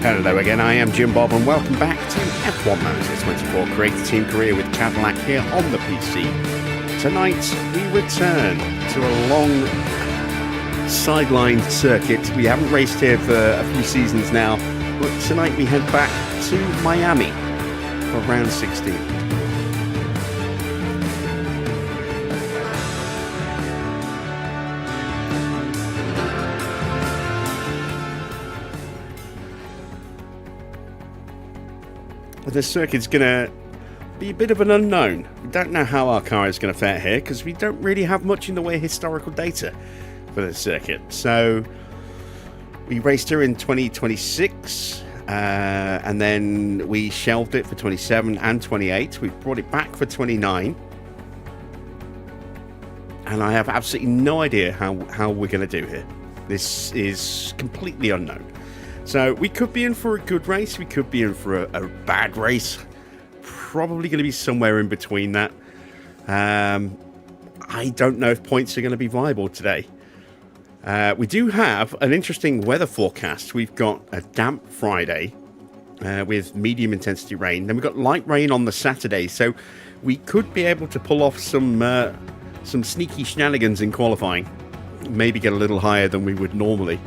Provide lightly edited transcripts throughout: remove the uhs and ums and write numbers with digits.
Hello again, I am Jim Bob and welcome back to F1 Manager 24 Create a Team Career with Cadillac here on the PC. Tonight we return to a long sidelined circuit. We haven't raced here for a few seasons now, but tonight we head back to Miami for round 16. The circuit's going to be a bit of an unknown. We don't know how our car is going to fare here because we don't really have much in the way of historical data for the circuit. So we raced here in 2026 and then we shelved it for 27 and 28. We brought it back for 29 and I have absolutely no idea how we're going to do here. This is completely unknown. So we could be in for a good race, we could be in for a bad race, probably going to be somewhere in between that. I don't know if points are going to be viable today. We do have an interesting weather forecast. We've got a damp Friday with medium intensity rain, then we've got light rain on the Saturday, so we could be able to pull off some sneaky shenanigans in qualifying, maybe get a little higher than we would normally.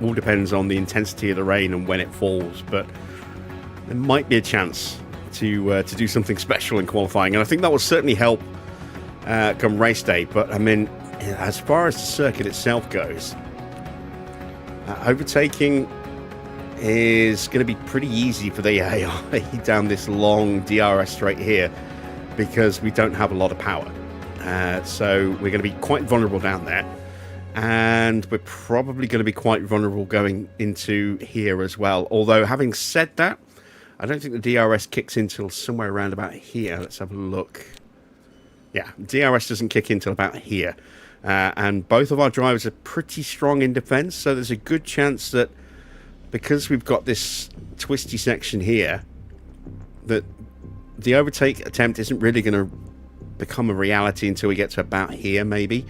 All depends on the intensity of the rain and when it falls, but there might be a chance to do something special in qualifying, and I think that will certainly help come race day. But I mean, as far as the circuit itself goes, overtaking is going to be pretty easy for the AI down this long DRS straight here because we don't have a lot of power, so we're going to be quite vulnerable down there. And we're probably going to be quite vulnerable going into here as well. Although, having said that, I don't think the DRS kicks in till somewhere around about here. Let's have a look. Yeah, DRS doesn't kick in till about here. And both of our drivers are pretty strong in defense, so there's a good chance that because we've got this twisty section here, that the overtake attempt isn't really going to become a reality until we get to about here, maybe.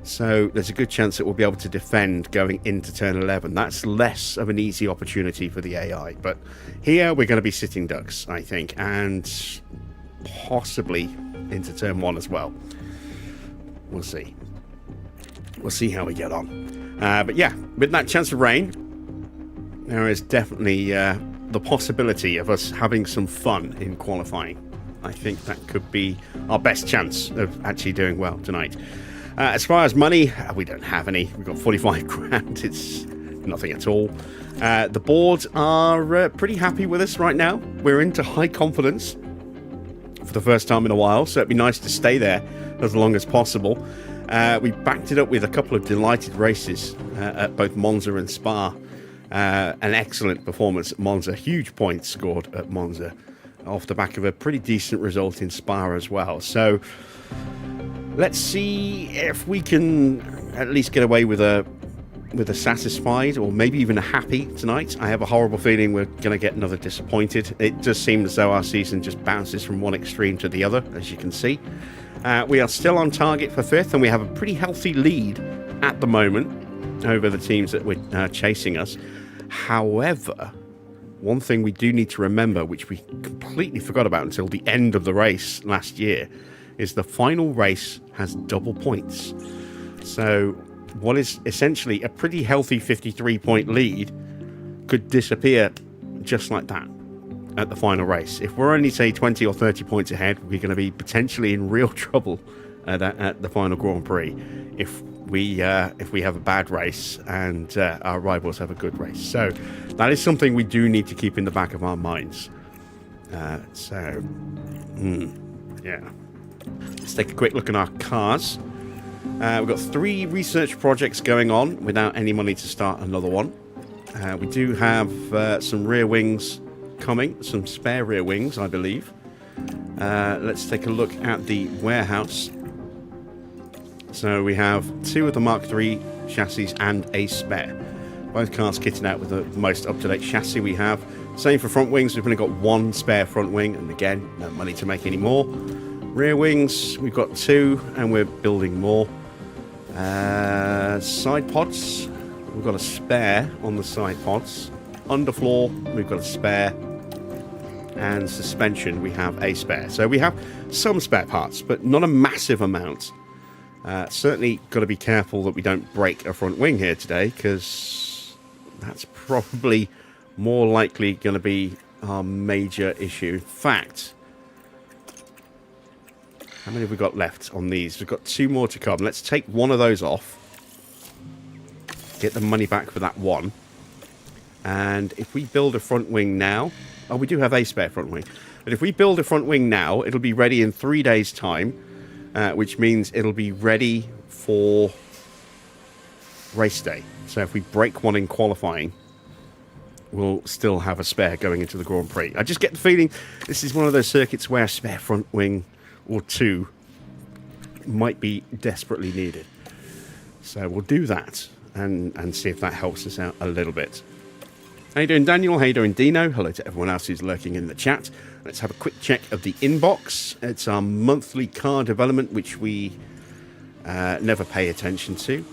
So there's a good chance that we'll be able to defend going into turn 11. That's less of an easy opportunity for the AI. But here we're going to be sitting ducks, I think, and possibly into turn 1 as well. We'll see. We'll see how we get on. But yeah, with that chance of rain, there is definitely the possibility of us having some fun in qualifying. I think that could be our best chance of actually doing well tonight. As far as money, we don't have any. We've got 45 grand. It's nothing at all. The board are pretty happy with us right now. We're into high confidence for the first time in a while, so it'd be nice to stay there as long as possible. We backed it up with a couple of delighted races at both Monza and Spa. An excellent performance at Monza. Huge points scored at Monza off the back of a pretty decent result in Spa as well. So let's see if we can at least get away with a satisfied or maybe even a happy tonight. I have a horrible feeling we're going to get another disappointed. It does seem as though our season just bounces from one extreme to the other, as you can see. We are still on target for 5th, and we have a pretty healthy lead at the moment over the teams that were chasing us. However, one thing we do need to remember, which we completely forgot about until the end of the race last year, is the final race has double points. So what is essentially a pretty healthy 53-point lead could disappear just like that at the final race. If we're only, say, 20 or 30 points ahead, we're going to be potentially in real trouble at the final Grand Prix if we have a bad rath and our rivals have a good race. So that is something we do need to keep in the back of our minds. Yeah. Let's take a quick look at our cars. We've got 3 research projects going on without any money to start another one. We do have some rear wings coming, some spare rear wings, I believe. Let's take a look at the warehouse. So we have 2 of the Mark III chassis and a spare. Both cars kitted out with the most up-to-date chassis we have. Same for front wings. We've only got 1 spare front wing, and again, no money to make any more. Rear wings, we've got 2, and we're building more. Side pods, we've got a spare on the side pods. Underfloor, we've got a spare. And suspension, we have a spare. So we have some spare parts, but not a massive amount. Certainly got to be careful that we don't break a front wing here today, because that's probably more likely going to be our major issue. In fact, how many have we got left on these? We've got 2 more to come. Let's take one of those off. Get the money back for that one. And if we build a front wing now... Oh, we do have a spare front wing. But if we build a front wing now, it'll be ready in 3 days' time, which means it'll be ready for race day. So if we break one in qualifying, we'll still have a spare going into the Grand Prix. I just get the feeling this is one of those circuits where a spare front wing or 2 might be desperately needed. So we'll do that and see if that helps us out a little bit. How you doing, Daniel? How you doing, Dino? Hello to everyone else who's lurking in the chat. Let's have a quick check of the inbox. It's our monthly car development, which we never pay attention to.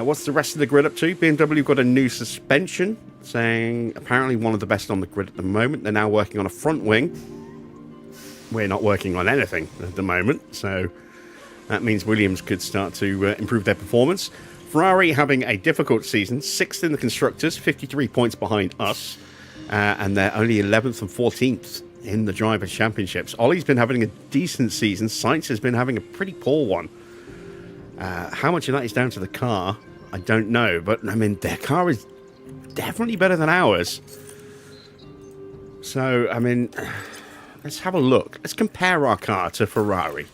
What's the rest of the grid up to? BMW got a new suspension, saying apparently one of the best on the grid at the moment. They're now working on a front wing. We're not working on anything at the moment, so that means Williams could start to improve their performance. Ferrari having a difficult season, 6th in the Constructors, 53 points behind us, and they're only 11th and 14th in the Drivers' Championships. Ollie's been having a decent season. Sainz has been having a pretty poor one. How much of that is down to the car, I don't know, but I mean, their car is definitely better than ours. So, I mean, let's have a look. Let's compare our car to Ferrari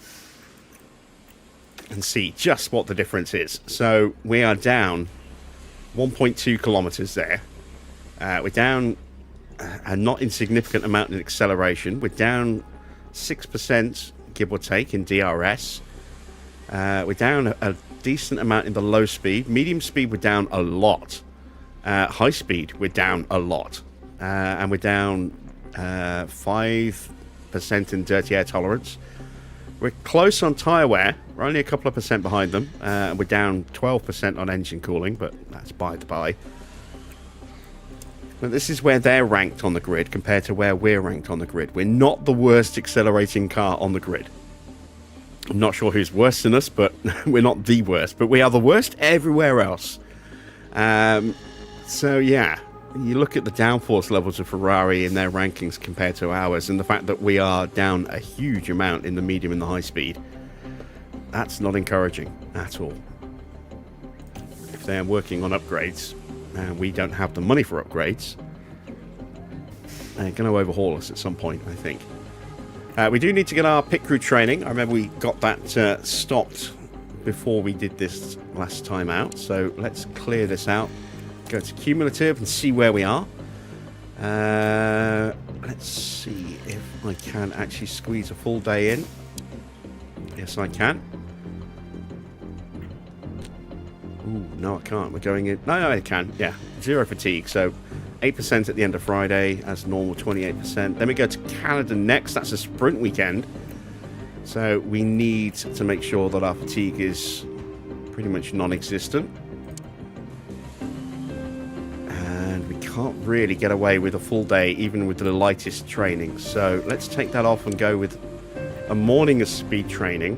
and see just what the difference is. So we are down 1.2 kilometers there. We're down a not insignificant amount in acceleration. We're down 6%, give or take, in DRS. We're down a decent amount in the low speed. Medium speed, we're down a lot. High speed, we're down a lot. And we're down 5% in dirty air tolerance. We're close on tyre wear. We're only a couple of percent behind them. We're down 12% on engine cooling, but that's by the by. But this is where they're ranked on the grid compared to where we're ranked on the grid. We're not the worst accelerating car on the grid. I'm not sure who's worse than us, but we're not the worst. But we are the worst everywhere else. So, yeah. You look at the downforce levels of Ferrari in their rankings compared to ours, and the fact that we are down a huge amount in the medium and the high speed, that's not encouraging at all. If they're working on upgrades and we don't have the money for upgrades, they're going to overhaul us at some point, I think. We do need to get our pit crew training. I remember we got that stopped before we did this last time out, so let's clear this out. Go to cumulative and see where we are. Let's see if I can actually squeeze a full day in. Yes, I can. Ooh, no, I can't. We're going in. No, I can. Yeah, 0 fatigue. So 8% at the end of Friday, as normal, 28%. Then we go to Canada next. That's a sprint weekend. So we need to make sure that our fatigue is pretty much non-existent. Can't really get away with a full day even with the lightest training, so let's take that off and go with a morning of speed training.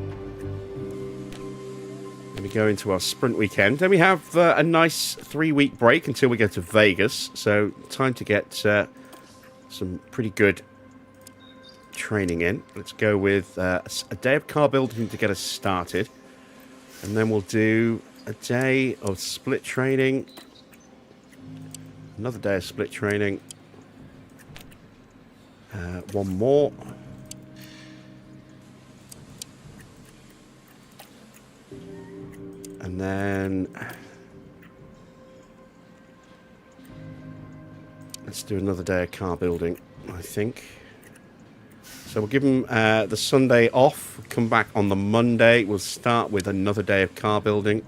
Then we go into our sprint weekend. Then we have a nice 3-week break until we go to Vegas, so time to get some pretty good training in. Let's go with a day of car building to get us started, and then we'll do a day of split training. Another day of split training. One more. And then let's do another day of car building, I think. So we'll give them the Sunday off. Come back on the Monday. We'll start with another day of car building.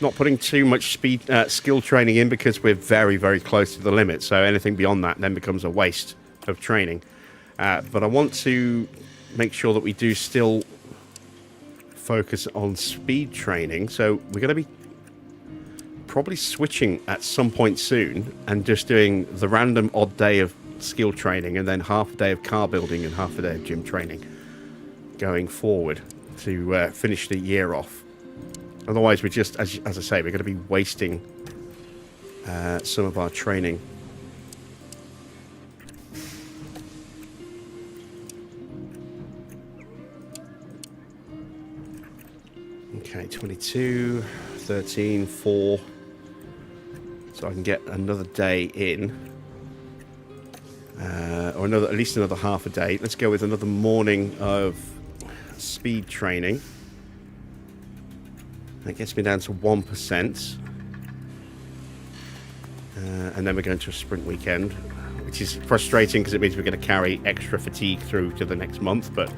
Not putting too much skill training in because we're very, very close to the limit. So anything beyond that then becomes a waste of training. But I want to make sure that we do still focus on speed training. So we're going to be probably switching at some point soon and just doing the random odd day of skill training and then half a day of car building and half a day of gym training going forward to finish the year off. Otherwise, we're just, as I say, we're going to be wasting some of our training. Okay, 22, 13, 4. So I can get another day in. Or at least another half a day. Let's go with another morning of speed training. That gets me down to 1%. And then we're going to a sprint weekend, which is frustrating because it means we're going to carry extra fatigue through to the next month, but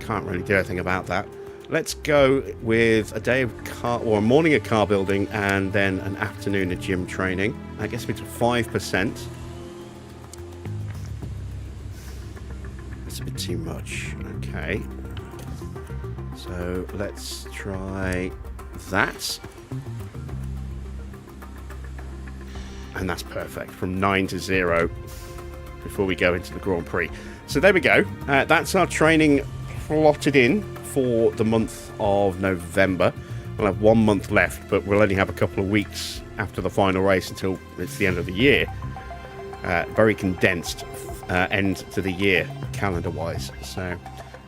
can't really do anything about that. Let's go with a day of car, or a morning of car building, and then an afternoon of gym training. That gets me to 5%. That's a bit too much. Okay. So let's try that. And that's perfect. From 9 to 0 before we go into the Grand Prix. So there we go. That's our training plotted in for the month of November. We'll have 1 month left, but we'll only have a couple of weeks after the final race until it's the end of the year. Very condensed end to the year, calendar-wise. So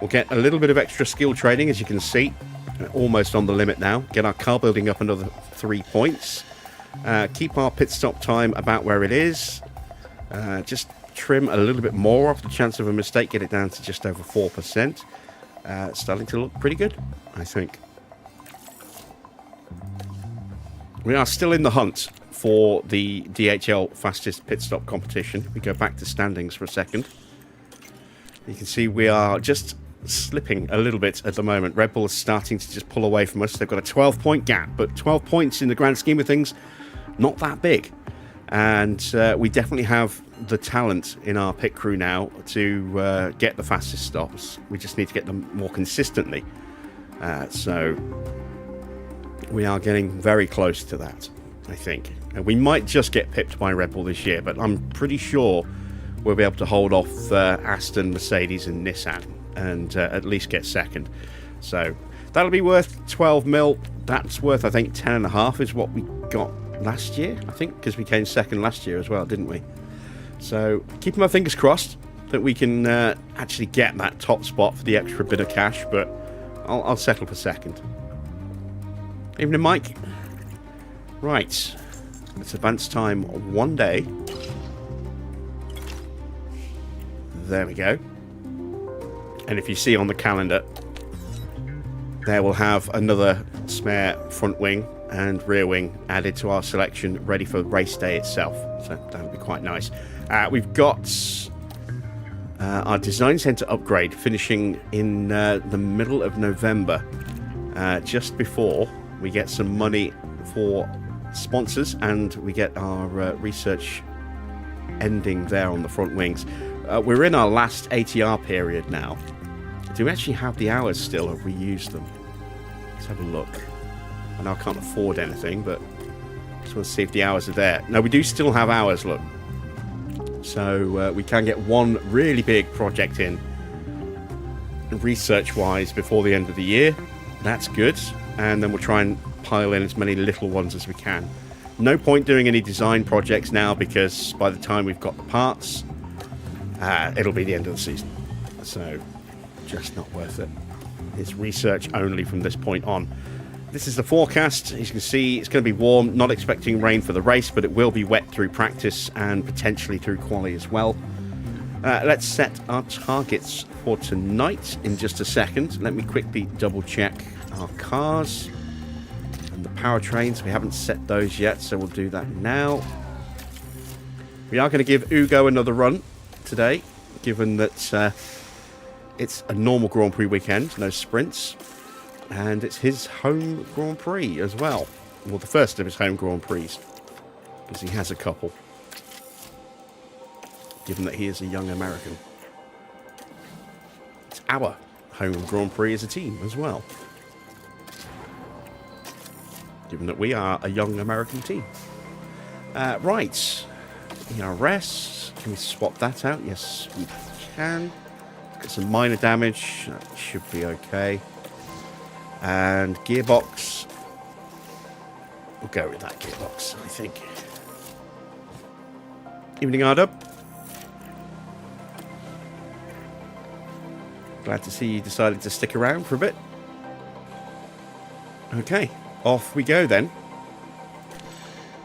we'll get a little bit of extra skill training, as you can see. Almost on the limit now. Get our car building up another 3 points. Keep our pit stop time about where it is. Just trim a little bit more off the chance of a mistake. Get it down to just over 4%. Starting to look pretty good, I think. We are still in the hunt for the DHL fastest pit stop competition. We go back to standings for a second. You can see we are just slipping a little bit at the moment. Red Bull is starting to just pull away from us. They've got a 12-point gap, but 12 points in the grand scheme of things, not that big. And we definitely have the talent in our pit crew now to get the fastest stops. We just need to get them more consistently. So we are getting very close to that, I think. And we might just get pipped by Red Bull this year, but I'm pretty sure we'll be able to hold off Aston, Mercedes and Nissan and at least get second. So that'll be worth 12 mil. That's worth, I think, 10.5 is what we got last year, I think, because we came second last year as well, didn't we? So keeping my fingers crossed that we can actually get that top spot for the extra bit of cash, but I'll settle for second. Evening, Mike. Right, let's advance time 1 day. There we go. And if you see on the calendar, there we'll have another spare front wing and rear wing added to our selection, ready for race day itself. So that'll be quite nice. We've got our design center upgrade finishing in the middle of November, just before we get some money for sponsors and we get our research ending there on the front wings. We're in our last ATR period now. Do we actually have the hours still, or have we used them? Let's have a look. I know I can't afford anything, but just want to see if the hours are there. No, we do still have hours, look. So we can get one really big project in, research-wise, before the end of the year. That's good. And then we'll try and pile in as many little ones as we can. No point doing any design projects now, because by the time we've got the parts, it'll be the end of the season. So just not worth it. It's research only from this point on. This is the forecast. As you can see, it's going to be warm. Not expecting rain for the race, but it will be wet through practice and potentially through quali as well. Let's set our targets for tonight in just a second. Let me quickly double check our cars and the powertrains. We haven't set those yet, so we'll do that now. We are going to give Ugo another run today, given that it's a normal Grand Prix weekend, no sprints. And it's his home Grand Prix as well. Well, the first of his home Grand Prix, because he has a couple, given that he is a young American. It's our home Grand Prix as a team as well. given that we are a young American team. Right, ERS, can we swap that out? Yes, we can. Get some minor damage, that should be okay. And gearbox, we'll go with that gearbox, I think. Evening, R-Dub. Glad to see you decided to stick around for a bit. Okay, off we go then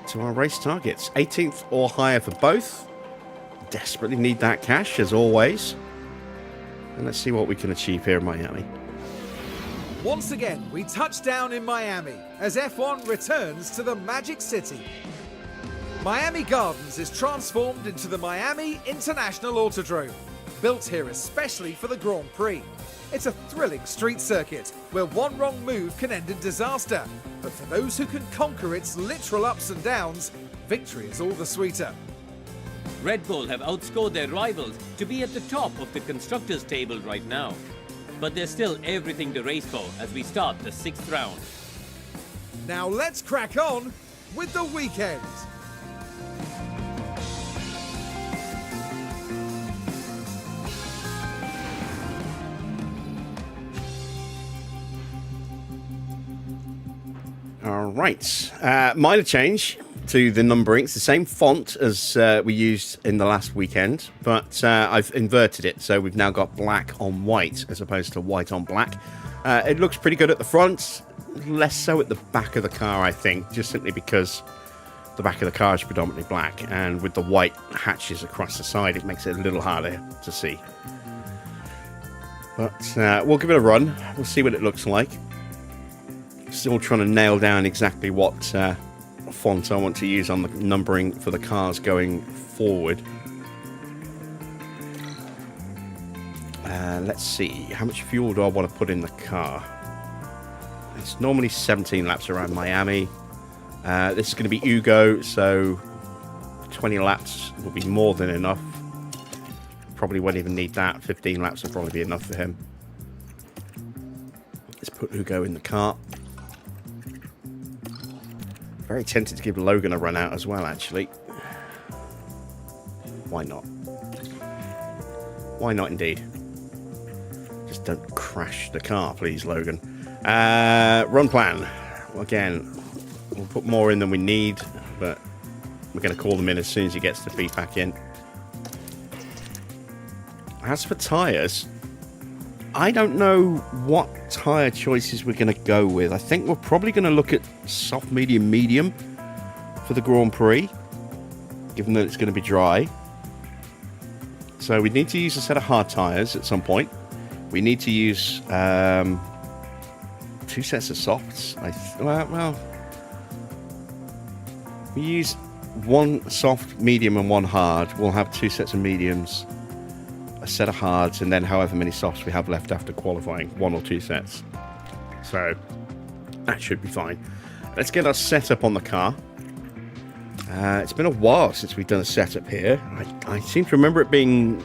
to our race targets. 18th or higher for both. Desperately need that cash, as always. And let's see what we can achieve here in Miami. Once again, we touch down in Miami as F1 returns to the Magic City. Miami Gardens is transformed into the Miami International Autodrome, built here especially for the Grand Prix. It's a thrilling street circuit where one wrong move can end in disaster, but for those who can conquer its literal ups and downs, victory is all the sweeter. Red Bull have outscored their rivals to be at the top of the constructors' table right now. But there's still everything to race for as we start the 6th round. Now let's crack on with the weekend. All right, minor change to the numbering. It's the same font as we used in the last weekend, but I've inverted it, so we've now got black on white as opposed to white on black. It looks pretty good at the front, less so at the back of the car, I think, just simply because the back of the car is predominantly black, and with the white hatches across the side, it makes it a little harder to see. But we'll give it a run. We'll see what it looks like. Still trying to nail down exactly what font I want to use on the numbering for the cars going forward. Let's see, how much fuel do I want to put in the car? It's normally 17 laps around Miami. This is going to be Ugo, so 20 laps will be more than enough. Probably won't even need that. 15 laps will probably be enough for him. Let's put Ugo in the car. Very tempted to give Logan a run out as well, actually. Why not? Why not, indeed? Just don't crash the car, please, Logan. Run plan. Well, again, we'll put more in than we need, but we're going to call them in as soon as he gets the feedback in. As for tyres, I don't know what tyre choices we're going to go with. I think we're probably going to look at soft, medium, medium for the Grand Prix, given that it's going to be dry. So we need to use a set of hard tyres at some point. We need to use 2 sets of softs. Well, we use 1 soft, medium, and 1 hard. We'll have 2 sets of mediums, a set of hards, and then however many softs we have left after qualifying, 1 or 2 sets. So that should be fine. Let's get our setup on the car. It's been a while since we've done a setup here. I seem to remember it being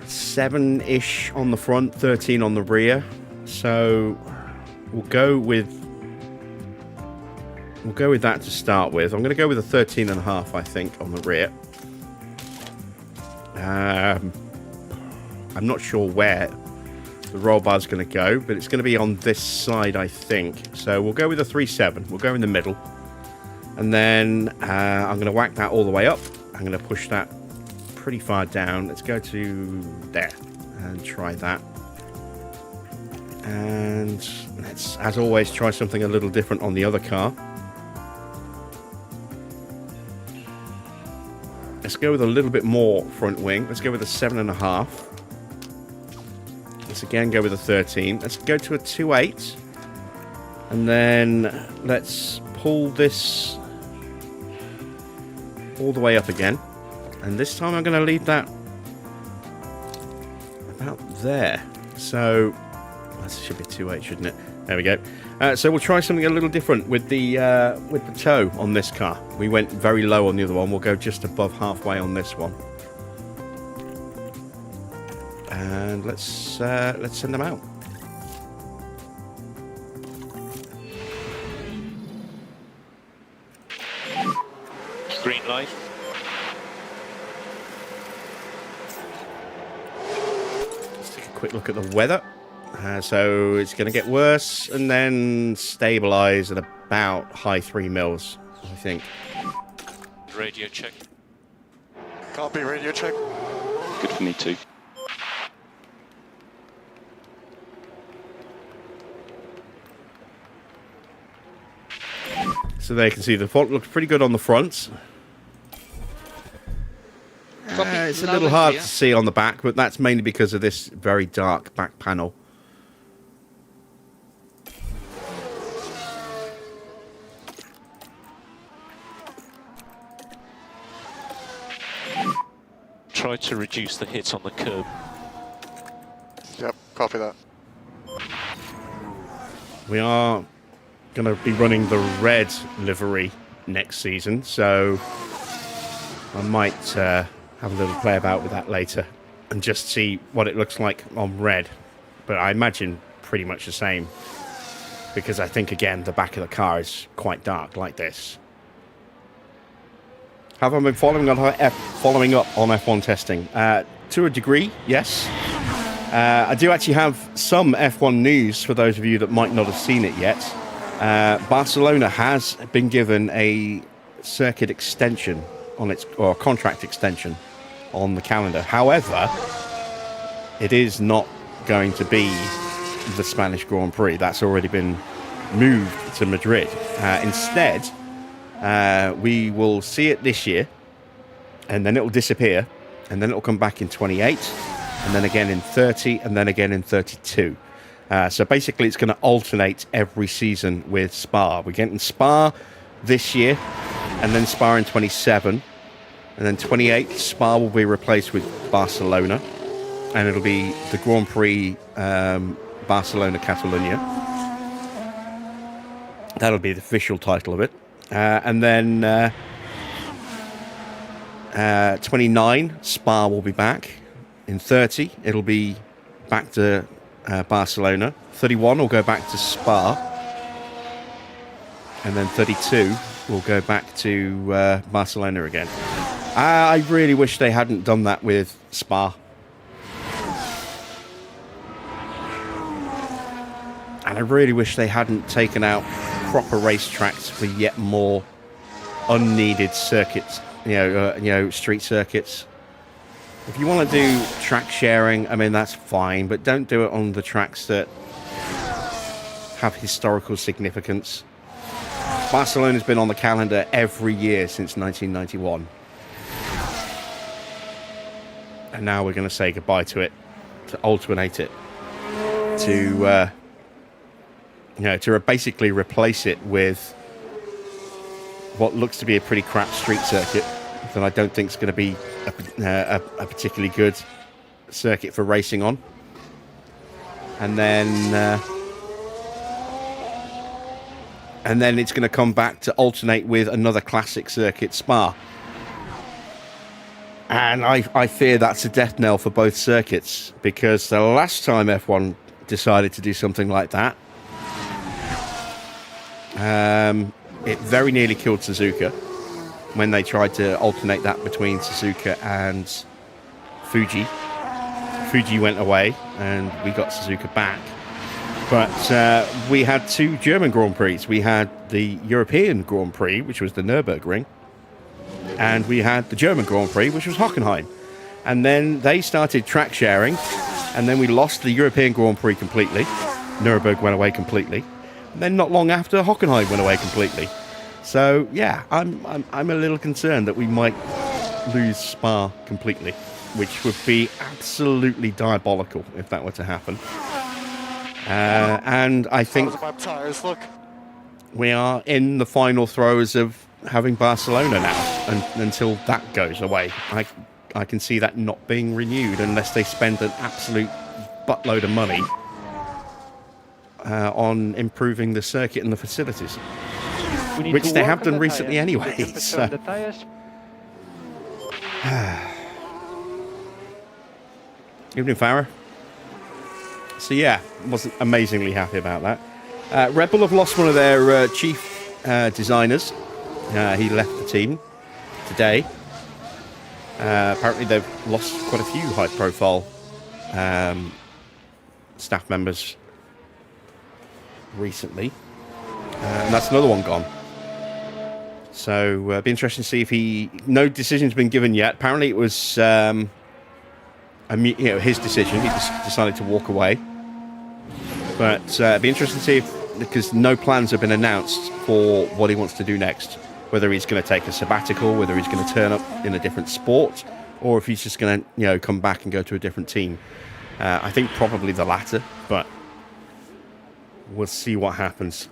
7-ish on the front, 13 on the rear. So we'll go with that to start with. I'm going to go with a 13.5, I think, on the rear. I'm not sure where the roll bar is going to go, but it's going to be on this side, I think. So we'll go with a 3.7. We'll go in the middle. And then I'm going to whack that all the way up. I'm going to push that pretty far down. Let's go to there and try that. And let's, as always, try something a little different on the other car. Let's go with a little bit more front wing. Let's go with a 7.5. Let's again go with a 13. Let's go to a 2.8. And then let's pull this all the way up again. And this time I'm going to leave that about there. So that should be 2.8, shouldn't it? There we go. So we'll try something a little different with the toe on this car. We went very low on the other one. We'll go just above halfway on this one. And let's send them out. line. Let's take a quick look at the weather. So it's going to get worse and then stabilise at about high 3 mils, I think. Radio check. Copy, radio check. Good for me too. So there you can see the font looks pretty good on the front. It's a little hard to see on the back, but that's mainly because of this very dark back panel. Try to reduce the hit on the curb. Yep, copy that. We are going to be running the red livery next season, so I might have a little play about with that later and just see what it looks like on red. But I imagine pretty much the same, because I think, again, the back of the car is quite dark like this. Have I been following up on F1 testing? To a degree, yes. I do actually have some F1 news for those of you that might not have seen it yet. Barcelona has been given a circuit extension on its, or contract extension on the calendar. However, it is not going to be the Spanish Grand Prix. That's already been moved to Madrid. Instead, we will see it this year, and then it will disappear, and then it will come back in 28, and then again in 30, and then again in 32. So basically it's going to alternate every season with Spa. We're getting Spa this year, and then Spa in 27, and then 28, Spa will be replaced with Barcelona, and it'll be the Grand Prix Barcelona-Catalunya. That'll be the official title of it. And then 29, Spa will be back. In 30, it'll be back to Barcelona. 31 will go back to Spa. And then 32 will go back to Barcelona again. I really wish they hadn't done that with Spa. And I really wish they hadn't taken out proper racetracks for yet more unneeded circuits, street circuits. If you want to do track sharing, I mean, that's fine, but don't do it on the tracks that have historical significance. Barcelona's been on the calendar every year since 1991. And now we're going to say goodbye to it, to alternate it, to basically replace it with what looks to be a pretty crap street circuit that I don't think is going to be a particularly good circuit for racing on. And then it's going to come back to alternate with another classic circuit, Spa. And I fear that's a death knell for both circuits, because the last time F1 decided to do something like that, it very nearly killed Suzuka when they tried to alternate that between Suzuka and Fuji. Fuji went away and we got Suzuka back. But we had two German Grand Prix. We had the European Grand Prix, which was the Nürburgring, and we had the German Grand Prix, which was Hockenheim. And then they started track sharing, and then we lost the European Grand Prix completely. Nürburgring went away completely. And then not long after, Hockenheim went away completely. So yeah, I'm a little concerned that we might lose Spa completely, which would be absolutely diabolical if that were to happen. And I think we are in the final throes of having Barcelona now, and until that goes away, I can see that not being renewed unless they spend an absolute buttload of money on improving the circuit and the facilities, which they have done recently anyway. So. Evening, Farah. So yeah, wasn't amazingly happy about that. RedBull have lost one of their chief designers. He left the team to today. Apparently they've lost quite a few high-profile staff members recently. And that's another one gone. So it'll be interesting to see if no decision's been given yet. Apparently it was his decision. He just decided to walk away. But it'll be interesting to see because no plans have been announced for what he wants to do next. Whether he's going to take a sabbatical, whether he's going to turn up in a different sport, or if he's just going to, come back and go to a different team. I think probably the latter, but we'll see what happens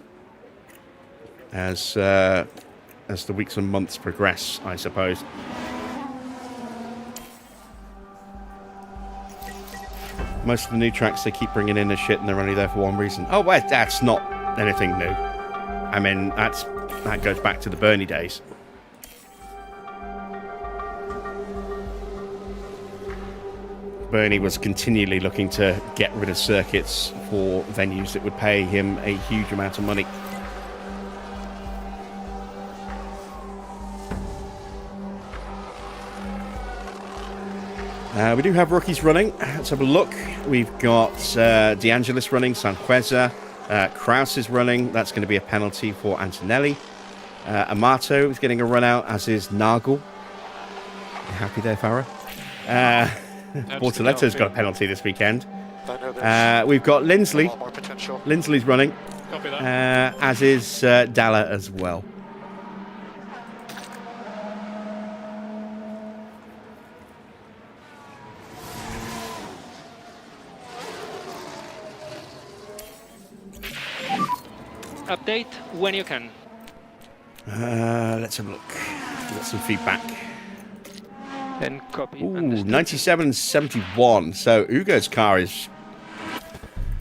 as the weeks and months progress, I suppose. Most of the new tracks they keep bringing in are shit, and they're only there for one reason. Oh, well, that's not anything new. I mean, that goes back to the Bernie days. Bernie was continually looking to get rid of circuits for venues that would pay him a huge amount of money. We do have rookies running. Let's have a look. We've got De Angelis running, Sanqueza. Kraus is running. That's going to be a penalty for Antonelli. Amato is getting a run out, as is Nagel. You happy there, Farah? Bortoletto's got a penalty this weekend. We've got Lindsley. A lot more potential. Lindsley's running, Copy that. as is Dalla as well. Update when you can. Let's have a look. We've got some feedback. And copy. Ooh, Understood. 97.71. So Ugo's car is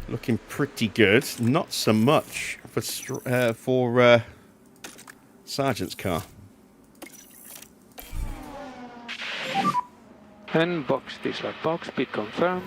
looking pretty good. Not so much for Sargent's car. And box, dislike box, bit confirm.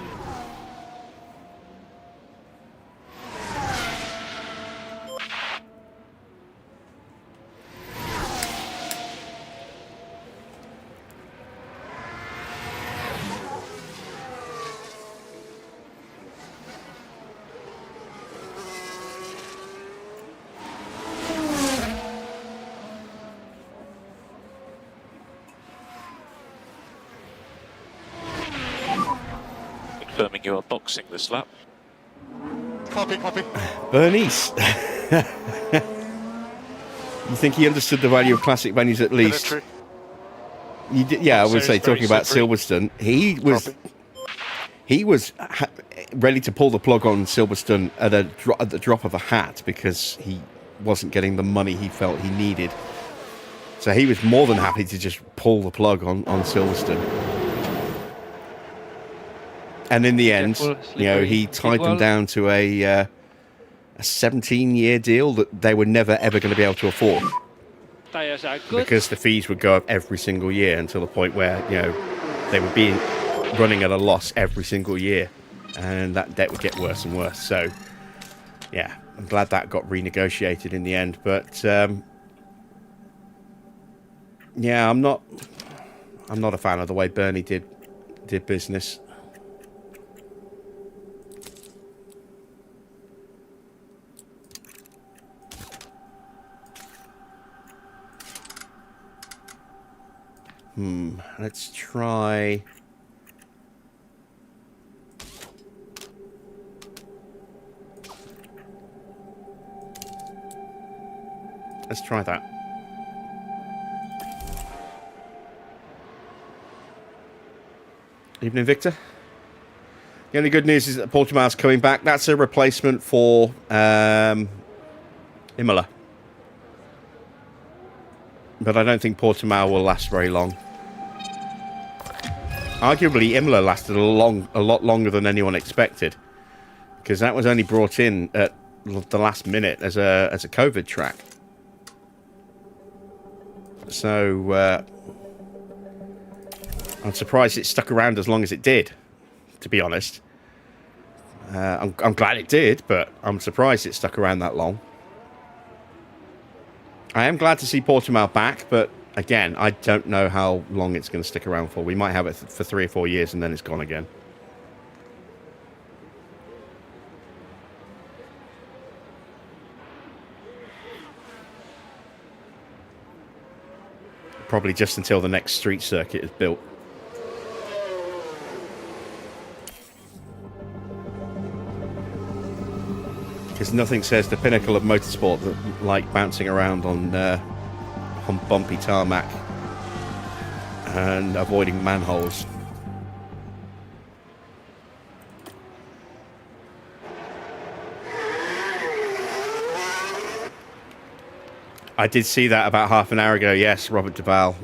Confirming you are boxing this lap. Copy. Bernice. You think he understood the value of classic venues at least? Military. You did, yeah, I would say, talking about Slippery. Silverstone, he was ready to pull the plug on Silverstone at the drop of a hat because he wasn't getting the money he felt he needed. So he was more than happy to just pull the plug on Silverstone. And in the end, he tied them down to a 17-year deal that they were never ever going to be able to afford. Tires are good. Because the fees would go up every single year until the point where, they were running at a loss every single year. And that debt would get worse and worse. So, yeah, I'm glad that got renegotiated in the end. But, yeah, I'm not a fan of the way Bernie did business. Let's try. Let's try that. Evening, Victor. The only good news is that Portimao's coming back. That's a replacement for Imola. But I don't think Portimao will last very long. Arguably, Imola lasted a lot longer than anyone expected, because that was only brought in at the last minute as a COVID track. So I'm surprised it stuck around as long as it did, to be honest. I'm glad it did, but I'm surprised it stuck around that long. I am glad to see Portimao back, but again, I don't know how long it's going to stick around for. We might have it for 3 or 4 years and then it's gone again. Probably just until the next street circuit is built. Because nothing says the pinnacle of motorsport that like bouncing around on bumpy tarmac and avoiding manholes. I did see that about half an hour ago. Yes, Robert Duval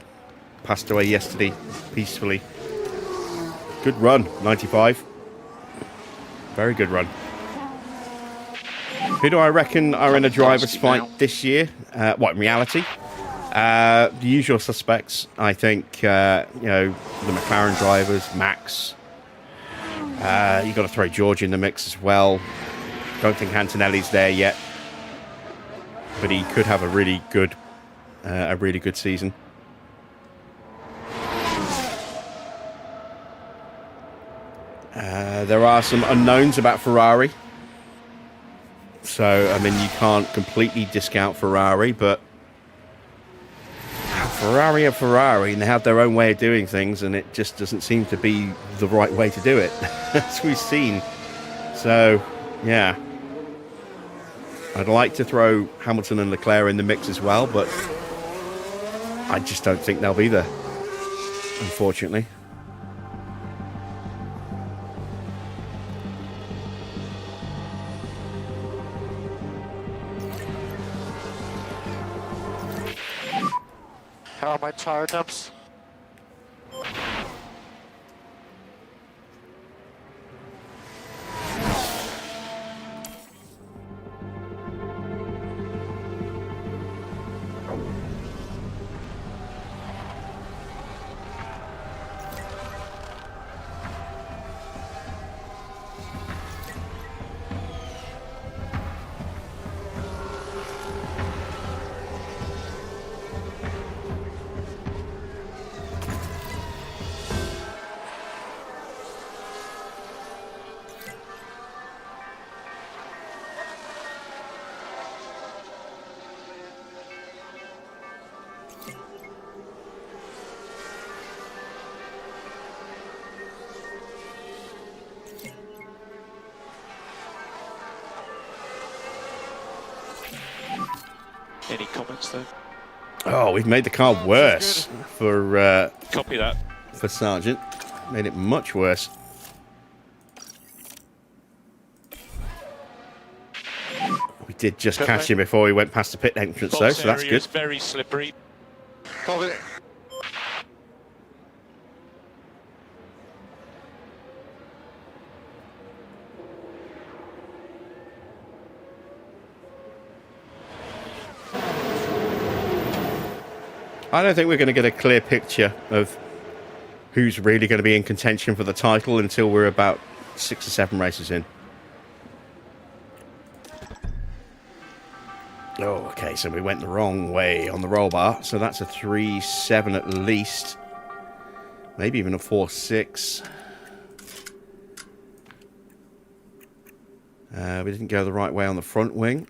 passed away yesterday peacefully. Good run, 95. Very good run. Who do I reckon are in a driver's fight this year? What, in reality? The usual suspects. I think, you know, the McLaren drivers, Max. You've got to throw George in the mix as well. Don't think Antonelli's there yet. But he could have a really good season. There are some unknowns about Ferrari. So, I mean, you can't completely discount Ferrari, but Ferrari are Ferrari, and they have their own way of doing things, and it just doesn't seem to be the right way to do it, as we've seen. So, yeah. I'd like to throw Hamilton and Leclerc in the mix as well, but I just don't think they'll be there, unfortunately. How are my tire temps? Any comments though? Oh, we've made the car worse for Copy that. for Sargent. Made it much worse. We did just catch him before he went past the pit entrance, though, so that's good. It's very slippery. Copy. I don't think we're going to get a clear picture of who's really going to be in contention for the title until we're about 6 or 7 races in. Oh, okay, so we went the wrong way on the roll bar, so that's a 3.7 at least. Maybe even a 4.6. We didn't go the right way on the front wing.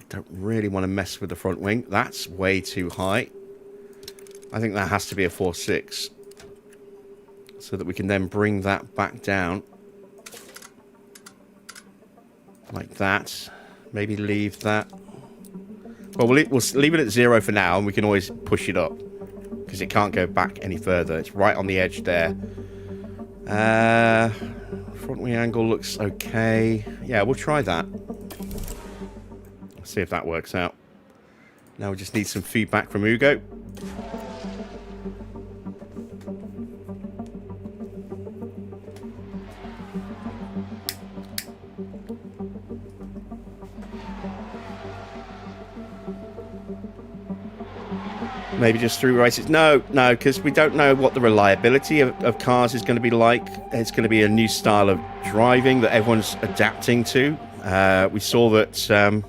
Don't really want to mess with the front wing. That's way too high. I think that has to be a 4.6 so that we can then bring that back down like that. Maybe leave that. Well, we'll leave it at 0 for now, and we can always push it up because it can't go back any further. It's right on the edge there. Front wing angle looks okay. Yeah, we'll try that. See if that works out. Now we just need some feedback from Ugo. Maybe just 3 races. No, because we don't know what the reliability of cars is going to be like. It's going to be a new style of driving that everyone's adapting to. We saw that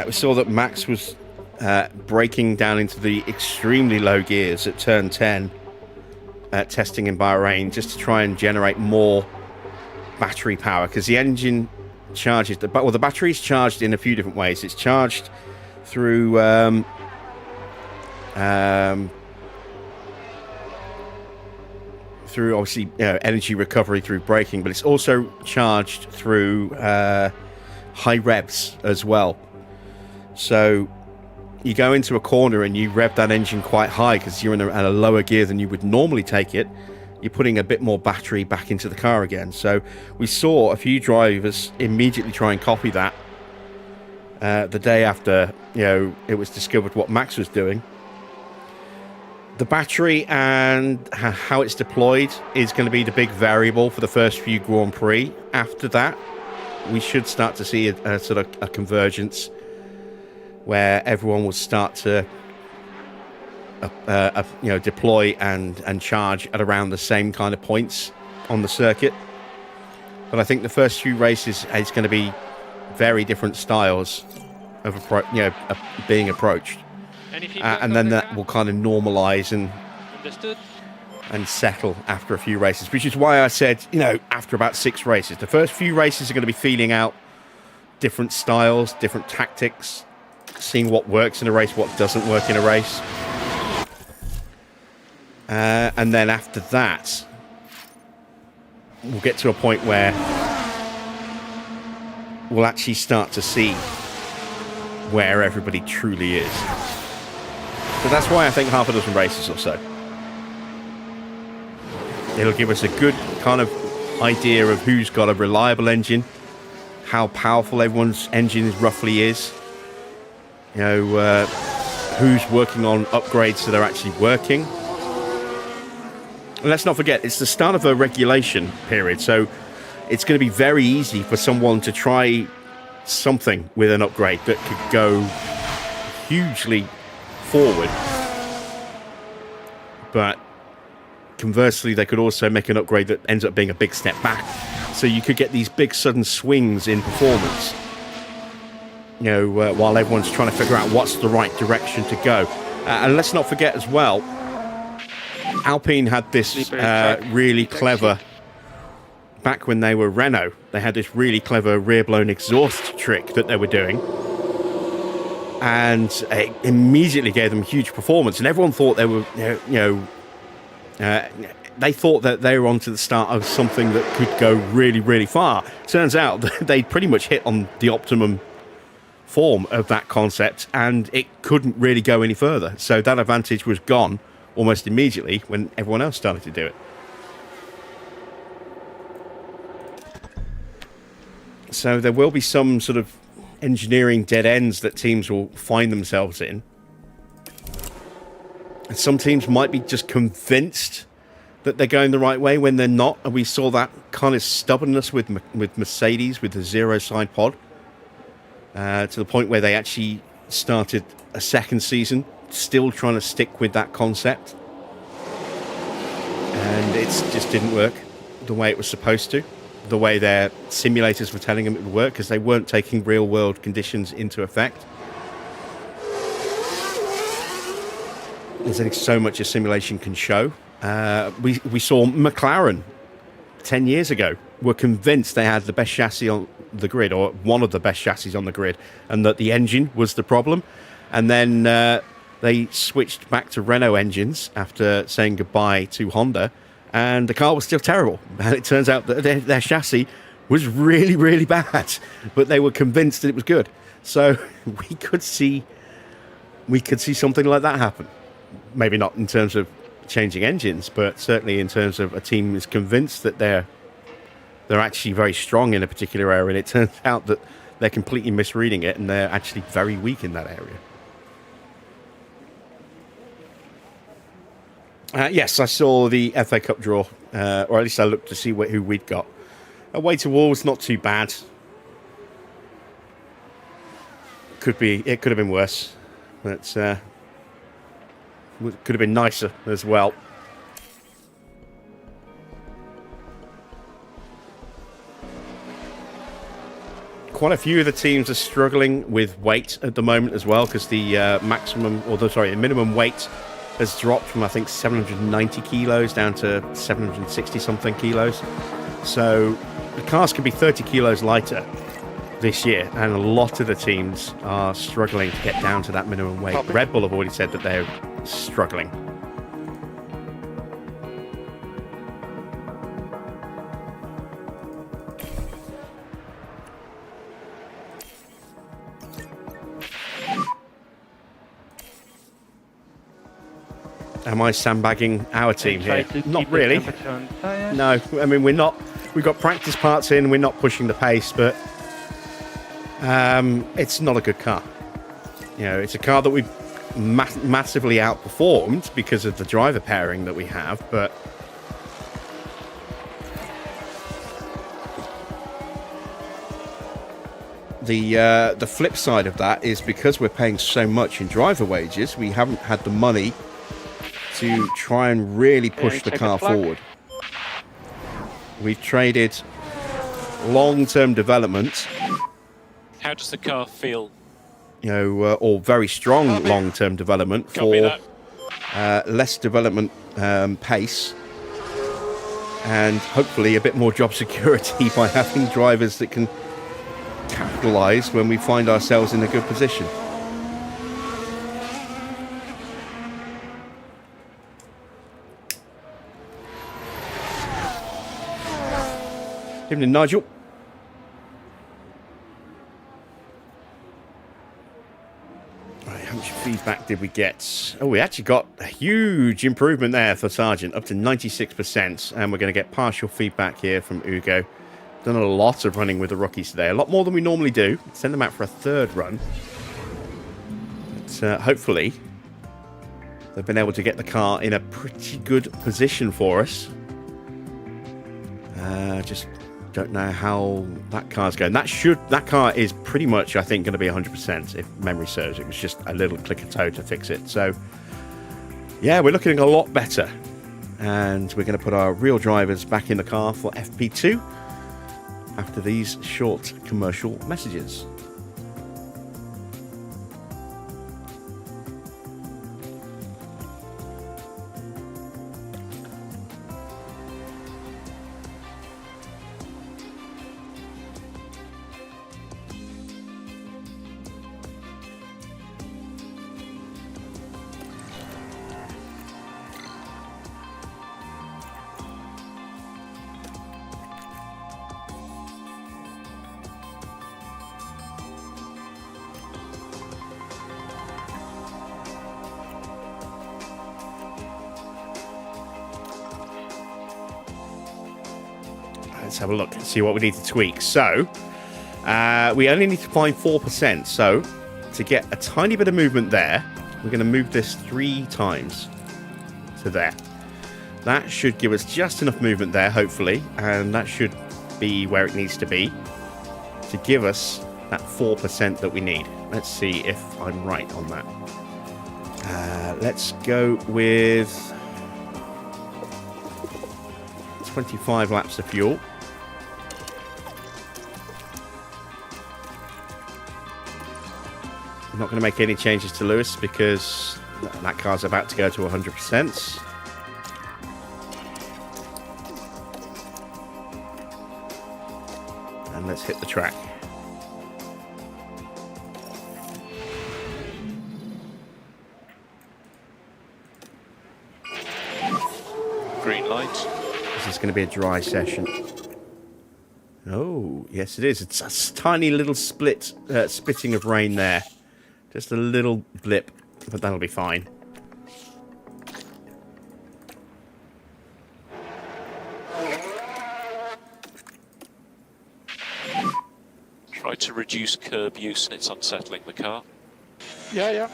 We saw that Max was braking down into the extremely low gears at turn 10, testing in Bahrain, just to try and generate more battery power, because the engine charges, the battery's charged in a few different ways. It's charged through through obviously energy recovery through braking, but it's also charged through high revs as well. So you go into a corner and you rev that engine quite high because you're in at a lower gear than you would normally take it. You're putting a bit more battery back into the car again. So we saw a few drivers immediately try and copy that the day after it was discovered what Max was doing. The battery and how it's deployed is going to be the big variable for the first few Grand Prix. After that, we should start to see a sort of a convergence where everyone will start to deploy and charge at around the same kind of points on the circuit. But I think the first few races is going to be very different styles of being approached. And then that will kind of normalize and settle after a few races, which is why I said, after about 6 races, the first few races are going to be feeling out different styles, different tactics, seeing what works in a race, what doesn't work in a race. And then after that, we'll get to a point where we'll actually start to see where everybody truly is. So that's why I think half a dozen races or so. It'll give us a good kind of idea of who's got a reliable engine, how powerful everyone's engine roughly is, who's working on upgrades that are actually working. And let's not forget, it's the start of a regulation period, so it's going to be very easy for someone to try something with an upgrade that could go hugely forward. But conversely, they could also make an upgrade that ends up being a big step back. So you could get these big sudden swings in performance, while everyone's trying to figure out what's the right direction to go. And let's not forget as well, Alpine had this really clever, back when they were Renault, they had this really clever rear-blown exhaust trick that they were doing. And it immediately gave them huge performance. And everyone thought they were, they thought that they were onto the start of something that could go really, really far. Turns out that they'd pretty much hit on the optimum form of that concept, and it couldn't really go any further. So that advantage was gone almost immediately when everyone else started to do it. So there will be some sort of engineering dead ends that teams will find themselves in. And some teams might be just convinced that they're going the right way when they're not. And we saw that kind of stubbornness with Mercedes, with the zero side pod, to the point where they actually started a second season still trying to stick with that concept. And it just didn't work the way it was supposed to. The way their simulators were telling them it would work, because they weren't taking real world conditions into effect. There's only so much a simulation can show. We saw McLaren 10 years ago were convinced they had the best chassis on the grid, or one of the best chassis on the grid, and that the engine was the problem. And then they switched back to Renault engines after saying goodbye to Honda, and the car was still terrible. And it turns out that their chassis was really, really bad, but they were convinced that it was good. So we could see something like that happen. Maybe not in terms of changing engines, but certainly in terms of a team is convinced that they're actually very strong in a particular area, and it turns out that they're completely misreading it, and they're actually very weak in that area. Yes, I saw the FA Cup draw, or at least I looked to see who we'd got. Away to Wolves, not too bad. It could have been worse, but could have been nicer as well. quite a few of the teams are struggling with weight at the moment as well, because the the minimum weight has dropped from, I think, 790 kilos down to 760 something kilos. So the cars can be 30 kilos lighter this year, and a lot of the teams are struggling to get down to that minimum weight. Red Bull have already said that they're struggling. Am I sandbagging our team here? Not really. No, I mean, we're not. We've got practice parts in. We're not pushing the pace, but it's not a good car. You know, it's a car that we've massively outperformed because of the driver pairing that we have, but the flip side of that is because we're paying so much in driver wages, we haven't had the money to try and really push the car forward. We've traded long-term development. How does the car feel? You know, or very strong long-term development for less development pace, and hopefully a bit more job security by having drivers that can capitalise when we find ourselves in a good position. Evening, Nigel. Right, how much feedback did we get? Oh, we actually got a huge improvement there for Sargent, up to 96%, and we're going to get partial feedback here from Ugo. Done a lot of running with the rookies today, a lot more than we normally do. Send them out for a third run. But hopefully they've been able to get the car in a pretty good position for us. Just don't know how that car's going. That car is pretty much, I think, going to be 100% if memory serves. It was just a little click of toe to fix it. So yeah, we're looking a lot better, and we're going to put our real drivers back in the car for FP2 after these short commercial messages. Let's have a look and see what we need to tweak. So, we only need to find 4%. So, to get a tiny bit of movement there, we're going to move this 3 times to there. That should give us just enough movement there, hopefully, and that should be where it needs to be to give us that 4% that we need. Let's see if I'm right on that. Let's go with 25 laps of fuel. I'm not going to make any changes to Lewis because that car's about to go to 100%. And let's hit the track. Green light. This is going to be a dry session. Oh, yes it is. It's a tiny little spitting of rain there. Just a little blip, but that'll be fine. Try to reduce curb use and it's unsettling the car. Yeah.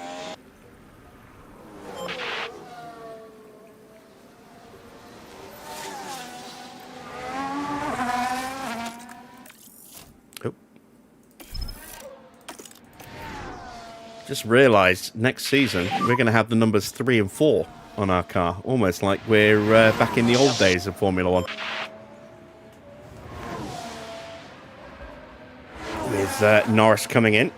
Just realised next season we're going to have the numbers 3 and 4 on our car, almost like we're back in the old days of Formula 1. With with Norris coming in.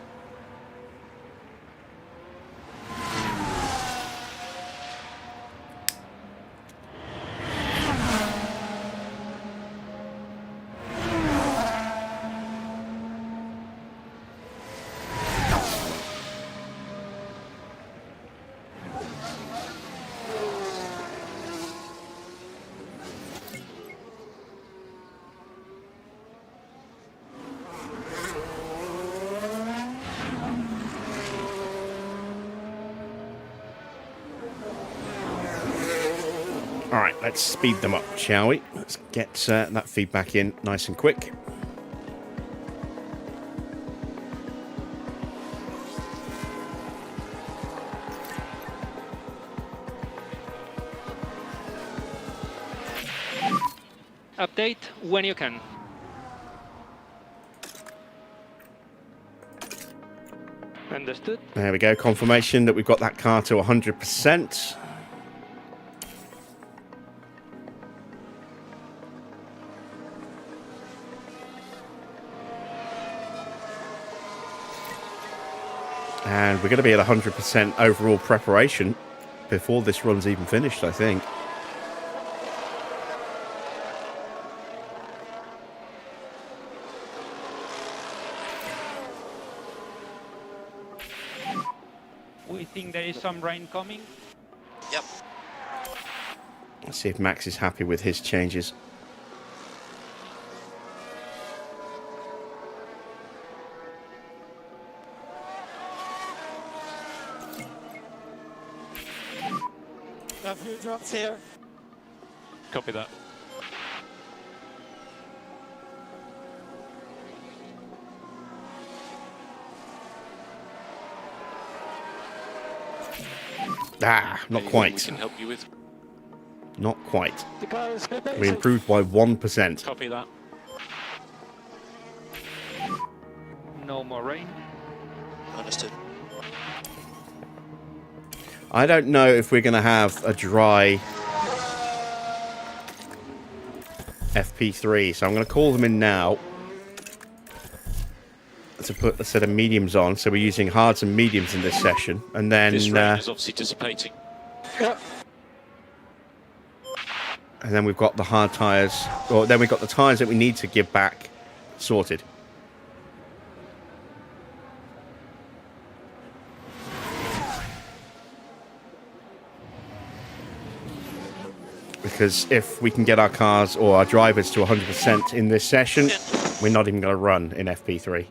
All right, let's speed them up, shall we? Let's get that feedback in nice and quick. Update when you can. Understood. There we go, confirmation that we've got that car to 100%. And we're going to be at 100% overall preparation before this run's even finished, I think. We think there is some rain coming. Yep. Let's see if Max is happy with his changes. A few drops here. Copy that. Ah, not Anything quite. We can help you with. Not quite. The car is good. We improved by 1%. Copy that. No more rain. Understood. I don't know if we're going to have a dry FP3, so I'm going to call them in now to put a set of mediums on. So we're using hards and mediums in this session, and then This rain is obviously dissipating. Yep. and then we've got the hard tires, or then we've got the tires that we need to give back sorted. Because if we can get our cars or our drivers to 100% in this session, we're not even going to run in FP3.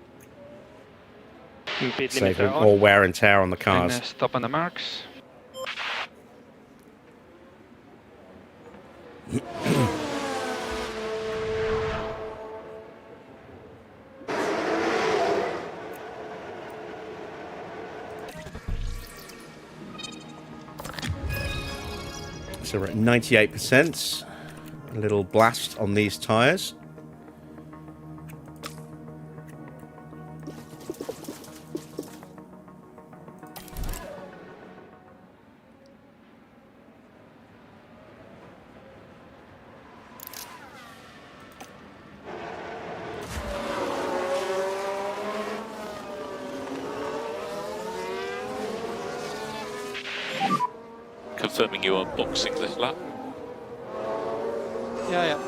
Pit Save limiter all on. wear and tear on the And, cars. stop on the marks. So we're at 98%. A little blast on these tyres. Confirming you are boxing this lap. Yeah.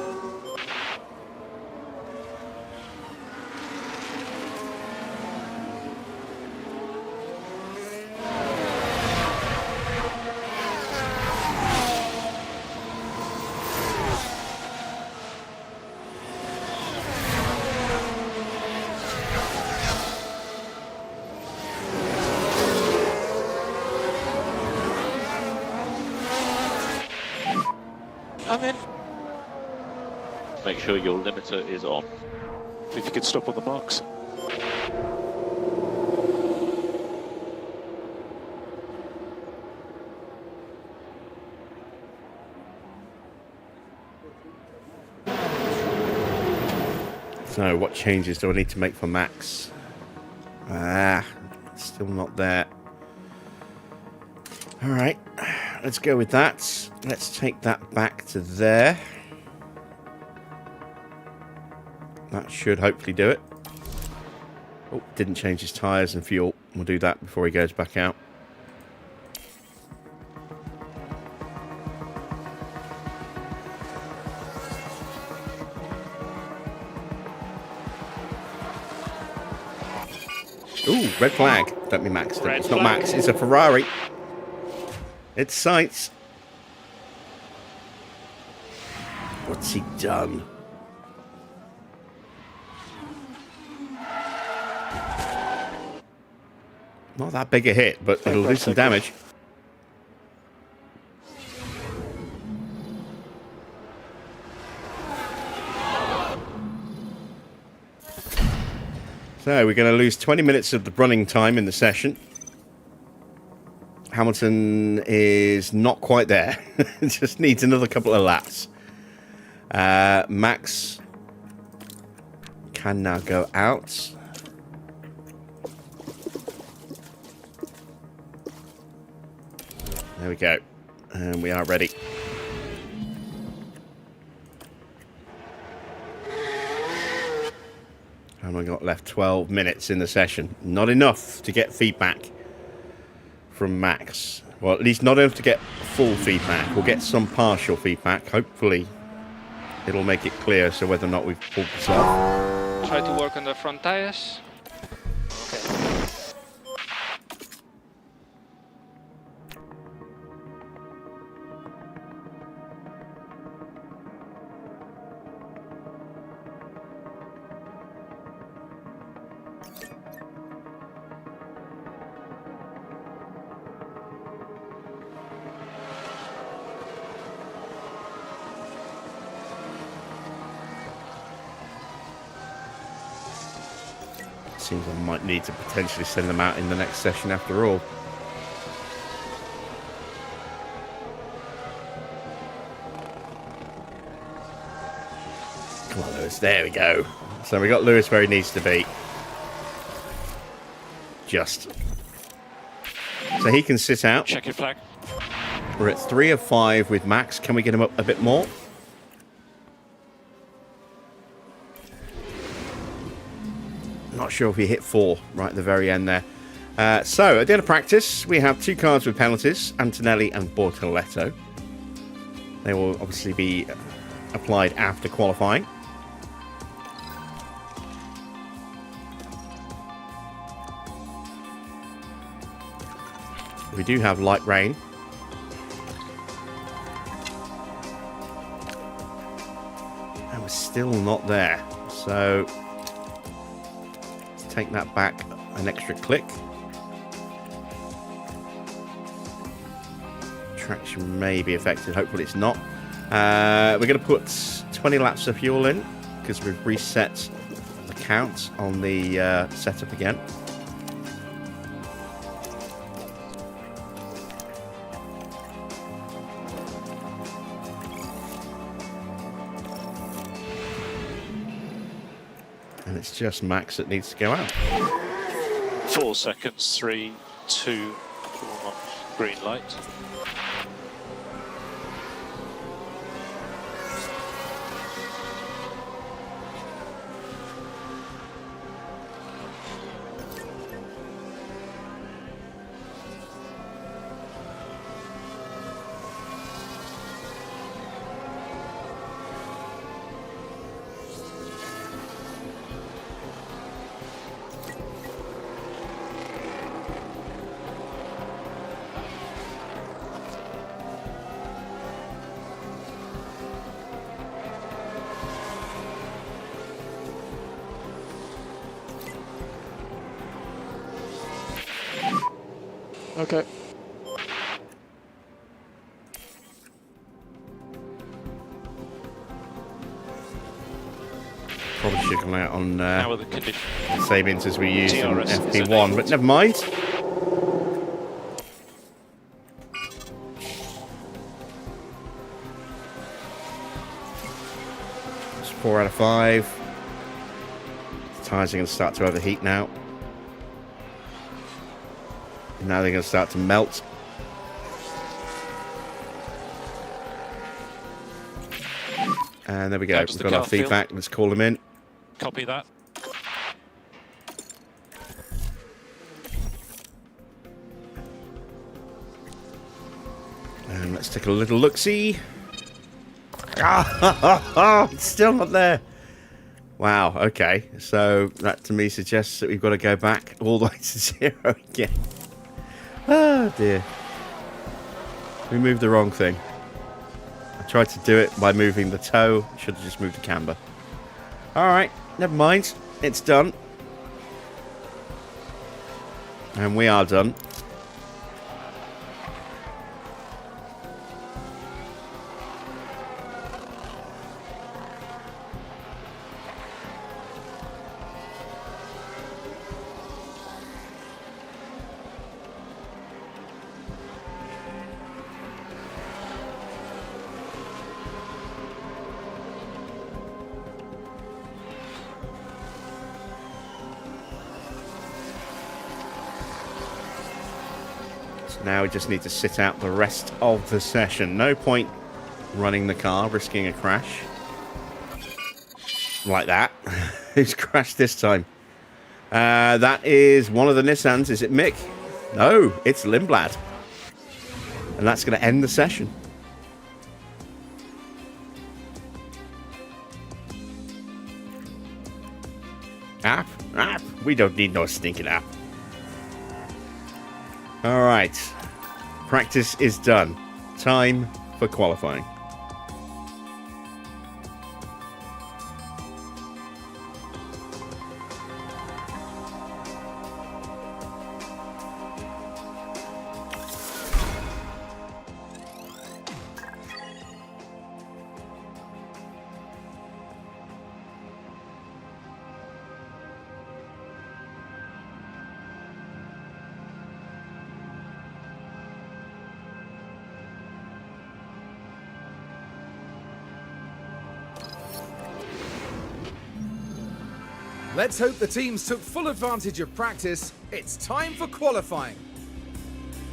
I'm in. Make sure your limiter is on. If you could stop on the marks. So what changes do I need to make for Max? Still not there. All right, let's go with that. Let's take that back to there. That should hopefully do it. Oh, didn't change his tyres and fuel. We'll do that before he goes back out. Ooh, red flag. Don't be Max. Red It's not flag. Max. It's a Ferrari. It's Sainz. What's he done? Not that big a hit, but it'll do some damage. So we're going to lose 20 minutes of the running time in the session. Hamilton is not quite there. Just needs another couple of laps. Max can now go out. There we go. And we are ready. And we got left 12 minutes in the session. Not enough to get feedback from Max. Well, at least not enough to get full feedback. We'll get some partial feedback. Hopefully, it'll make it clear so whether or not we've pulled this off. Try to work on the front tires. Seems I might need to potentially send them out in the next session after all. Come on, Lewis. There we go. So we got Lewis where he needs to be. Just. So he can sit out. Check your flag. We're at 3 of 5 with Max. Can we get him up a bit more? Not sure if he hit 4 right at the very end there. So, at the end of practice, we have 2 cars with penalties, Antonelli and Bortoletto. They will obviously be applied after qualifying. We do have light rain. And we're still not there. So, take that back an extra click. Traction may be affected. Hopefully it's not. We're going to put 20 laps of fuel in because we've reset the count on the setup again. And it's just Max that needs to go out. 4 seconds, 3, 2, 1, green light. Okay. Probably should come out on How are the conditions? the same ins as we used in DRS is FP1, enabled. but never mind. It's 4 out of 5. The tyres are going to start to overheat now. Now they're going to start to melt. And there we go. How does We've the got our car feel? feedback. Let's call him in. Copy that. And let's take a little look-see. Ah, it's still not there. Wow, okay. So that to me suggests that we've got to go back all the way to 0 again. Oh dear. We moved the wrong thing. I tried to do it by moving the toe. Should have just moved the camber. Alright, never mind. It's done. And we are done. Now we just need to sit out the rest of the session. No point running the car, risking a crash. Like that. Who's crashed this time? That is one of the Nissans. Is it Mick? No, it's Lindblad. And that's going to end the session. App? App? We don't need no stinking app. All right. Practice is done. Time for qualifying. Let's hope the teams took full advantage of practice. It's time for qualifying.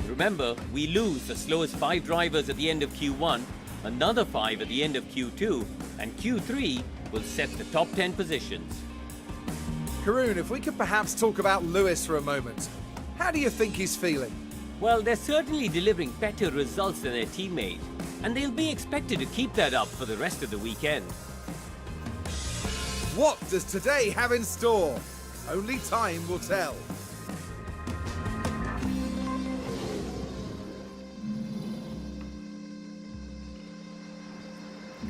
Remember, we lose the slowest 5 drivers at the end of Q1, another 5 at the end of Q2, and Q3 will set the top 10 positions. Karun, if we could perhaps talk about Lewis for a moment. How do you think he's feeling? Well, they're certainly delivering better results than their teammate, and they'll be expected to keep that up for the rest of the weekend. What does today have in store? Only time will tell.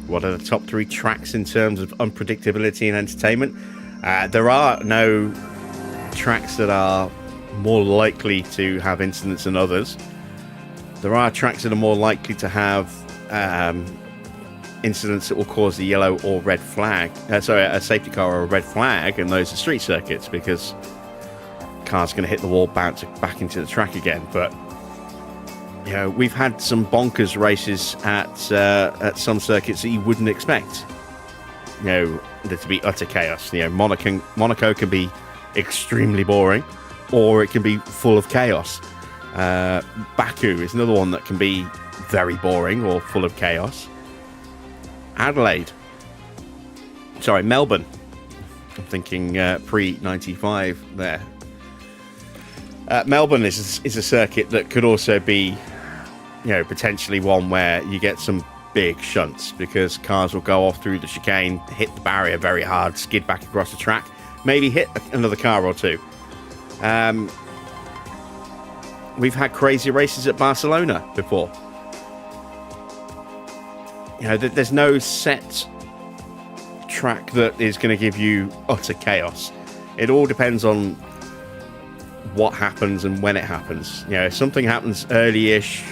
What are the top 3 tracks in terms of unpredictability and entertainment? There are no tracks that are more likely to have incidents than others. There are tracks that are more likely to have incidents that will cause a yellow or red flag. A safety car or a red flag, and those are street circuits because car's going to hit the wall, bounce back into the track again. But you know, we've had some bonkers races at some circuits that you wouldn't expect. You know, there to be utter chaos. You know, Monaco can be extremely boring, or it can be full of chaos. Baku is another one that can be very boring or full of chaos. Melbourne. I'm thinking pre-95 there. Melbourne is a circuit that could also be, you know, potentially one where you get some big shunts because cars will go off through the chicane, hit the barrier very hard, skid back across the track, maybe hit another car or two. We've had crazy races at Barcelona before. You know, there's no set track that is going to give you utter chaos. It all depends on what happens and when it happens. You know, if something happens early-ish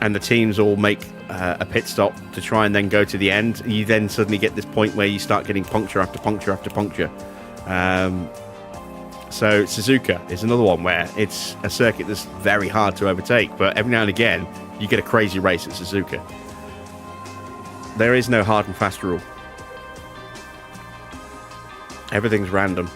and the teams all make a pit stop to try and then go to the end, you then suddenly get this point where you start getting puncture after puncture after puncture. So Suzuka is another one where it's a circuit that's very hard to overtake, but every now and again you get a crazy race at Suzuka. There is no hard and fast rule. Everything's random.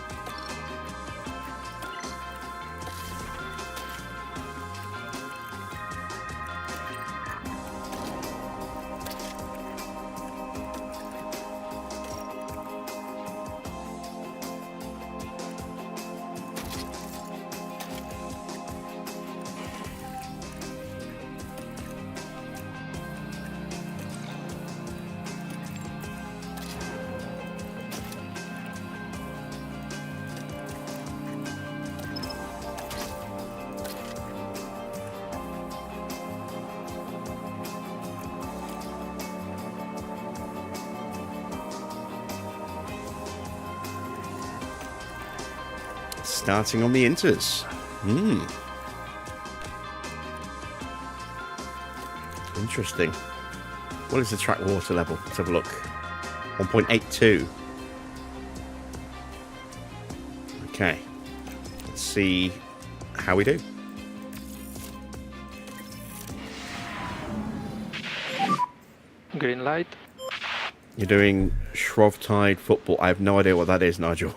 Starting on the inters. Interesting. What is the track water level? Let's have a look. 1.82. Okay. Let's see how we do. Green light. You're doing Shrovetide football. I have no idea what that is, Nigel.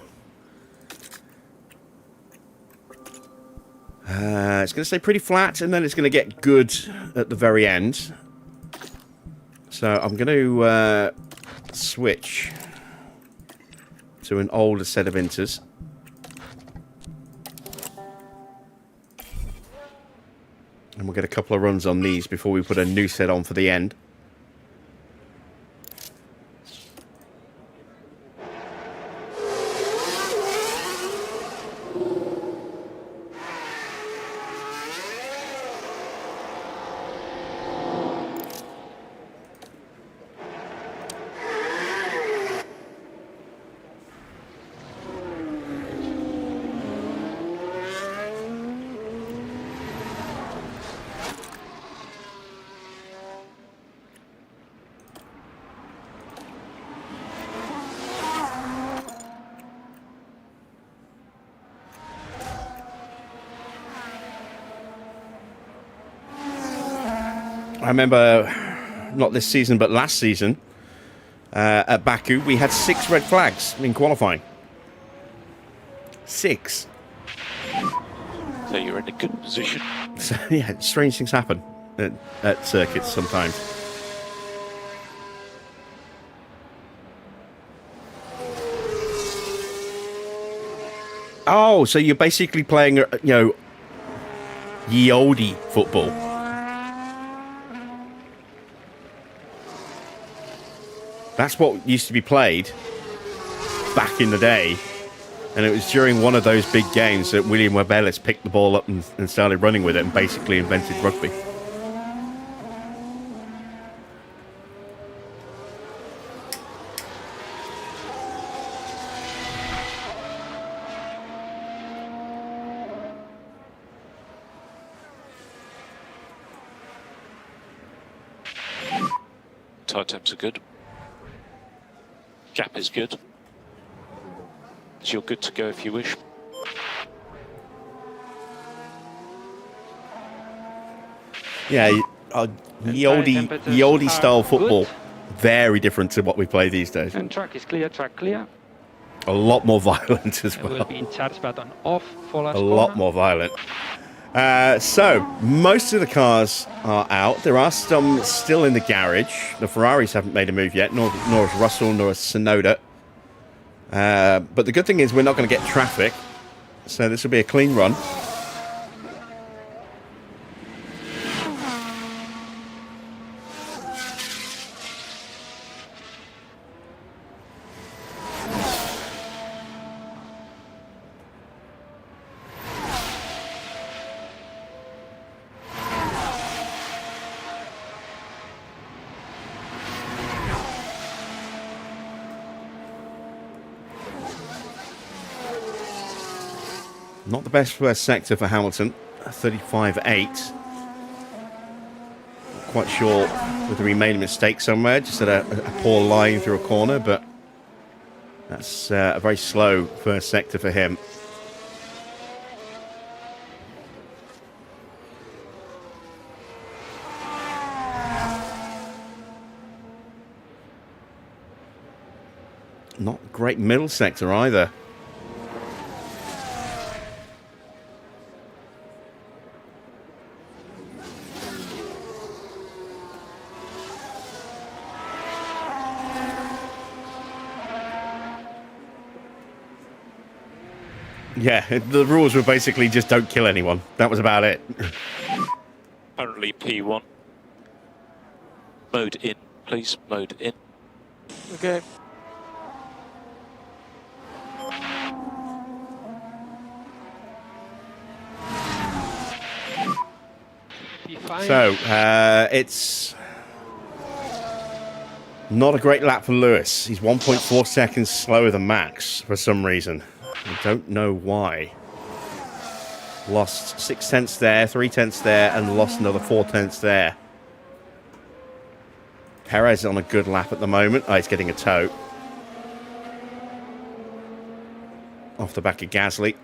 It's going to stay pretty flat, and then it's going to get good at the very end. So I'm going to switch to an older set of inters. And we'll get a couple of runs on these before we put a new set on for the end. I remember, not this season, but last season, at Baku, we had 6 red flags in qualifying. 6. So you're in a good position. So, yeah, strange things happen at circuits sometimes. Oh, so you're basically playing, ye olde football. That's what used to be played back in the day. And it was during one of those big games that William Webelis picked the ball up and started running with it and basically invented rugby. Tire temps are good. Gap is good. So you're good to go if you wish. Yeah, the oldie style football, very different to what we play these days. And track is clear, track clear. A lot more violent as It will well. be in charge button off for last A corner. lot more violent. So, most of the cars are out. There are some still in the garage. The Ferraris haven't made a move yet, nor has Russell, nor has Sonoda. But the good thing is we're not going to get traffic, so this will be a clean run. Not the best first sector for Hamilton, 35.8. Not quite sure whether he made a mistake somewhere, just had a poor line through a corner, but that's a very slow first sector for him. Not great middle sector either. Yeah, the rules were basically just don't kill anyone. That was about it. Currently P1. Mode in, please. Mode in. Okay. P5. So, it's not a great lap for Lewis. He's 1.4 seconds slower than Max for some reason. I don't know why. Lost 6 tenths there, 3 tenths there, and lost another 4 tenths there. Perez on a good lap at the moment. Oh, he's getting a tow. Off the back of Gasly.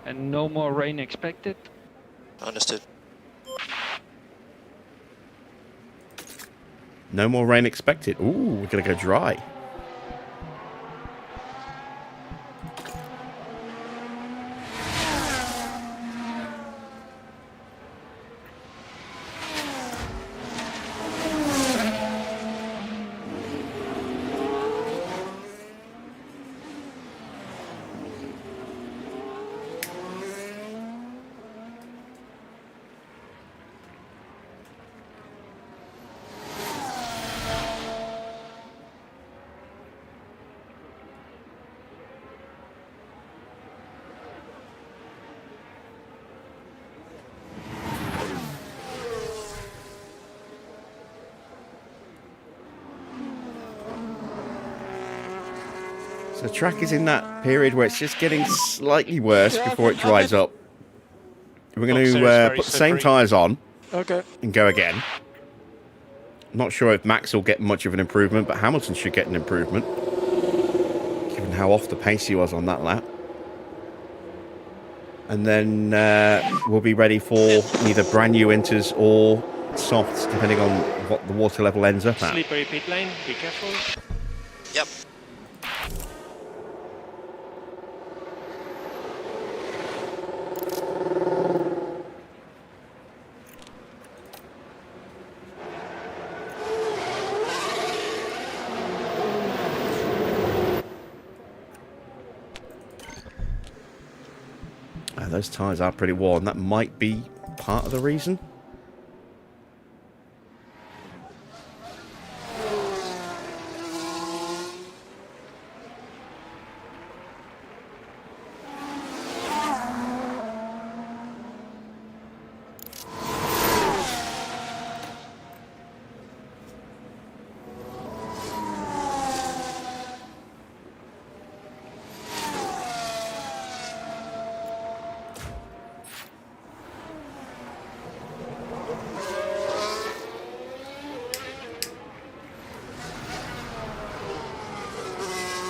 And no more rain expected. Understood. No more rain expected. Ooh, we're going to go dry. So the track is in that period where it's just getting slightly worse before it dries up. We're going to put the same tyres on Okay. and go again. Not sure if Max will get much of an improvement, but Hamilton should get an improvement, given how off the pace he was on that lap. And then we'll be ready for either brand new inters or softs, depending on what the water level ends up at. Slippery pit lane, be careful. Yep. Those tyres are pretty worn. That might be part of the reason.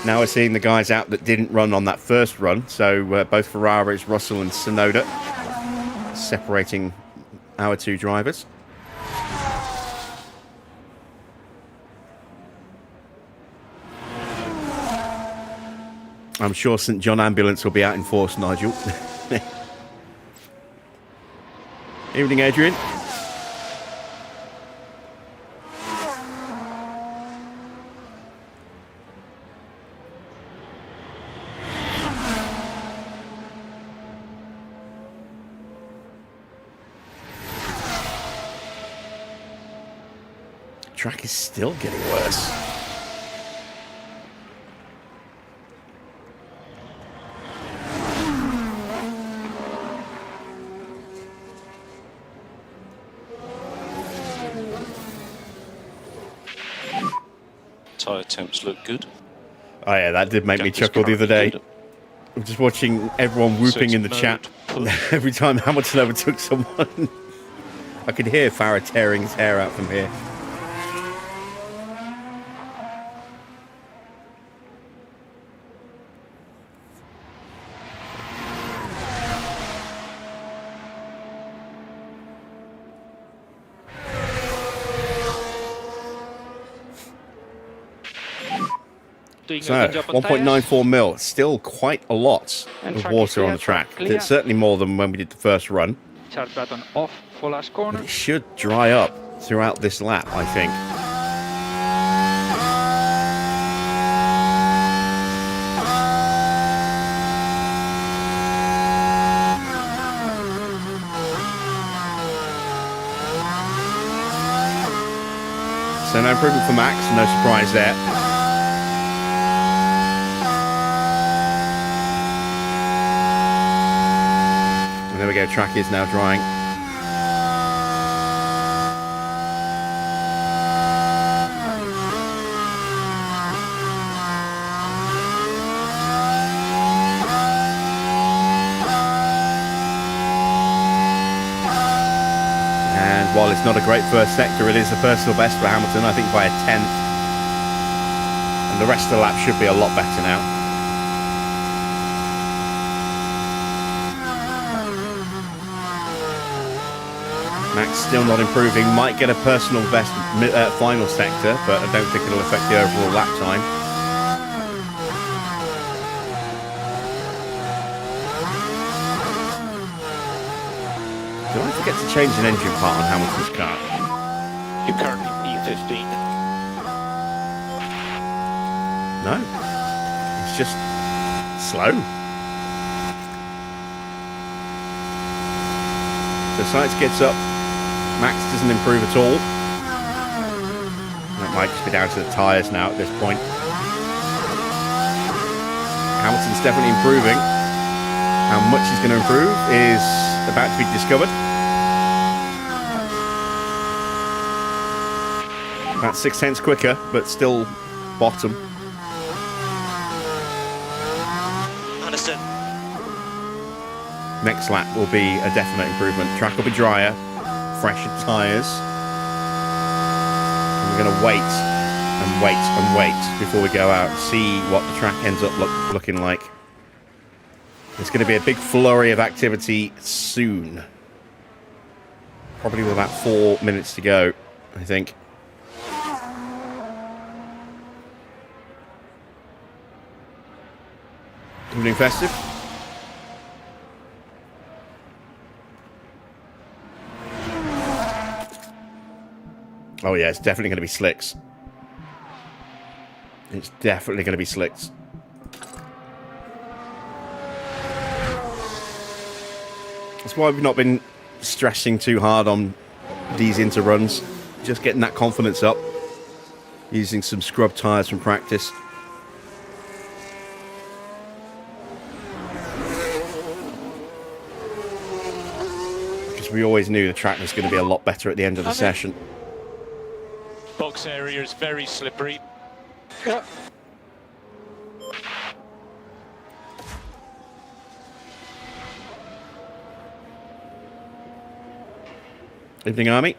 Now we're seeing the guys out that didn't run on that first run. So both Ferraris, Russell and Tsunoda, separating our two drivers. I'm sure St John Ambulance will be out in force, Nigel. Evening, Adrian. Track is still getting worse. Tyre temps look good. Oh yeah, that did make me Gap is chuckle the other day. currently I'm just watching everyone whooping in the mode, chat. push. Every time Hamilton overtook someone, I could hear Farah tearing his hair out from here. Doing So, a good job on 1.94 mil, still quite a lot And of track water is clear, on the track. track clear. It's certainly more than when we did the first run. tires. Charge button off for last corner. But it should dry up throughout this lap, I think. So no improvement for Max, no surprise there. And there we go, track is now drying. well. It's not a great first sector. It is a personal best for Hamilton, I think by a tenth. And the rest of the lap should be a lot better now. Max still not improving. Might get a personal best final sector, but I don't think it'll affect the overall lap time. Do I forget to change an engine part on Hamilton's car? You're currently P15. No. It's just slow. So Sainz gets up. Max doesn't improve at all. That might just be down to the tyres now at this point. Hamilton's definitely improving. How much he's going to improve is about to be discovered. About 0.6 quicker, but still bottom. Understood. Next lap will be a definite improvement. Track will be drier, fresher tyres. And we're going to wait and wait and wait before we go out, see what the track ends up looking like. There's going to be a big flurry of activity soon. Probably with about 4 minutes to go, I think. Evening festive. Oh yeah, it's definitely going to be slicks. It's definitely going to be slicks. That's why we've not been stressing too hard on these interruns. Just getting that confidence up. Using some scrub tyres from practice. Because we always knew the track was going to be a lot better at the end of the session. Box area is very slippery. Yeah. Evening, Army.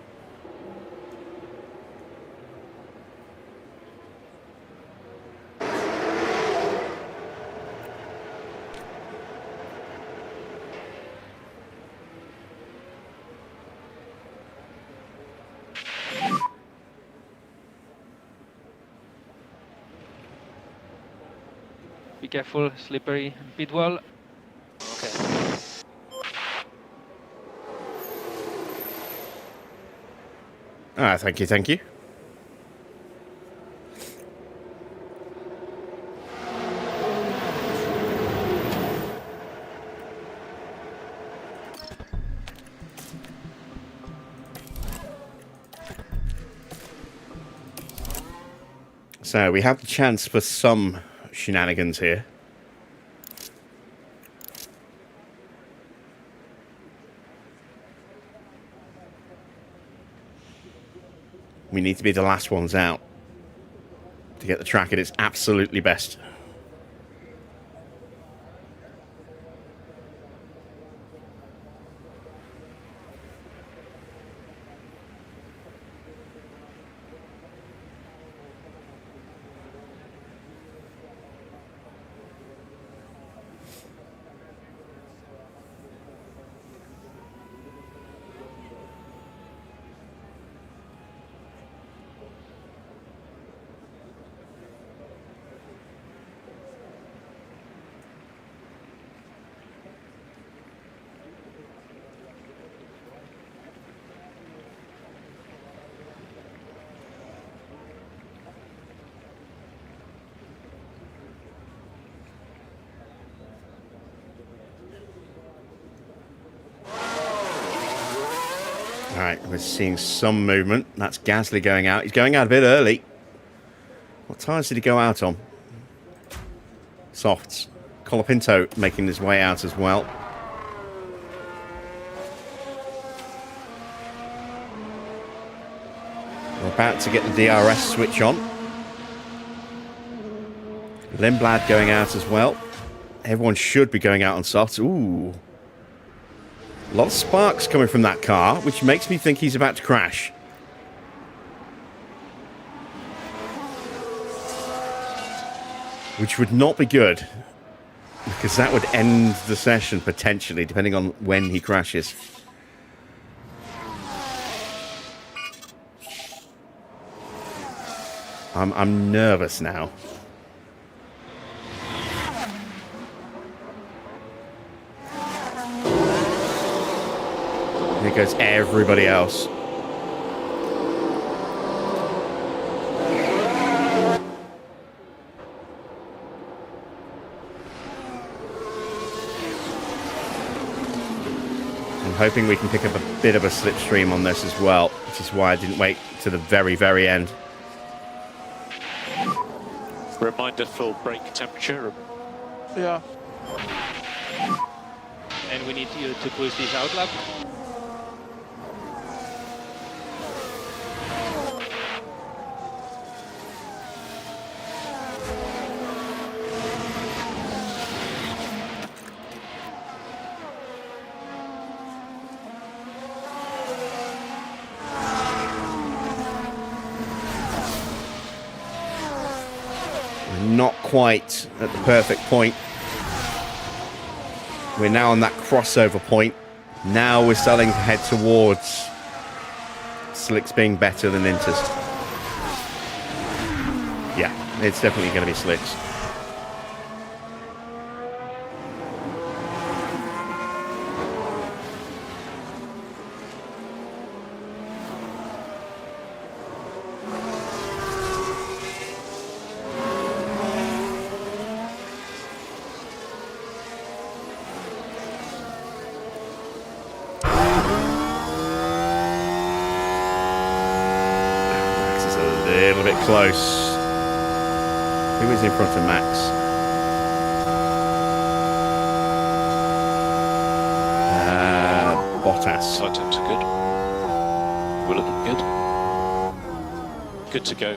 Be careful, slippery, pit wall. Okay. Ah, thank you, thank you. So we have the chance for some shenanigans here. We need to be the last ones out to get the track at its absolutely best. Alright, we're seeing some movement. That's Gasly going out. He's going out a bit early. What tyres did he go out on? Softs. Colapinto making his way out as well. We're about to get the DRS switch on. Lindblad going out as well. Everyone should be going out on softs. Ooh. A lot of sparks coming from that car, which makes me think he's about to crash. Which would not be good, because that would end the session potentially, depending on when he crashes. I'm nervous now. Here goes everybody else. I'm hoping we can pick up a bit of a slipstream on this as well, which is why I didn't wait to the very, very end. Reminder for brake temperature. Yeah. And we need you to push this out lap. Not quite at the perfect point. We're now on that crossover point. Now we're starting to head towards slicks being better than inters. Yeah, it's definitely going to be slicks. Close. Who is in front of Max? Bottas. Side times are good. We're looking good. Good to go.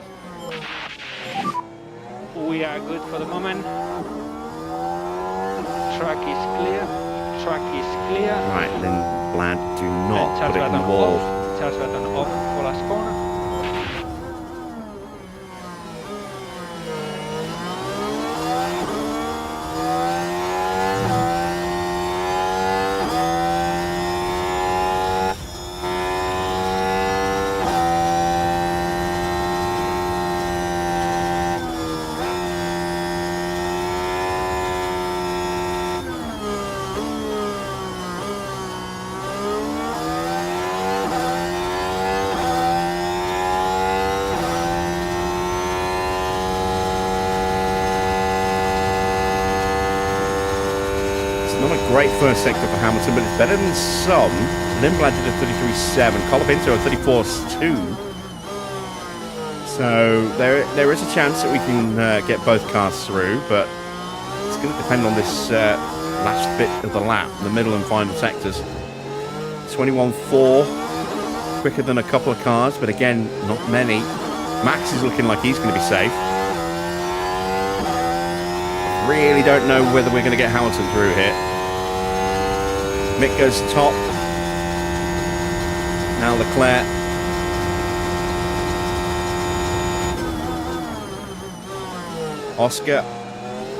We are good for the moment. Track is clear. Track is clear. Right, then Blad, do not put it in the button wall. off. Charge button off for last corner. Great first sector for Hamilton, but it's better than some. Lindblad did a 33.7, Colapinto a 34.2. So there is a chance that we can get both cars through, but it's going to depend on this last bit of the lap, the middle and final sectors. 21.4, quicker than a couple of cars, but again, not many. Max is looking like he's going to be safe. Really don't know whether we're going to get Hamilton through here. Mick goes top. Now Leclerc. Oscar.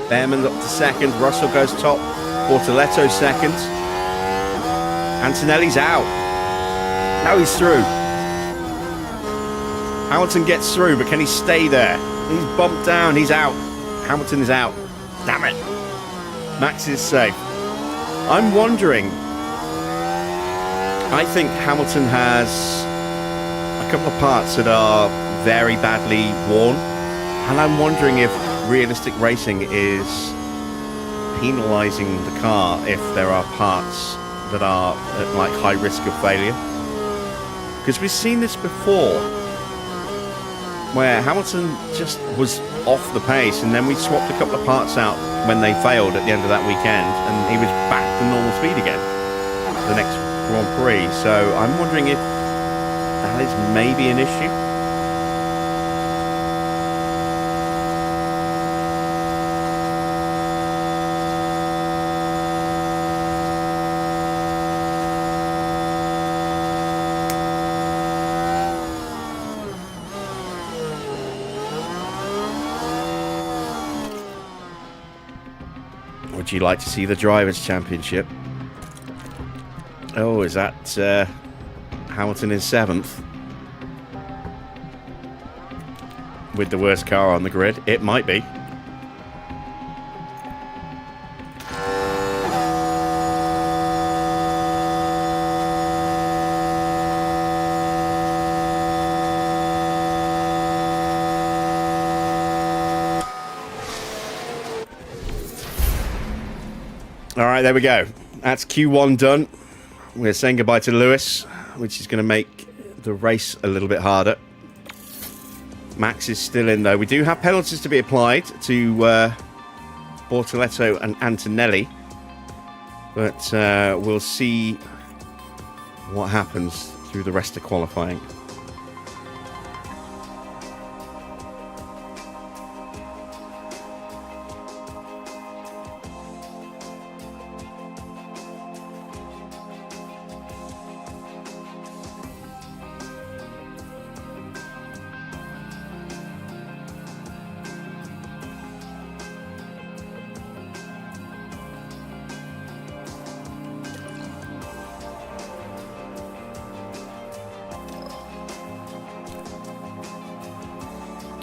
Bearman up to second. Russell goes top. Bortoletto second. Antonelli's out. Now he's through. Hamilton gets through, but can he stay there? He's bumped down. He's out. Hamilton is out. Damn it. Max is safe. I'm wondering, I think Hamilton has a couple of parts that are very badly worn, and I'm wondering if realistic racing is penalising the car if there are parts that are at like high risk of failure. Because we've seen this before, where Hamilton just was off the pace, and then we swapped a couple of parts out when they failed at the end of that weekend, and he was back to normal speed again the next Grand Prix. So I'm wondering if that is maybe an issue. Would you like to see the Drivers' Championship? Oh, is that Hamilton in 7th? With the worst car on the grid? It might be. All right, there we go. That's Q1 done. We're saying goodbye to Lewis, which is going to make the race a little bit harder. Max is still in, though. We do have penalties to be applied to Bortoletto and Antonelli. But we'll see what happens through the rest of qualifying.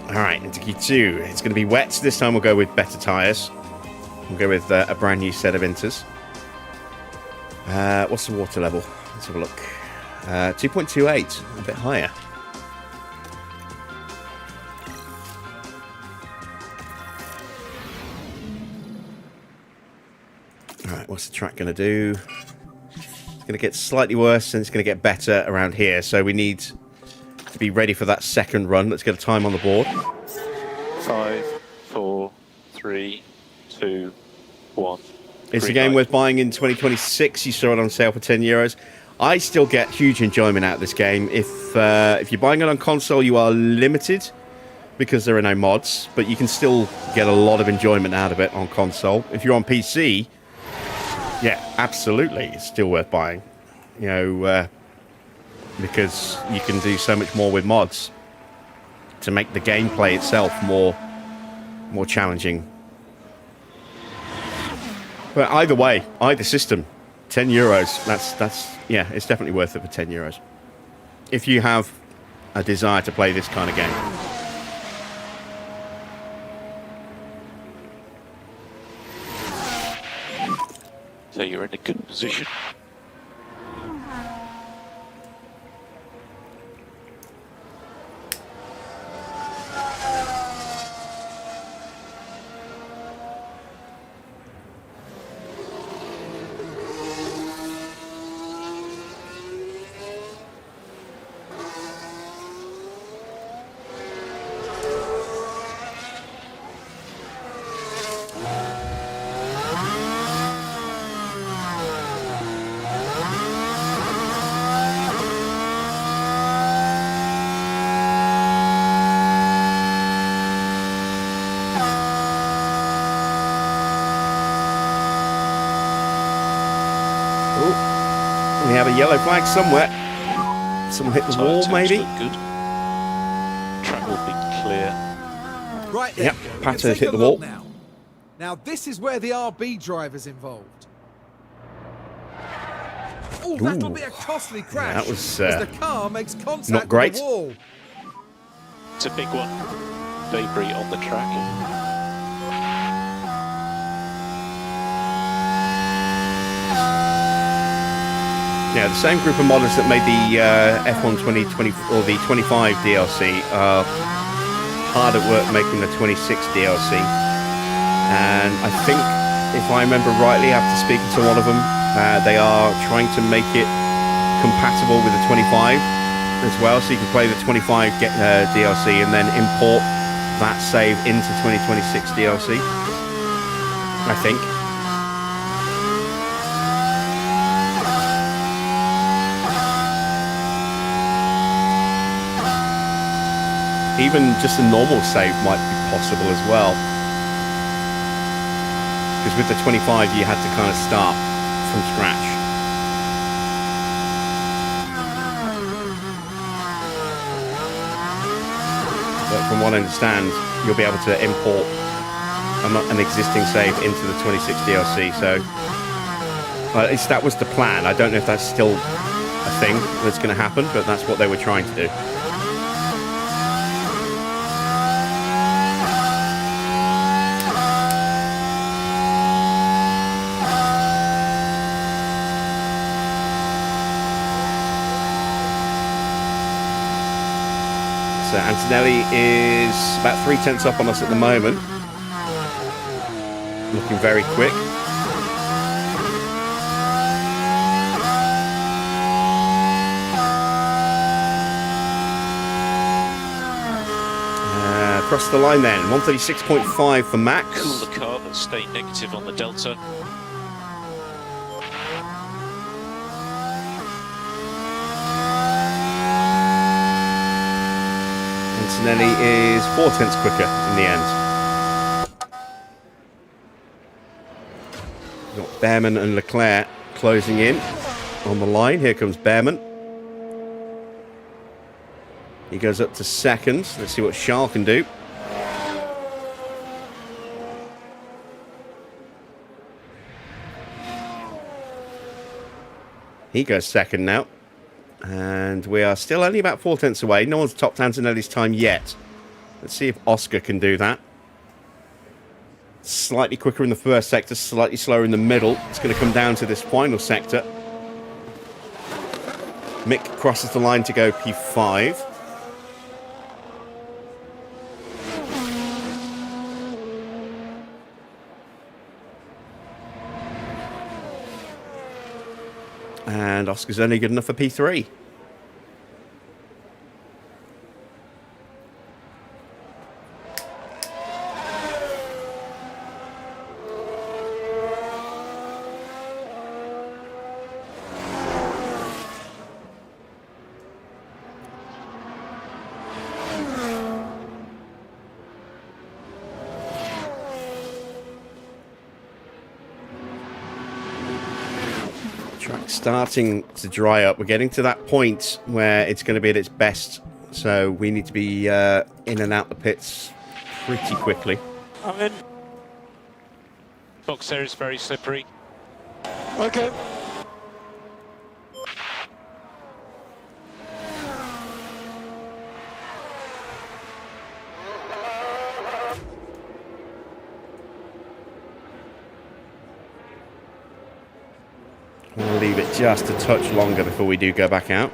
Alright, into Q2. It's going to be wet. This time we'll go with better tyres. We'll go with a brand new set of Inters. What's the water level? Let's have a look. 2.28, a bit higher. Alright, what's the track going to do? It's going to get slightly worse and it's going to get better around here. So we need to be ready for that second run. Let's get a time on the board. 5, 4, 3, 2, 1. It's a game worth buying in 2026. You saw it on sale for €10. I still get huge enjoyment out of this game. If you're buying it on console, you are limited because there are no mods, but you can still get a lot of enjoyment out of it on console. If you're on PC, yeah, absolutely, it's still worth buying. You know, because you can do so much more with mods to make the gameplay itself more challenging. But either way, either system, €10. That's yeah, it's definitely worth it for €10 if you have a desire to play this kind of game. So you're in a good position. We have a yellow flag somewhere. Someone hit the wall, maybe? Good. Track will be clear. Right there. Yep, you go. Pato's Take hit a the look wall. Now this is where the RB driver's involved. Oh, that'll be a costly crash. that was, as the car makes contact not great. with the wall. It's a big one. Debris on the track. Yeah, the same group of modders that made the F1 2020 or the 25 DLC are hard at work making the 26 DLC. And I think, if I remember rightly, after speaking to one of them, they are trying to make it compatible with the 25 as well, so you can play the 25 DLC and then import that save into 2026 DLC, I think. Even just a normal save might be possible as well. Because with the 25 you had to kind of start from scratch. But from what I understand, you'll be able to import an existing save into the 26 DLC. So at least that was the plan. I don't know if that's still a thing that's going to happen, but that's what they were trying to do. So Antonelli is about 3/10 up on us at the moment. Looking very quick. Across the line then, 136.5 for Max. Cool the car, but stay negative on the delta. Antonelli is 4/10 quicker in the end. We've got Bearman and Leclerc closing in on the line. Here comes Bearman. He goes up to second. Let's see what Charles can do. He goes second now. And we are still only about 4/10 away. No one's topped Antonelli's time yet. Let's see if Oscar can do that. Slightly quicker in the first sector, slightly slower in the middle. It's going to come down to this final sector. Mick crosses the line to go P5. And Oscar's only good enough for P3. Track's starting to dry up. We're getting to that point where it's going to be at its best. So we need to be in and out the pits pretty quickly. I'm in. Box there is very slippery. Okay. We'll leave it just a touch longer before we do go back out.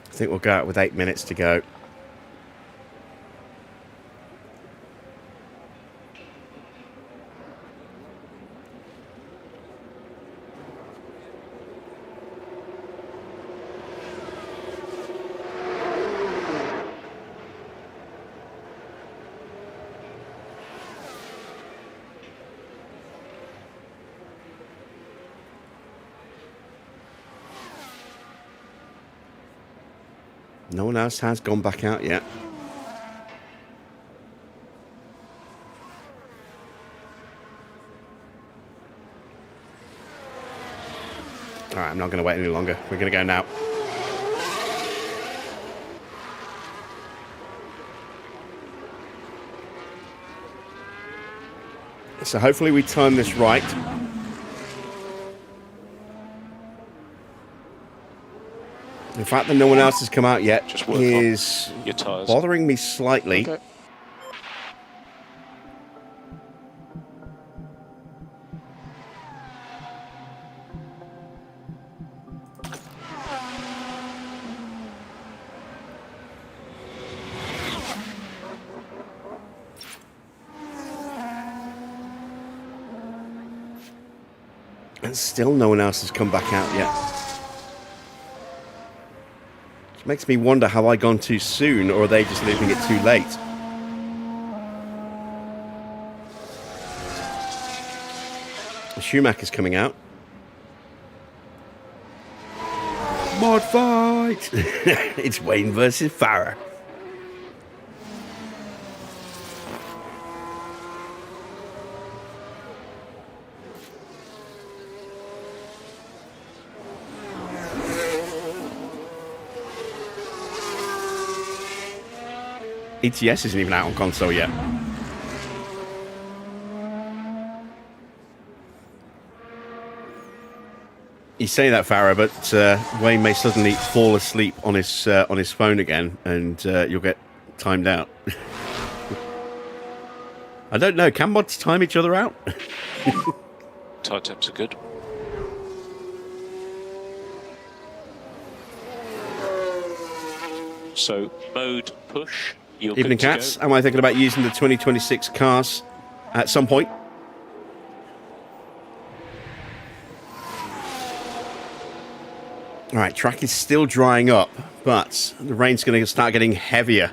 I think we'll go out with 8 minutes to go. No one else has gone back out yet. All right, I'm not going to wait any longer. We're going to go now. So hopefully we time this right. The fact that no one else has come out yet Just work is on your tyres. bothering me slightly. Okay. And still no one else has come back out yet. Makes me wonder, have I gone too soon, or are they just leaving it too late? Schumacher's coming out. Mod fight! It's Wayne versus Farah. ETS isn't even out on console yet. You say that, Farah, but Wayne may suddenly fall asleep on his phone again, and you'll get timed out. I don't know. Can mods time each other out? Tire temps are good. So, mode push. You're Evening, good to cats. go. Am I thinking about using the 2026 cars at some point? All right, track is still drying up, but the rain's going to start getting heavier.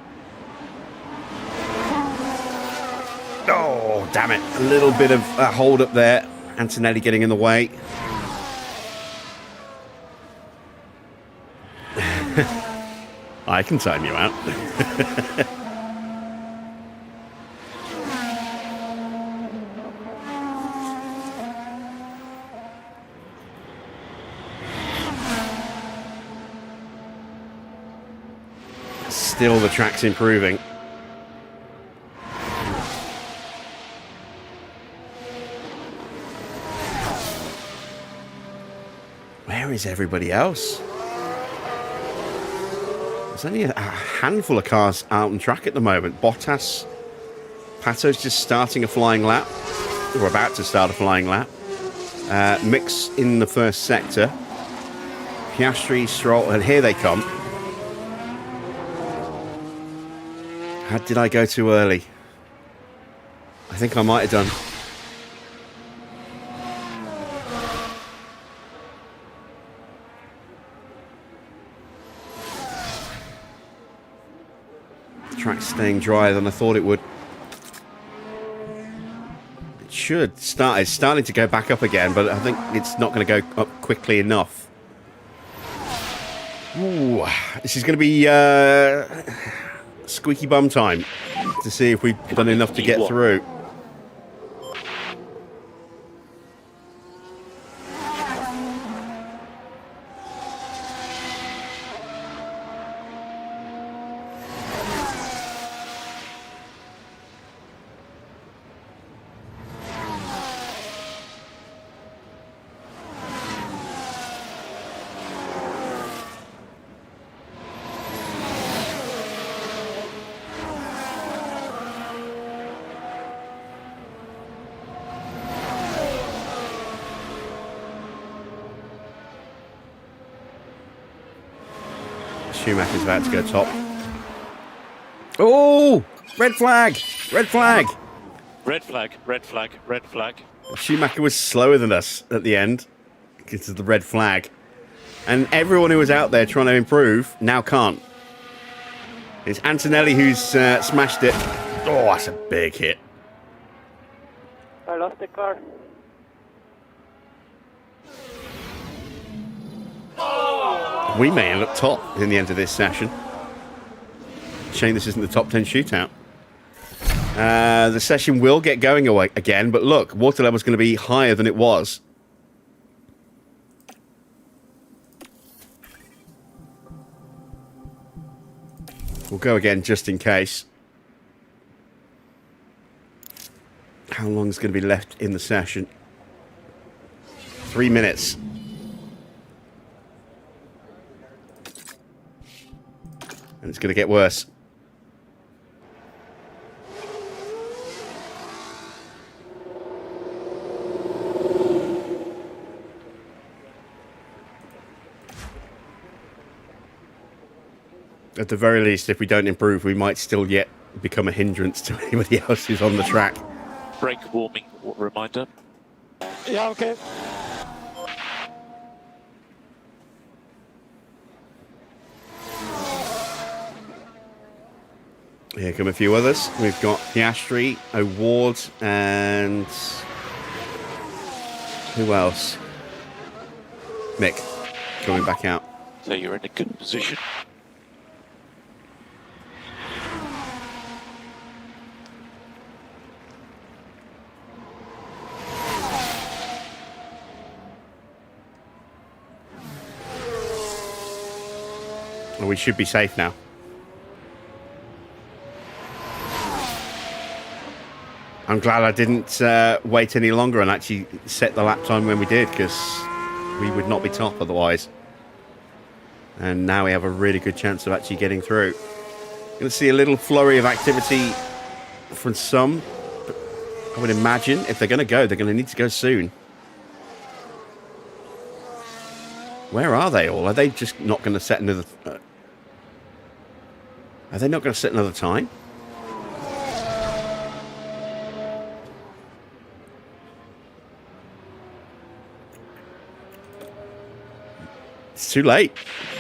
Oh, damn it. A little bit of a hold up there. Antonelli getting in the way. I can time you out. Still, the track's improving. Where is everybody else? There's only a handful of cars out on track at the moment. Bottas, Pato's just starting a flying lap. We're about to start a flying lap. Mix in the first sector. Piastri, Stroll, and here they come. How did I go too early? I think I might have done. The track's staying drier than I thought it would. It should start. It's starting to go back up again, but I think it's not going to go up quickly enough. Ooh, this is going to be squeaky bum time to see if we've done enough to get through. Schumacher's about to go top. Oh! Red flag! Red flag! Red flag, red flag, red flag. Schumacher was slower than us at the end because of the red flag. And everyone who was out there trying to improve now can't. It's Antonelli who's smashed it. Oh, that's a big hit. I lost the car. We may end up top in the end of this session. Shame this isn't the top 10 shootout. The session will get going again, but look, water level's going to be higher than it was. We'll go again just in case. How long is going to be left in the session? 3 minutes. And it's going to get worse. At the very least, if we don't improve, we might still yet become a hindrance to anybody else who's on the track. Brake warming reminder. Yeah, okay. Here come a few others. We've got Piastri, O'Ward, and who else? Mick coming back out. So you're in a good position. Well, we should be safe now. I'm glad I didn't wait any longer and actually set the lap time when we did, because we would not be top otherwise. And now we have a really good chance of actually getting through. Going to see a little flurry of activity from some. But I would imagine if they're going to go, they're going to need to go soon. Where are they all? Are they just not going to set another... are they not going to set another time? It's too late.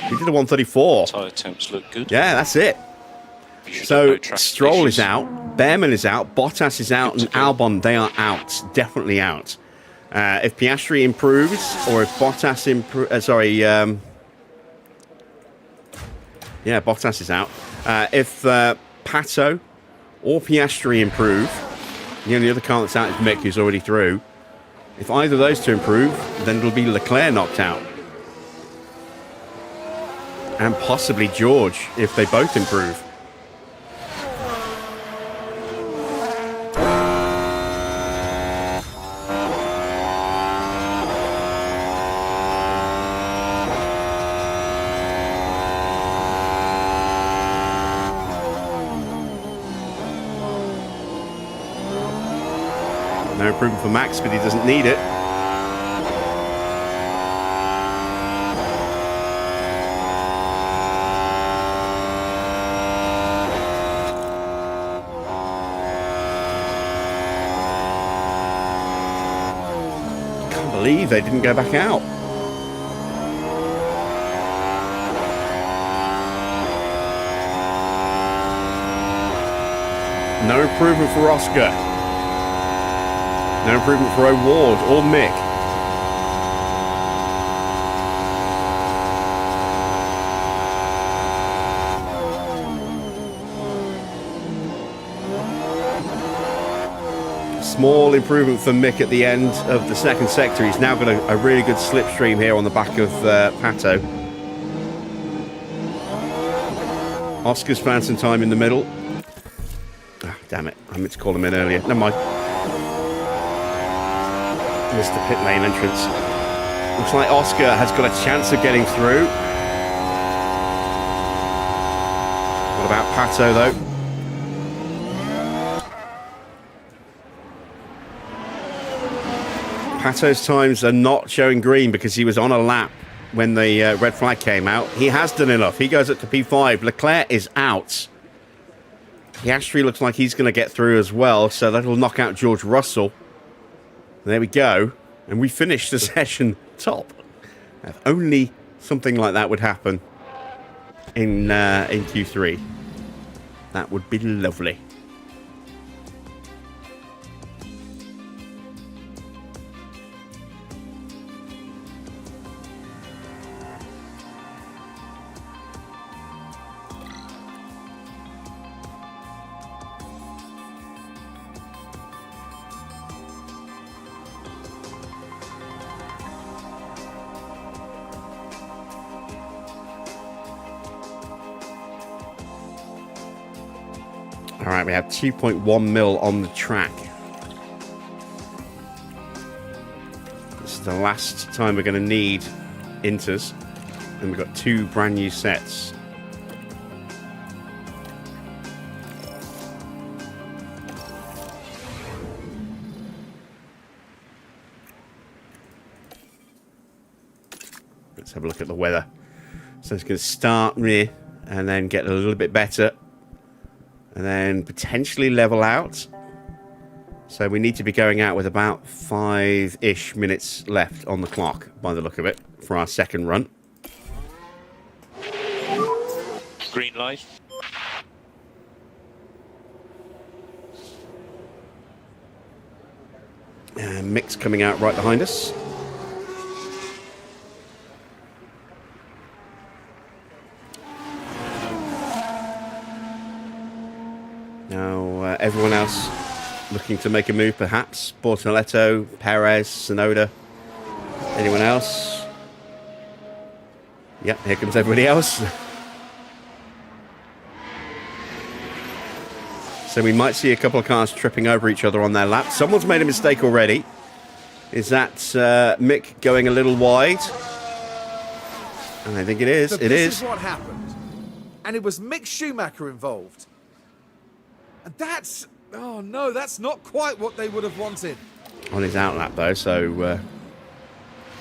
We did a 134. Tyre temps look good. Yeah, that's it. So Stroll is out, Bearman is out, Bottas is out, and Albon, they are out. Definitely out. If Piastri improves, or if Bottas improves... yeah, Bottas is out. If Pato or Piastri improve, the only other car that's out is Mick, who's already through. If either of those two improve, then it'll be Leclerc knocked out. And possibly George, if they both improve. No improvement for Max, but he doesn't need it. Can't believe they didn't go back out. No improvement for Oscar. No improvement for O'Ward or Mick. Small improvement for Mick at the end of the second sector. He's now got a really good slipstream here on the back of Pato. Oscar's found some time in the middle. Oh, damn it. I meant to call him in earlier. Never mind. Missed the pit lane entrance. Looks like Oscar has got a chance of getting through. What about Pato, though? Pato's times are not showing green because he was on a lap when the red flag came out. He has done enough. He goes up to P5. Leclerc is out. Piastri looks like he's going to get through as well, so that'll knock out George Russell. There we go. And we finished the session top. If only something like that would happen in Q3. That would be lovely. All right, we have 2.1 mil on the track. This is the last time we're going to need inters, and we've got 2 brand new sets. Let's have a look at the weather. So it's going to start near and then get a little bit better. And then potentially level out. So we need to be going out with about 5-ish minutes left on the clock, by the look of it, for our second run. Green light. And Mick's coming out right behind us. Now, everyone else looking to make a move, perhaps. Bortoletto, Perez, Tsunoda. Anyone else? Yep, here comes everybody else. So we might see a couple of cars tripping over each other on their lap. Someone's made a mistake already. Is that Mick going a little wide? And I think it is. So It this is. is what happened. And it was Mick Schumacher involved. And that's... Oh, no, that's not quite what they would have wanted. On his outlap, though, so not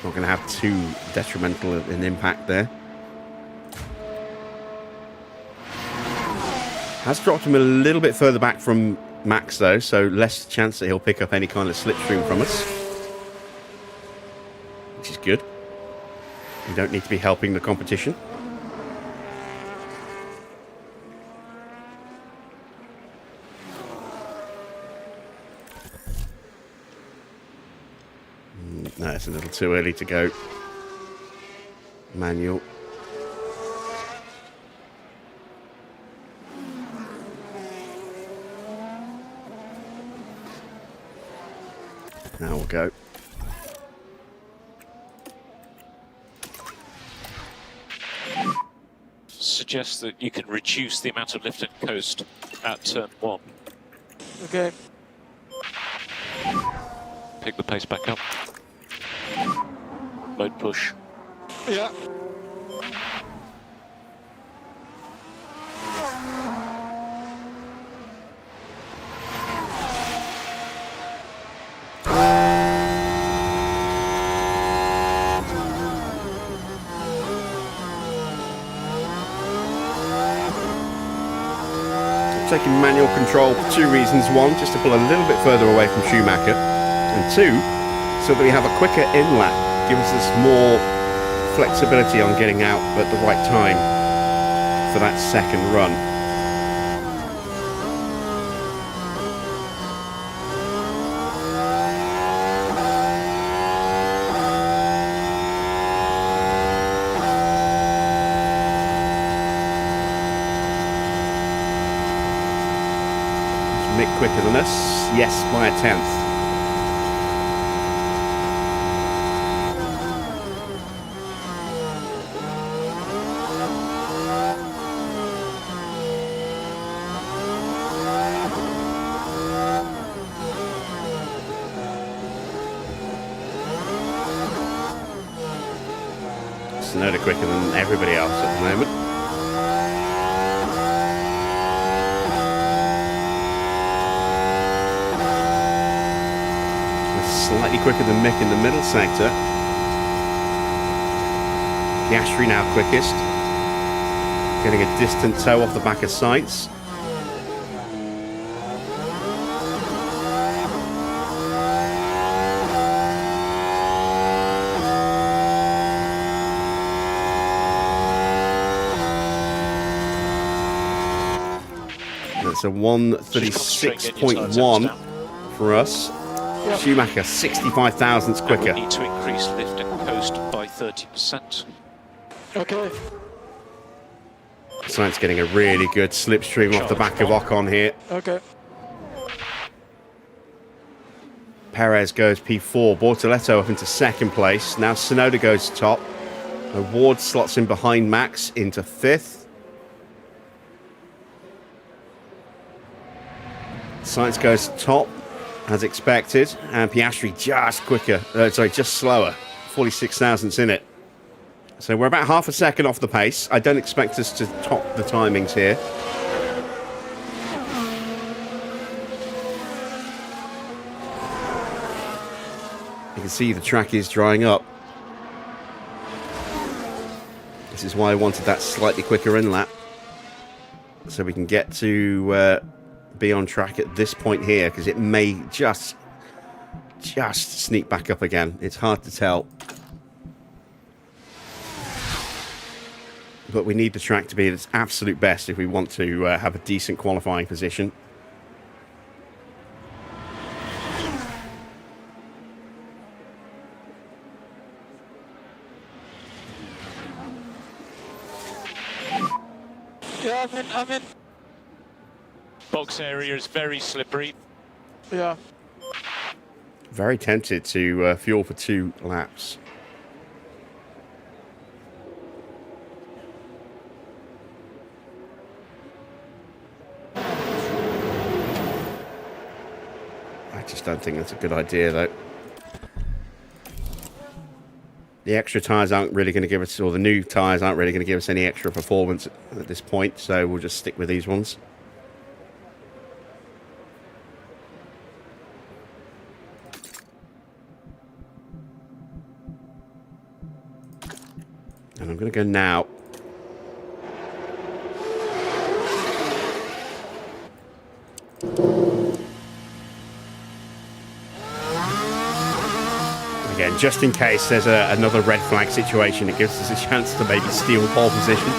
going to have too detrimental an impact there. Has dropped him a little bit further back from Max, though, so less chance that he'll pick up any kind of slipstream from us. Which is good. We don't need to be helping the competition. No, it's a little too early to go manual. Now we'll go. Suggest that you can reduce the amount of lift and coast at turn 1. Okay. Pick the pace back up. Load push. Yeah. Taking manual control for two reasons. One, just to pull a little bit further away from Schumacher. And two, so that we have a quicker in-lap. Gives us more flexibility on getting out at the right time for that second run. Mick quicker than us? Yes, by a tenth. Tsunoda quicker than everybody else at the moment. Slightly quicker than Mick in the middle sector. Piastri now quickest. Getting a distant toe off the back of Sainz. That's a 1:36.1 for us. Yep. Schumacher 65 thousandths quicker. We need to increase lift and coast by 30%. Okay. Sainz getting a really good slipstream off the back of Ocon here. Okay. Perez goes P4. Bortoletto up into second place. Now Tsunoda goes top. Ward slots in behind Max into fifth. Sainz goes top, as expected, and Piastri just quicker, just slower, 46 thousandths in it. So we're about half a second off the pace. I don't expect us to top the timings here. You can see the track is drying up. This is why I wanted that slightly quicker in lap, so we can get to be on track at this point here, because it may just sneak back up again. It's hard to tell, but we need the track to be at its absolute best if we want to have a decent qualifying position. Yeah, I'm in. Box area is very slippery. Yeah. Very tempted to fuel for 2 laps. I just don't think that's a good idea, though. The extra tyres aren't really going to give us, or the new tyres aren't really going to give us any extra performance at this point, so we'll just stick with these ones. And I'm going to go now. Again, just in case there's another red flag situation, it gives us a chance to maybe steal pole position.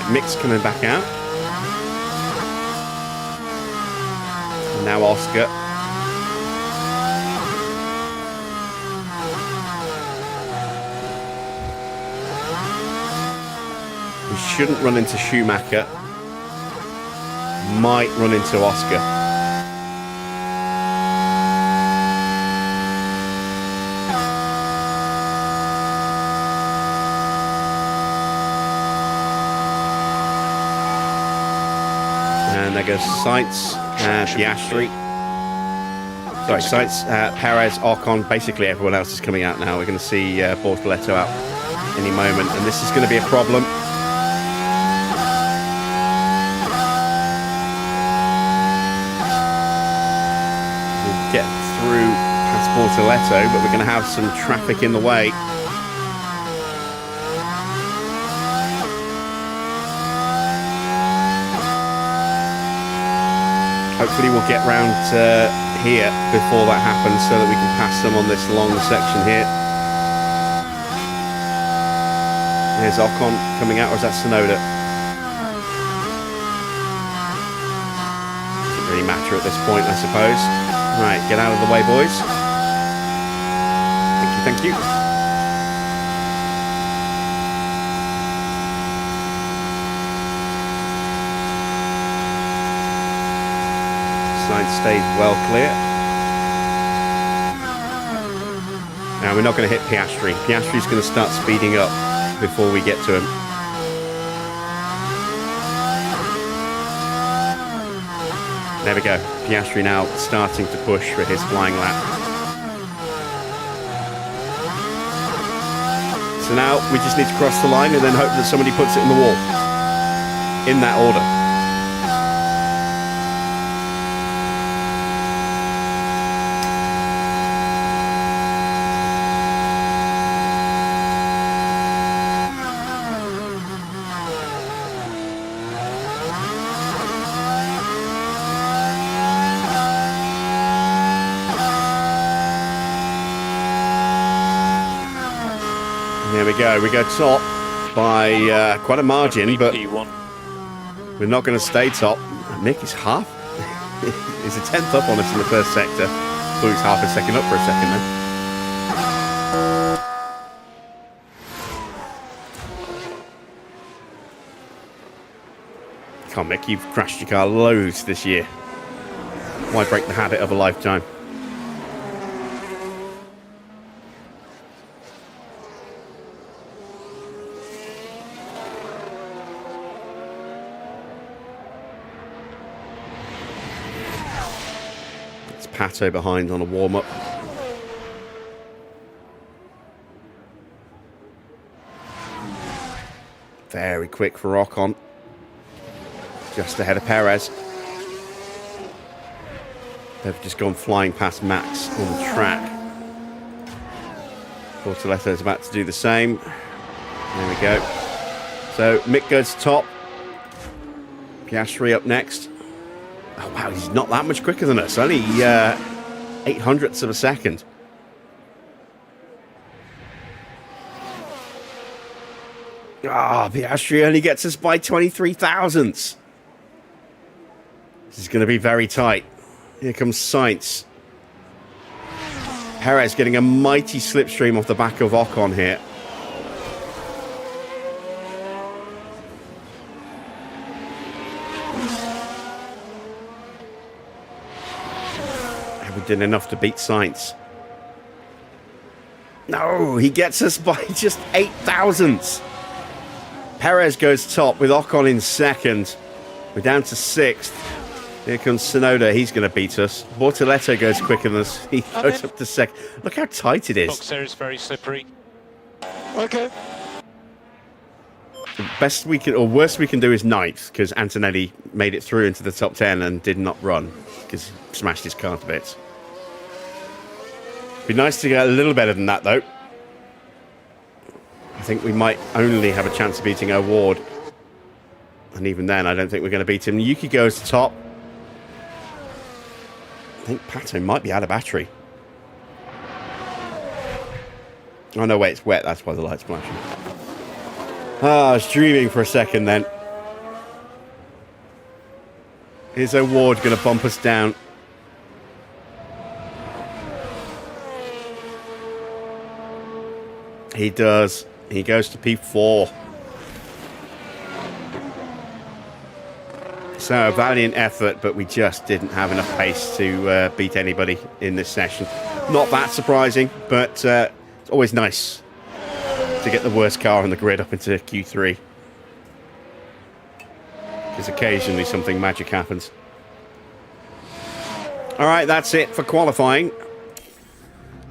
Mick's coming back out. And now Oscar. We shouldn't run into Schumacher. Might run into Oscar. And there goes Sainz and Piastri. Sorry, Sainz, Perez, Ocon, basically everyone else is coming out now. We're going to see Bortoletto out any moment, and this is going to be a problem. We'll get through past Bortoletto, but we're going to have some traffic in the way. Hopefully we'll get round here before that happens so that we can pass them on this long section here. There's Ocon coming out, or is that Tsunoda? Doesn't really matter at this point, I suppose. Right, get out of the way, boys. Thank you, thank you. Stayed well clear. Now we're not going to hit Piastri. Piastri's going to start speeding up before we get to him. There we go. Piastri now starting to push for his flying lap. So now we just need to cross the line and then hope that somebody puts it in the wall. In that order. There we go. We go top by quite a margin, but we're not going to stay top. Mick is half. He's a tenth up on us in the first sector. Thought he was half a second up for a second then. Come on, Mick, you've crashed your car loads this year. Why break the habit of a lifetime? Pato behind on a warm-up. Very quick for Ocon. Just ahead of Perez. They've just gone flying past Max on the track. Bortoletto is about to do the same. There we go. So Mick goes top. Piastri up next. Oh wow, he's not that much quicker than us. Only 0.08 of a second. Ah, Piastri only gets us by 23 thousandths. This is going to be very tight. Here comes Sainz. Perez getting a mighty slipstream off the back of Ocon here. And we did enough to beat Sainz. No, he gets us by just 8 thousandths. Perez goes top with Ocon in second. We're down to 6th. Here comes Tsunoda. He's going to beat us. Bortoletto goes quicker than us. He goes up to 2nd. Look how tight it is. Box there is very slippery. Okay. The best we can, or worst we can do is 9th, because Antonelli made it through into the top 10 and did not run because he smashed his car to bits. Be nice to get a little better than that, though. I think we might only have a chance of beating O'Ward. And even then, I don't think we're going to beat him. Yuki goes top. I think Pato might be out of battery. Oh, no, wait, it's wet. That's why the light's flashing. Ah, I was dreaming for a second then. Is O'Ward going to bump us down? He does. He goes to P4. So, a valiant effort, but we just didn't have enough pace to beat anybody in this session. Not that surprising, but it's always nice to get the worst car on the grid up into Q3. Because occasionally something magic happens. Alright, that's it for qualifying.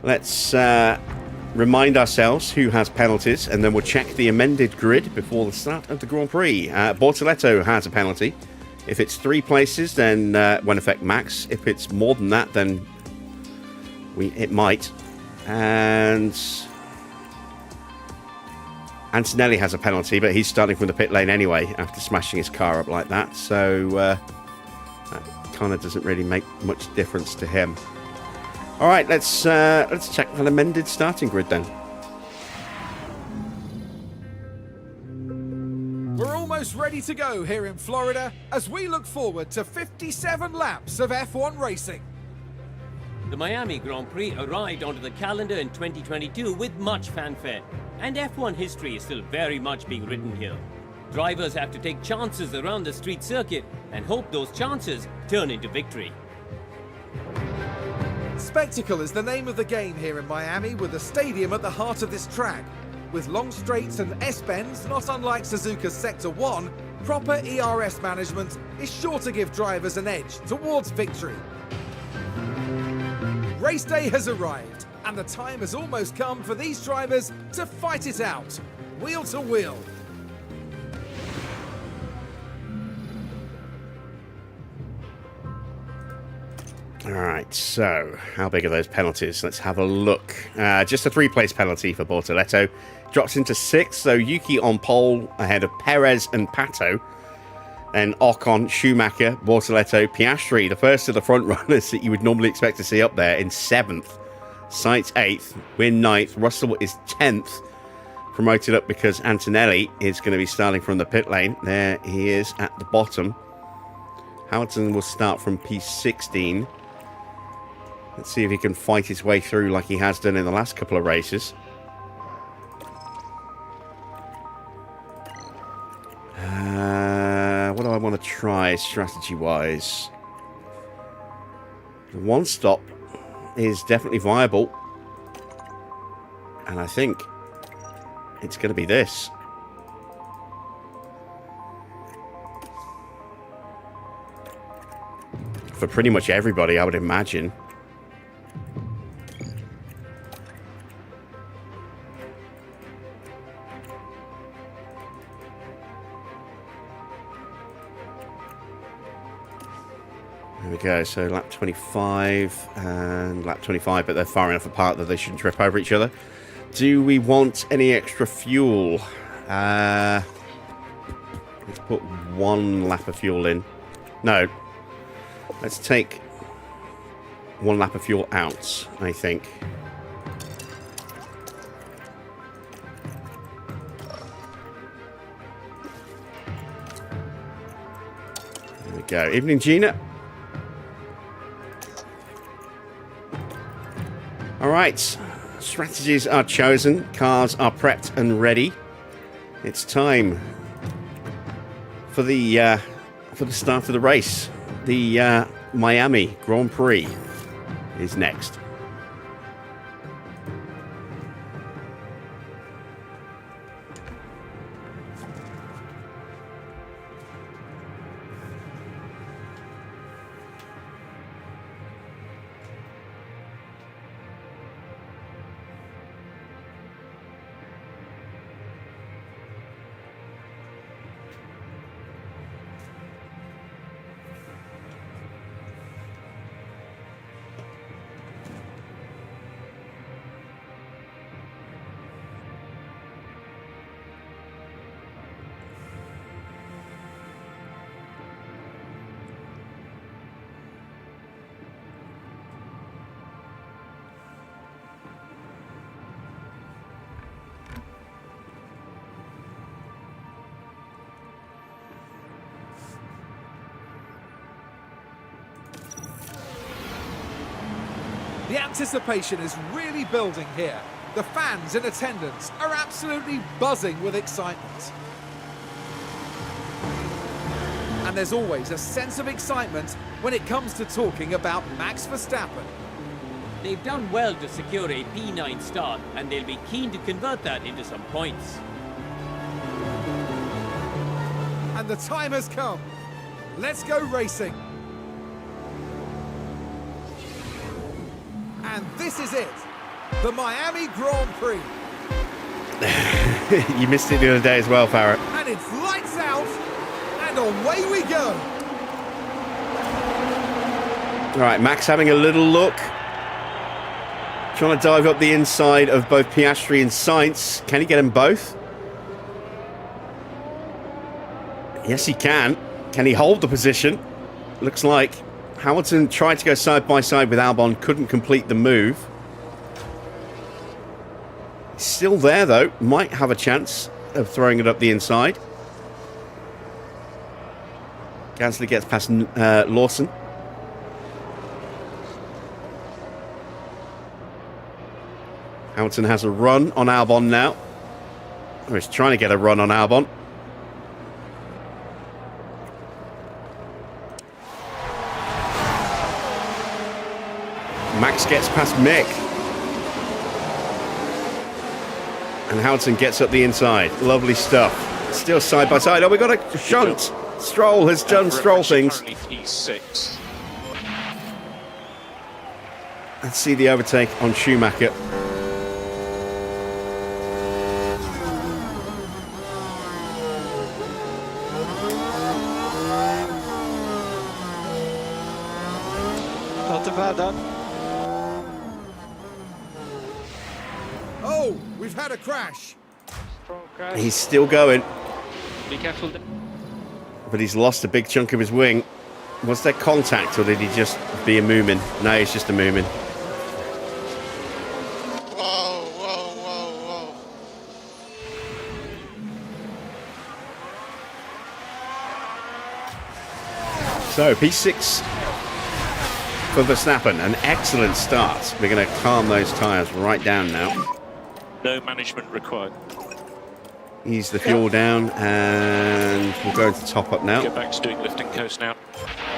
Let's remind ourselves who has penalties, and then we'll check the amended grid before the start of the Grand Prix. Bortoletto has a penalty. If it's 3 places, then won't affect Max. If it's more than that, then it might. And Antonelli has a penalty, but he's starting from the pit lane anyway after smashing his car up like that. So that kind of doesn't really make much difference to him. All right, let's check an amended starting grid then. We're almost ready to go here in Florida as we look forward to 57 laps of F1 racing. The Miami Grand Prix arrived onto the calendar in 2022 with much fanfare, and F1 history is still very much being written here. Drivers have to take chances around the street circuit and hope those chances turn into victory. Spectacle is the name of the game here in Miami, with a stadium at the heart of this track. With long straights and S-bends, not unlike Suzuka's Sector 1, proper ERS management is sure to give drivers an edge towards victory. Race day has arrived, and the time has almost come for these drivers to fight it out, wheel to wheel. All right, so how big are those penalties? Let's have a look. Just a 3-place penalty for Bortoletto. Drops into 6th, so Yuki on pole ahead of Perez and Pato. Then Ocon, Schumacher, Bortoletto, Piastri, the first of the front runners that you would normally expect to see up there, in 7th. Sainz 8th, we're 9th. Russell is 10th. Promoted up because Antonelli is going to be starting from the pit lane. There he is at the bottom. Hamilton will start from P16. Let's see if he can fight his way through like he has done in the last couple of races. What do I want to try strategy-wise? The one stop is definitely viable. And I think it's going to be this. For pretty much everybody, I would imagine. There we go. So lap 25 and lap 25, but they're far enough apart that they shouldn't trip over each other. Do we want any extra fuel? Let's put 1 lap of fuel in. No. Let's take 1 lap of fuel out, I think. There we go. Evening, Gina. All right. Strategies are chosen. Cars are prepped and ready. It's time for the start of the race. The Miami Grand Prix is next. The anticipation is really building here. The fans in attendance are absolutely buzzing with excitement. And there's always a sense of excitement when it comes to talking about Max Verstappen. They've done well to secure a P9 start, and they'll be keen to convert that into some points. And the time has come. Let's go racing. And this is it, the Miami Grand Prix. You missed it the other day as well, Farrah. And it's lights out, and away we go. All right, Max having a little look. Trying to dive up the inside of both Piastri and Sainz. Can he get them both? Yes, he can. Can he hold the position? Looks like Hamilton tried to go side by side with Albon, couldn't complete the move. He's still there, though. Might have a chance of throwing it up the inside. Gasly gets past Lawson. Hamilton has a run on Albon now. Or he's trying to get a run on Albon. Max gets past Mick. And Hamilton gets up the inside. Lovely stuff. Still side by side. Oh, we got a shunt. Stroll has done Stroll things. P6. Let's see the overtake on Schumacher. Not too bad, done. Oh, we've had a crash. He's still going, Be careful. but he's lost a big chunk of his wing. Was there contact, or did he just be a moomin? No, he's just a moomin. Whoa, whoa, whoa, whoa. So, P6 for Verstappen. An excellent start. We're going to calm those tyres right down now. No management required. Ease the fuel down, and we'll go to top up now. Get back to doing lift and coast now.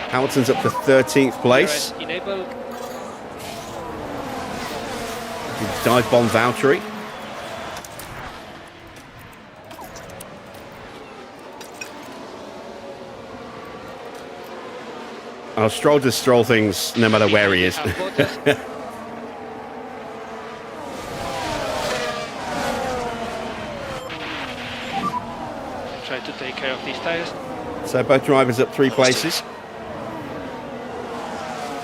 Hamilton's up to 13th place. Enable. Dive bomb Valtteri. I'll Stroll to Stroll things no matter where he is. Try to take care of these tires. So both drivers up 3 places.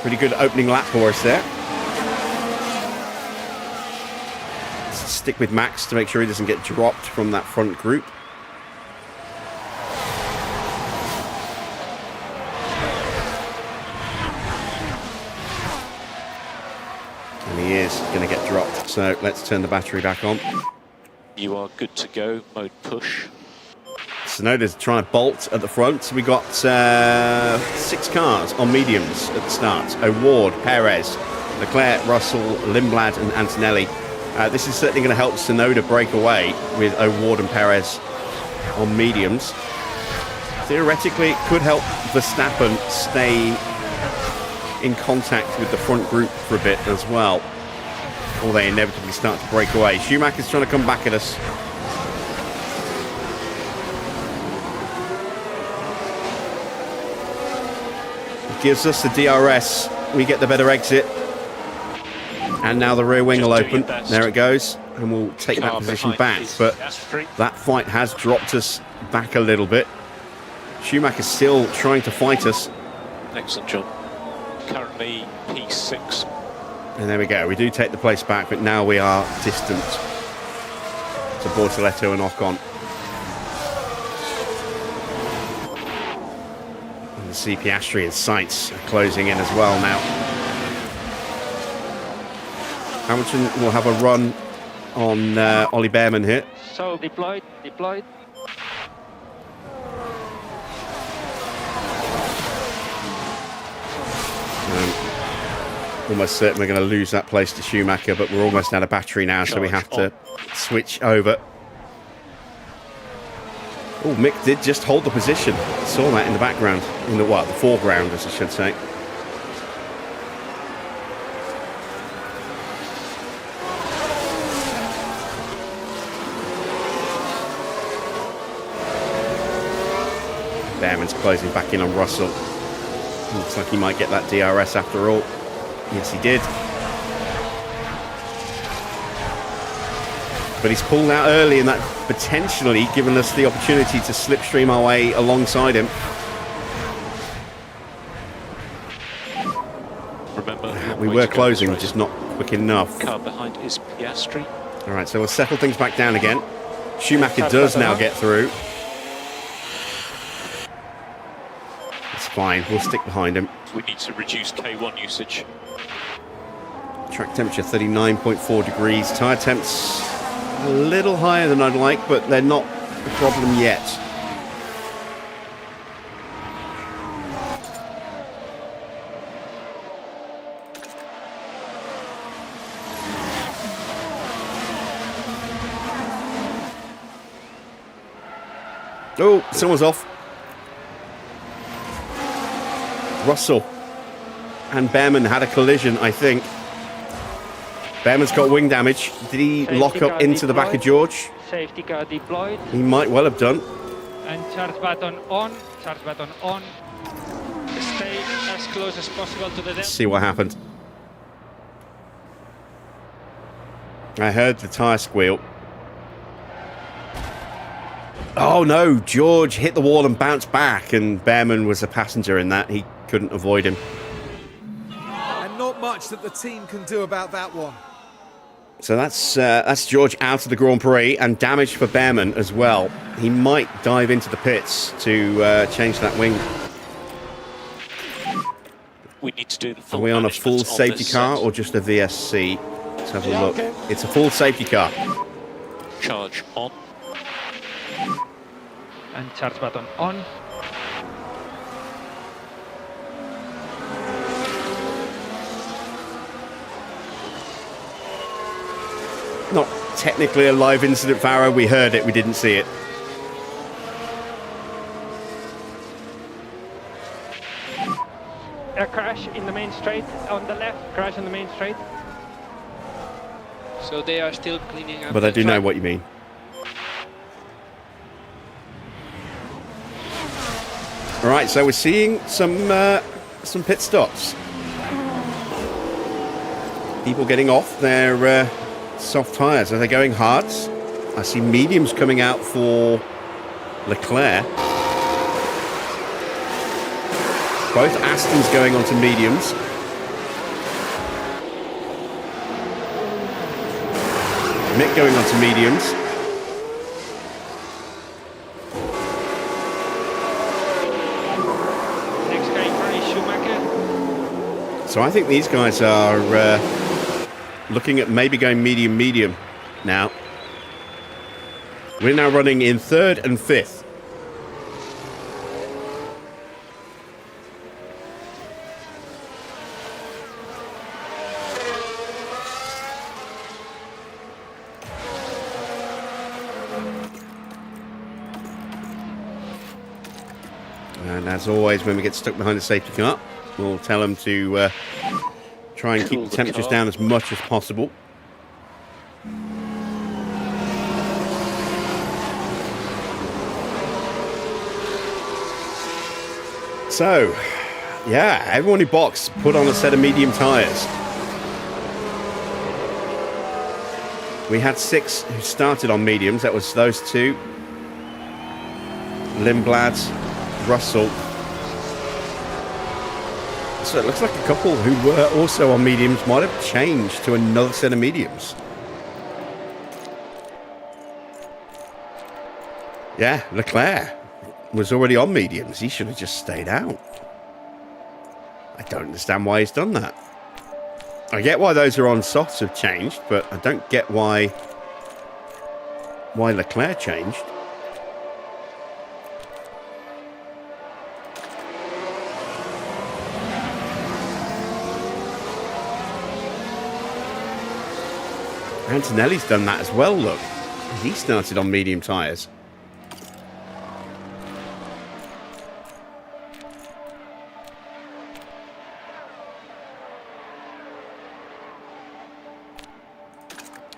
Pretty good opening lap for us there. Let's stick with Max to make sure he doesn't get dropped from that front group. And he is going to get dropped. So let's turn the battery back on. You are good to go. Mode push. Sonoda's trying to bolt at the front. We got 6 cars on mediums at the start. O'Ward, Perez, Leclerc, Russell, Lindblad and Antonelli. This is certainly going to help Sonoda break away with O'Ward and Perez on mediums. Theoretically, it could help Verstappen stay in contact with the front group for a bit as well, or they inevitably start to break away. Schumacher's trying to come back at us. Gives us the DRS. We get the better exit. And now the rear wing will open. There it goes. And we'll take that position back. But that fight has dropped us back a little bit. Schumacher's still trying to fight us. Excellent job. Currently P6. And there we go. We do take the place back, but now we are distant to Bortoleto and Ocon. And the see Piastri and Sainz are closing in as well now. Hamilton will have a run on Ollie Bearman here. So deployed. Almost certain we're going to lose that place to Schumacher, but we're almost out of battery now, so we have to switch over. Oh, Mick did just hold the position. Saw that in the background, in the what? The foreground, as I should say. Bearman's closing back in on Russell. Looks like he might get that DRS after all. Yes, he did. But he's pulled out early, and that potentially given us the opportunity to slipstream our way alongside him. Remember, we were closing, just not quick enough. Car behind is Piastri. All right, so we'll settle things back down again. Schumacher does now get through. It's fine, we'll stick behind him. We need to reduce K1 usage. Track temperature 39.4 degrees. Tyre temps a little higher than I'd like, but they're not a problem yet. Oh, someone's off. Russell and Bearman had a collision, I think. Bearman's got wing damage. Did he lock up into the back of George? Safety car deployed. He might well have done. And charge button on. Charge button on. Stay as close as possible to the Let's see what happened. I heard the tyre squeal. Oh no, George hit the wall and bounced back, and Bearman was a passenger in that. He couldn't avoid him. And not much that the team can do about that one. So that's George out of the Grand Prix, and damage for Bearman as well. He might dive into the pits to change that wing. We need to do the full Are we on a full management on safety this car set. or just a VSC? Let's have a look. It's a full safety car. Charge on. And charge button on. Not technically a live incident, Farah. We heard it, we didn't see it. A crash in the main straight on the left. Crash on the main straight. So they are still cleaning up. But I do know what you mean. All right, so we're seeing some pit stops. People getting off their soft tyres. Are they going hards? I see mediums coming out for Leclerc. Both Astons going onto mediums. Mick going on to mediums. Next guy in front is Schumacher. So I think these guys are looking at maybe going medium now. We're now running in 3rd and 5th. And as always, when we get stuck behind the safety car, we'll tell them to try and keep Cool the the temperatures car. down as much as possible. So, yeah, everyone who boxed put on a set of medium tyres. We had 6 who started on mediums. That was those 2. Lindblad, Russell. So it looks like a couple who were also on mediums might have changed to another set of mediums. Yeah, Leclerc was already on mediums. He should have just stayed out. I don't understand why he's done that. I get why those who are on softs have changed, but I don't get why Leclerc changed. Antonelli's done that as well, look. He started on medium tyres.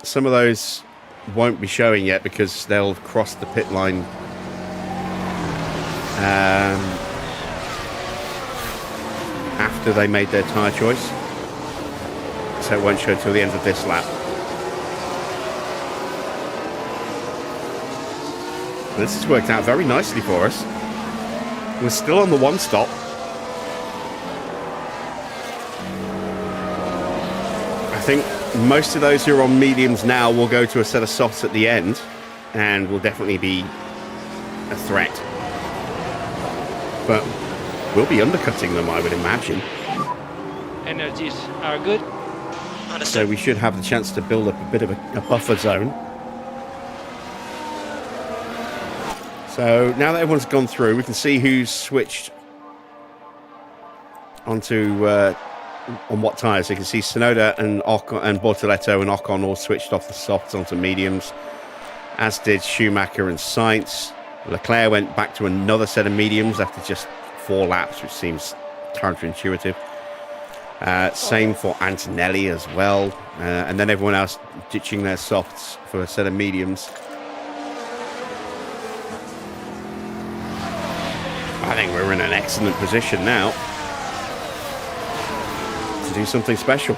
Some of those won't be showing yet because they'll have crossed the pit line after they made their tyre choice. So it won't show till the end of this lap. This has worked out very nicely for us. We're still on the 1 stop. I think most of those who are on mediums now will go to a set of softs at the end and will definitely be a threat. But we'll be undercutting them, I would imagine. Energies are good. So Understood. we should have the chance to build up a bit of a buffer zone. So now that everyone's gone through, we can see who's switched onto on what tyres. So you can see Tsunoda and Bortoletto and Ocon all switched off the softs onto mediums, as did Schumacher and Sainz. Leclerc went back to another set of mediums after just 4 laps, which seems counterintuitive. Same for Antonelli as well. And then everyone else ditching their softs for a set of mediums. I think we're in an excellent position now to do something special.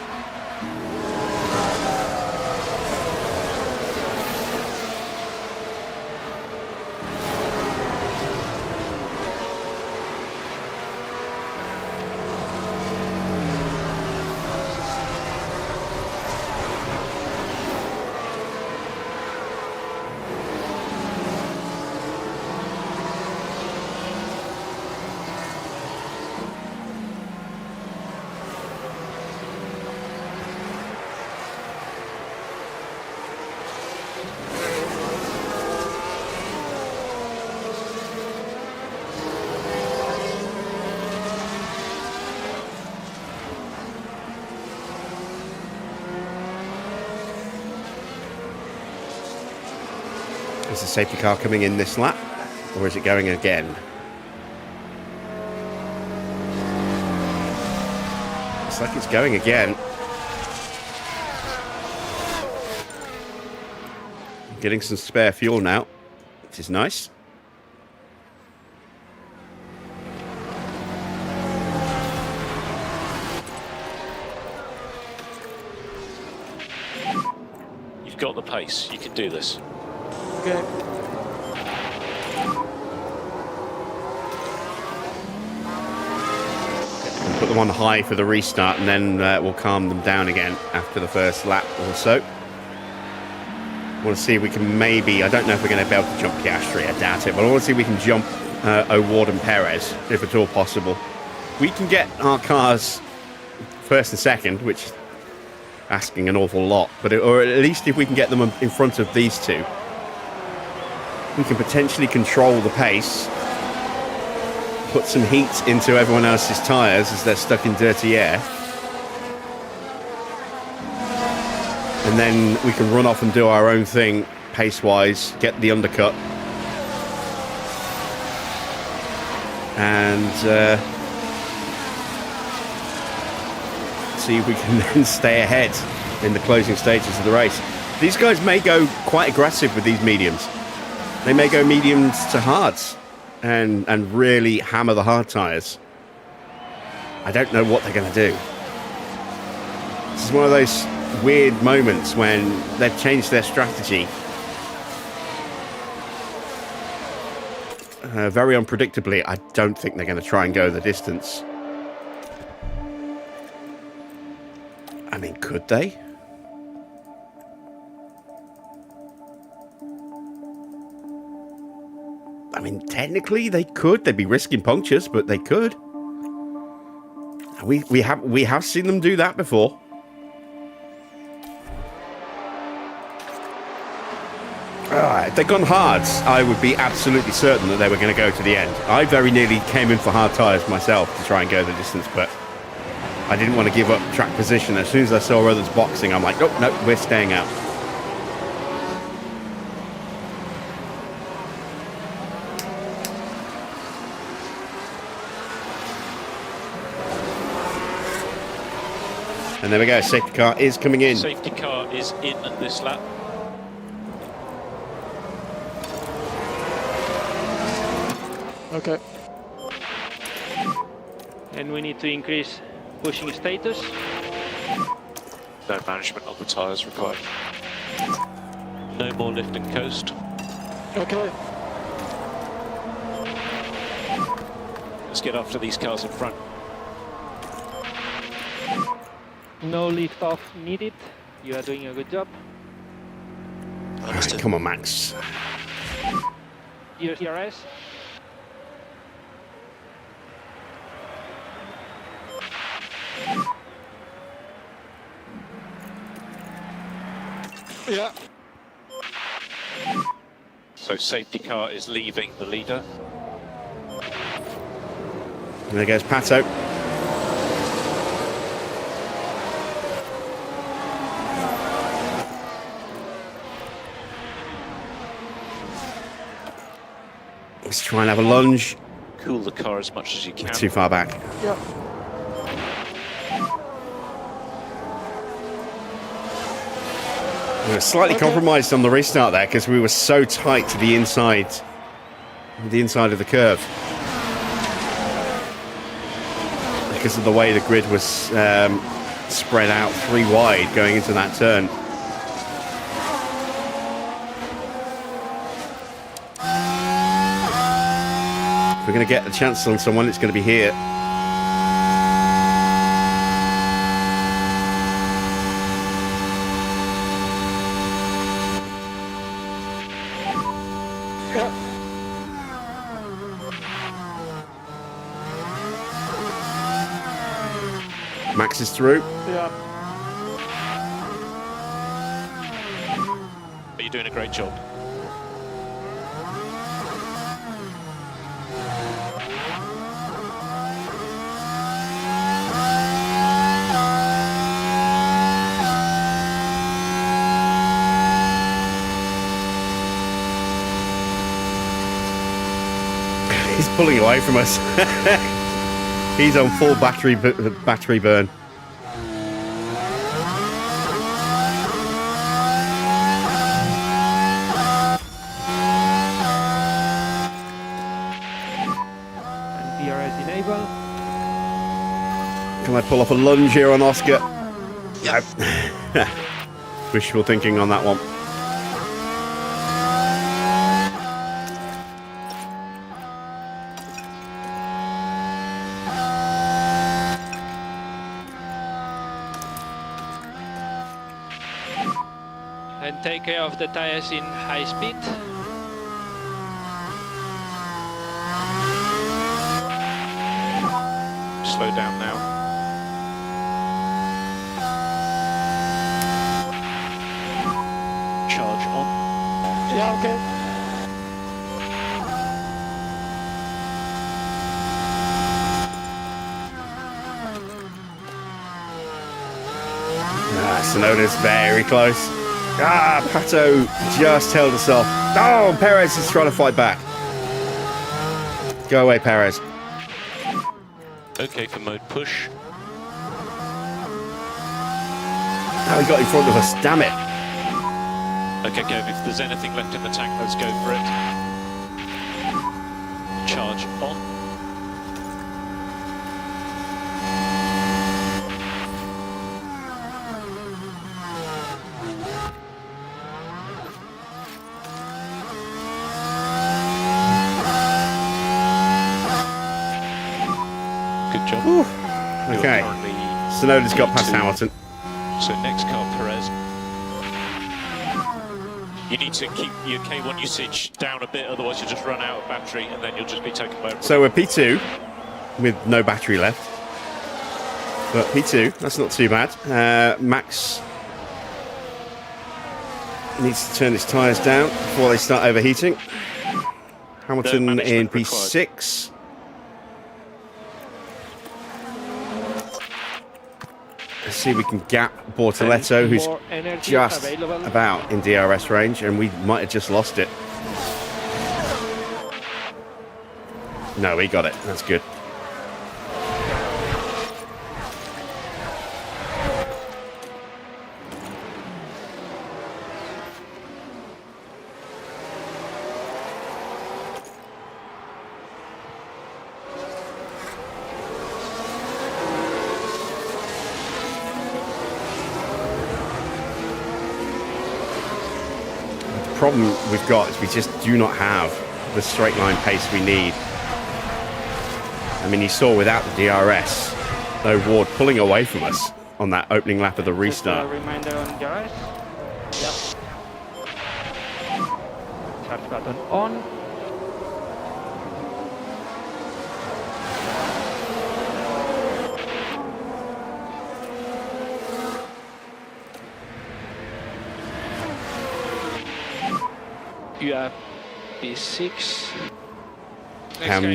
Is the safety car coming in this lap, or is it going again? Looks like it's going again. Getting some spare fuel now, which is nice. You've got the pace. You can do this. Okay. We'll put them on high for the restart, and then we'll calm them down again after the first lap or so. want to see if we can maybe, I don't know if we're going to be able to jump Piastri, I doubt it, but I want to see if we can jump O'Ward and Perez, if at all possible. We can get our cars first and second, which asking an awful lot, but or at least if we can get them in front of these two, we can potentially control the pace, put some heat into everyone else's tyres as they're stuck in dirty air, and then we can run off and do our own thing pace-wise, get the undercut, and see if we can then stay ahead in the closing stages of the race. These guys may go quite aggressive with these mediums. They may go mediums to hards and really hammer the hard tyres. I don't know what they're going to do. This is one of those weird moments when they've changed their strategy. Very unpredictably, I don't think they're going to try and go the distance. I mean, could they? I mean, technically they could. They'd be risking punctures, but they could. We have seen them do that before. If they'd gone hards, I would be absolutely certain that they were going to go to the end. I very nearly came in for hard tyres myself to try and go the distance, but I didn't want to give up track position. As soon as I saw others boxing, I'm like, nope, we're staying out. And there we go, safety car is coming in. Safety car is in this lap. Okay. And we need to increase pushing status. No management of the tyres required. No more lift and coast. Okay. Let's get after these cars in front. No lift off needed. You are doing a good job. Right, come on, Max. DRS. Yeah. So safety car is leaving the leader. There goes Pato. Let's try and have a lunge. Cool the car as much as you can. Too far back. Yeah. We were slightly compromised on the restart there because we were so tight to the inside of the curve. Because of the way the grid was spread out 3 wide going into that turn. If we're going to get the chance on someone, it's going to be here. Max is through. Yeah. But you're doing a great job. He's pulling away from us. He's on full battery burn. And DRS enable. Can I pull off a lunge here on Oscar? Yep. Wishful thinking on that one. And take care of the tires in high speed. Slow down now. Charge on. Yeah, okay. Tsunoda's very close. Pato just held us off. Oh, Perez is trying to fight back. Go away, Perez. Okay for mode push. Oh, he got in front of us. Damn it. Okay, go. If there's anything left in the tank, let's go for it. Charge on. Good job. Whew. Okay. Tsunoda's got past Two. Hamilton. So next car, Perez. You need to keep your K1 usage down a bit, otherwise you'll just run out of battery and then you'll just be taken by. So we're P2 with no battery left. But P2, that's not too bad. Max needs to turn his tyres down before they start overheating. Hamilton in P6. Let's see if we can gap Bortoletto, who's just about in DRS range, and we might have just lost it. No, we got it. That's good. The problem we've got is we just do not have the straight line pace we need. I mean, you saw without the DRS, though, Ward pulling away from us on that opening lap of the restart. Reminder on DRS. Yep. Charge button on. You have P6.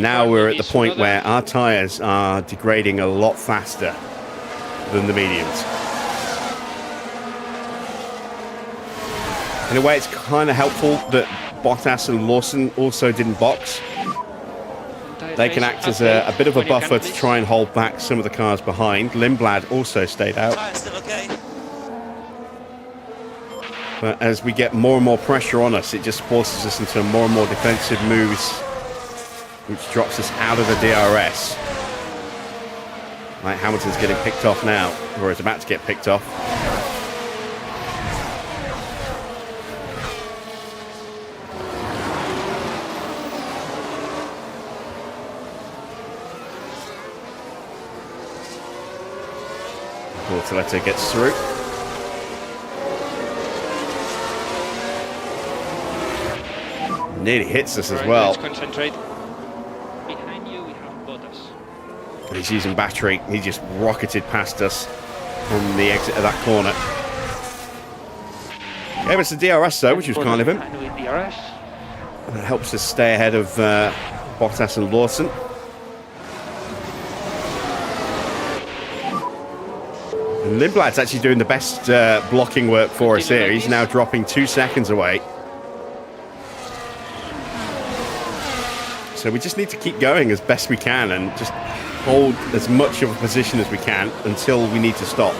Now we're at the point where our tyres are degrading a lot faster than the mediums. In a way, it's kind of helpful that Bottas and Lawson also didn't box. They can act as a bit of a buffer to try and hold back some of the cars behind. Lindblad also stayed out. Tyres still okay? But as we get more and more pressure on us, it just forces us into more and more defensive moves, which drops us out of the DRS. Like Hamilton's getting picked off now, or is about to get picked off. Bortoletto gets through. Nearly hits us as well. Let's concentrate. Behind you we have Bottas. He's using battery. He just rocketed past us from the exit of that corner. Gave us the DRS though, which was kind of him. And with DRS. And that helps us stay ahead of Bottas and Lawson. And Lindblad's actually doing the best blocking work for us here. He's now dropping 2 seconds away. So we just need to keep going as best we can and just hold as much of a position as we can until we need to stop.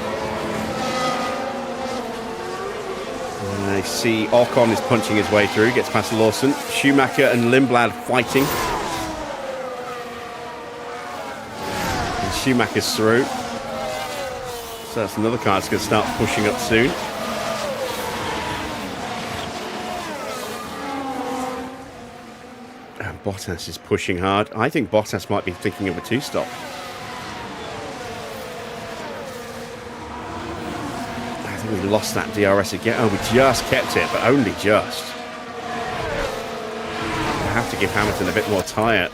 And I see Ocon is punching his way through, gets past Lawson. Schumacher and Lindblad fighting. And Schumacher's through. So that's another car that's going to start pushing up soon. Bottas is pushing hard. I think Bottas might be thinking of a two-stop. I think We lost that DRS again. Oh, we just kept it, but only just. I have to give Hamilton a bit more tyre.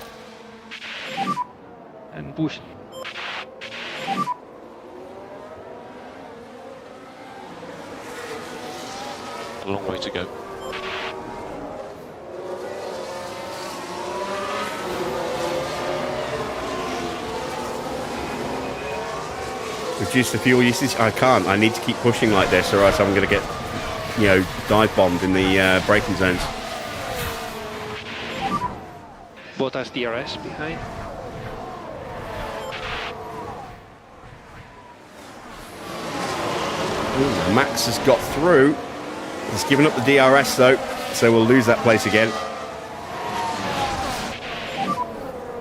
And push. A long way to go. Reduce the fuel usage? I can't. I need to keep pushing like this, or else I'm going to get, you know, dive bombed in the braking zones. Bottas DRS behind. Ooh, Max has got through. He's given up the DRS though, so we'll lose that place again.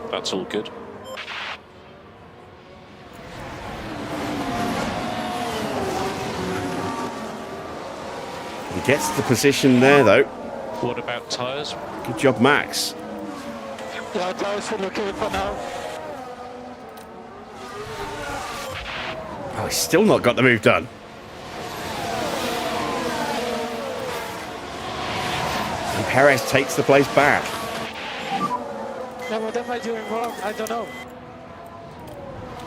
That's all good. He gets the position there though. What about tyres? Good job, Max. Yeah, tires feel okay for now. Oh, he's still not got the move done. And Perez takes the place back. Yeah, what am I doing wrong? I don't know.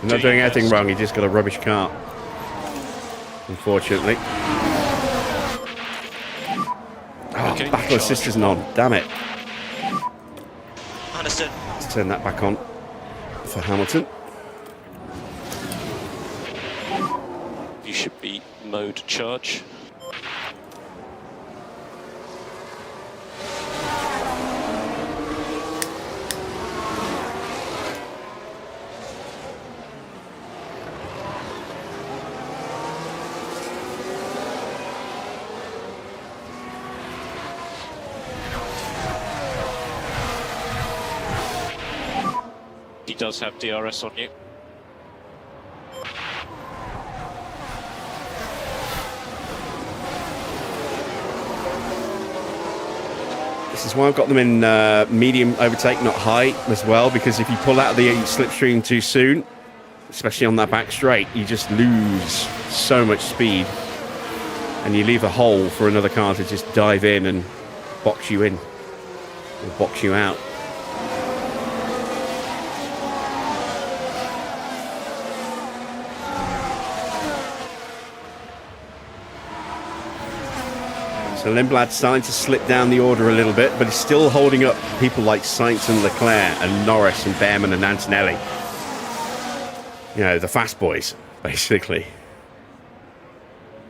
He's not doing anything wrong, he just got a rubbish car. Unfortunately. Oh, Okay, battle assist isn't on. Damn it. Understood. Let's turn that back on for Hamilton. You should be mode charge. He does have DRS on you. This is why I've got them in medium overtake, not high as well, because if you pull out of the slipstream too soon, especially on that back straight, you just lose so much speed and you leave a hole for another car to just dive in and box you in or box you out. So Lindblad's starting to slip down the order a little bit, but he's still holding up people like Sainz and Leclerc and Norris and Bearman and Antonelli. You know, the fast boys, basically.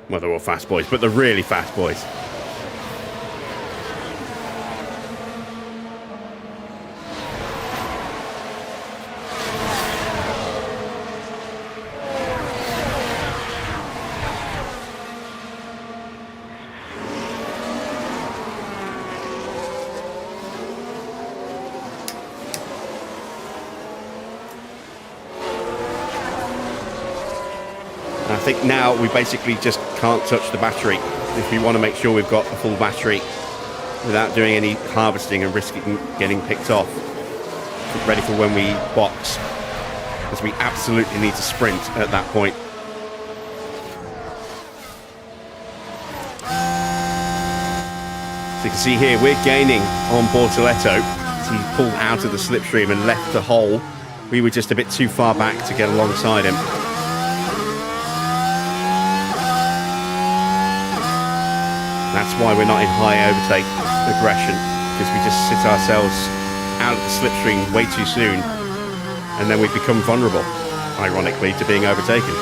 Well, they're all fast boys, but they're really fast boys. I think now we basically just can't touch the battery if we want to make sure we've got a full battery without doing any harvesting and risking getting picked off. Ready for when we box, because we absolutely need to sprint at that point. So you can see here we're gaining on Bortoletto as he pulled out of the slipstream and left the hole. We were just a bit too far back to get alongside him. That's why we're not in high overtake aggression, because we just sit ourselves out of the slipstream way too soon, and then we become vulnerable, ironically, to being overtaken.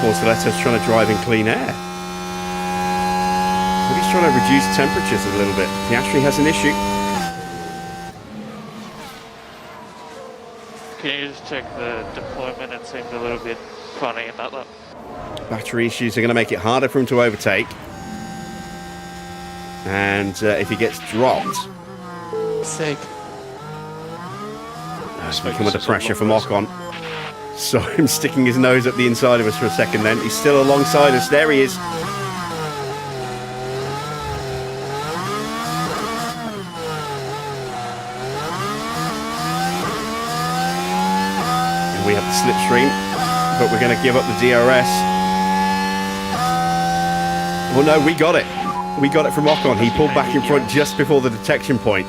Bortoletto's trying to drive in clean air. Maybe he's trying to reduce temperatures a little bit. Piastri has an issue. Can you just check the deployment? It seemed a little bit funny in that lap. Battery issues are going to make it harder for him to overtake. And if he gets dropped, Sick. we come under pressure from Ocon. Saw him sticking his nose up the inside of us for a second then. He's still alongside us. There he is. And we have the slipstream, but we're going to give up the DRS. Well, no, we got it. We got it from Ocon. He pulled back in front just before the detection point.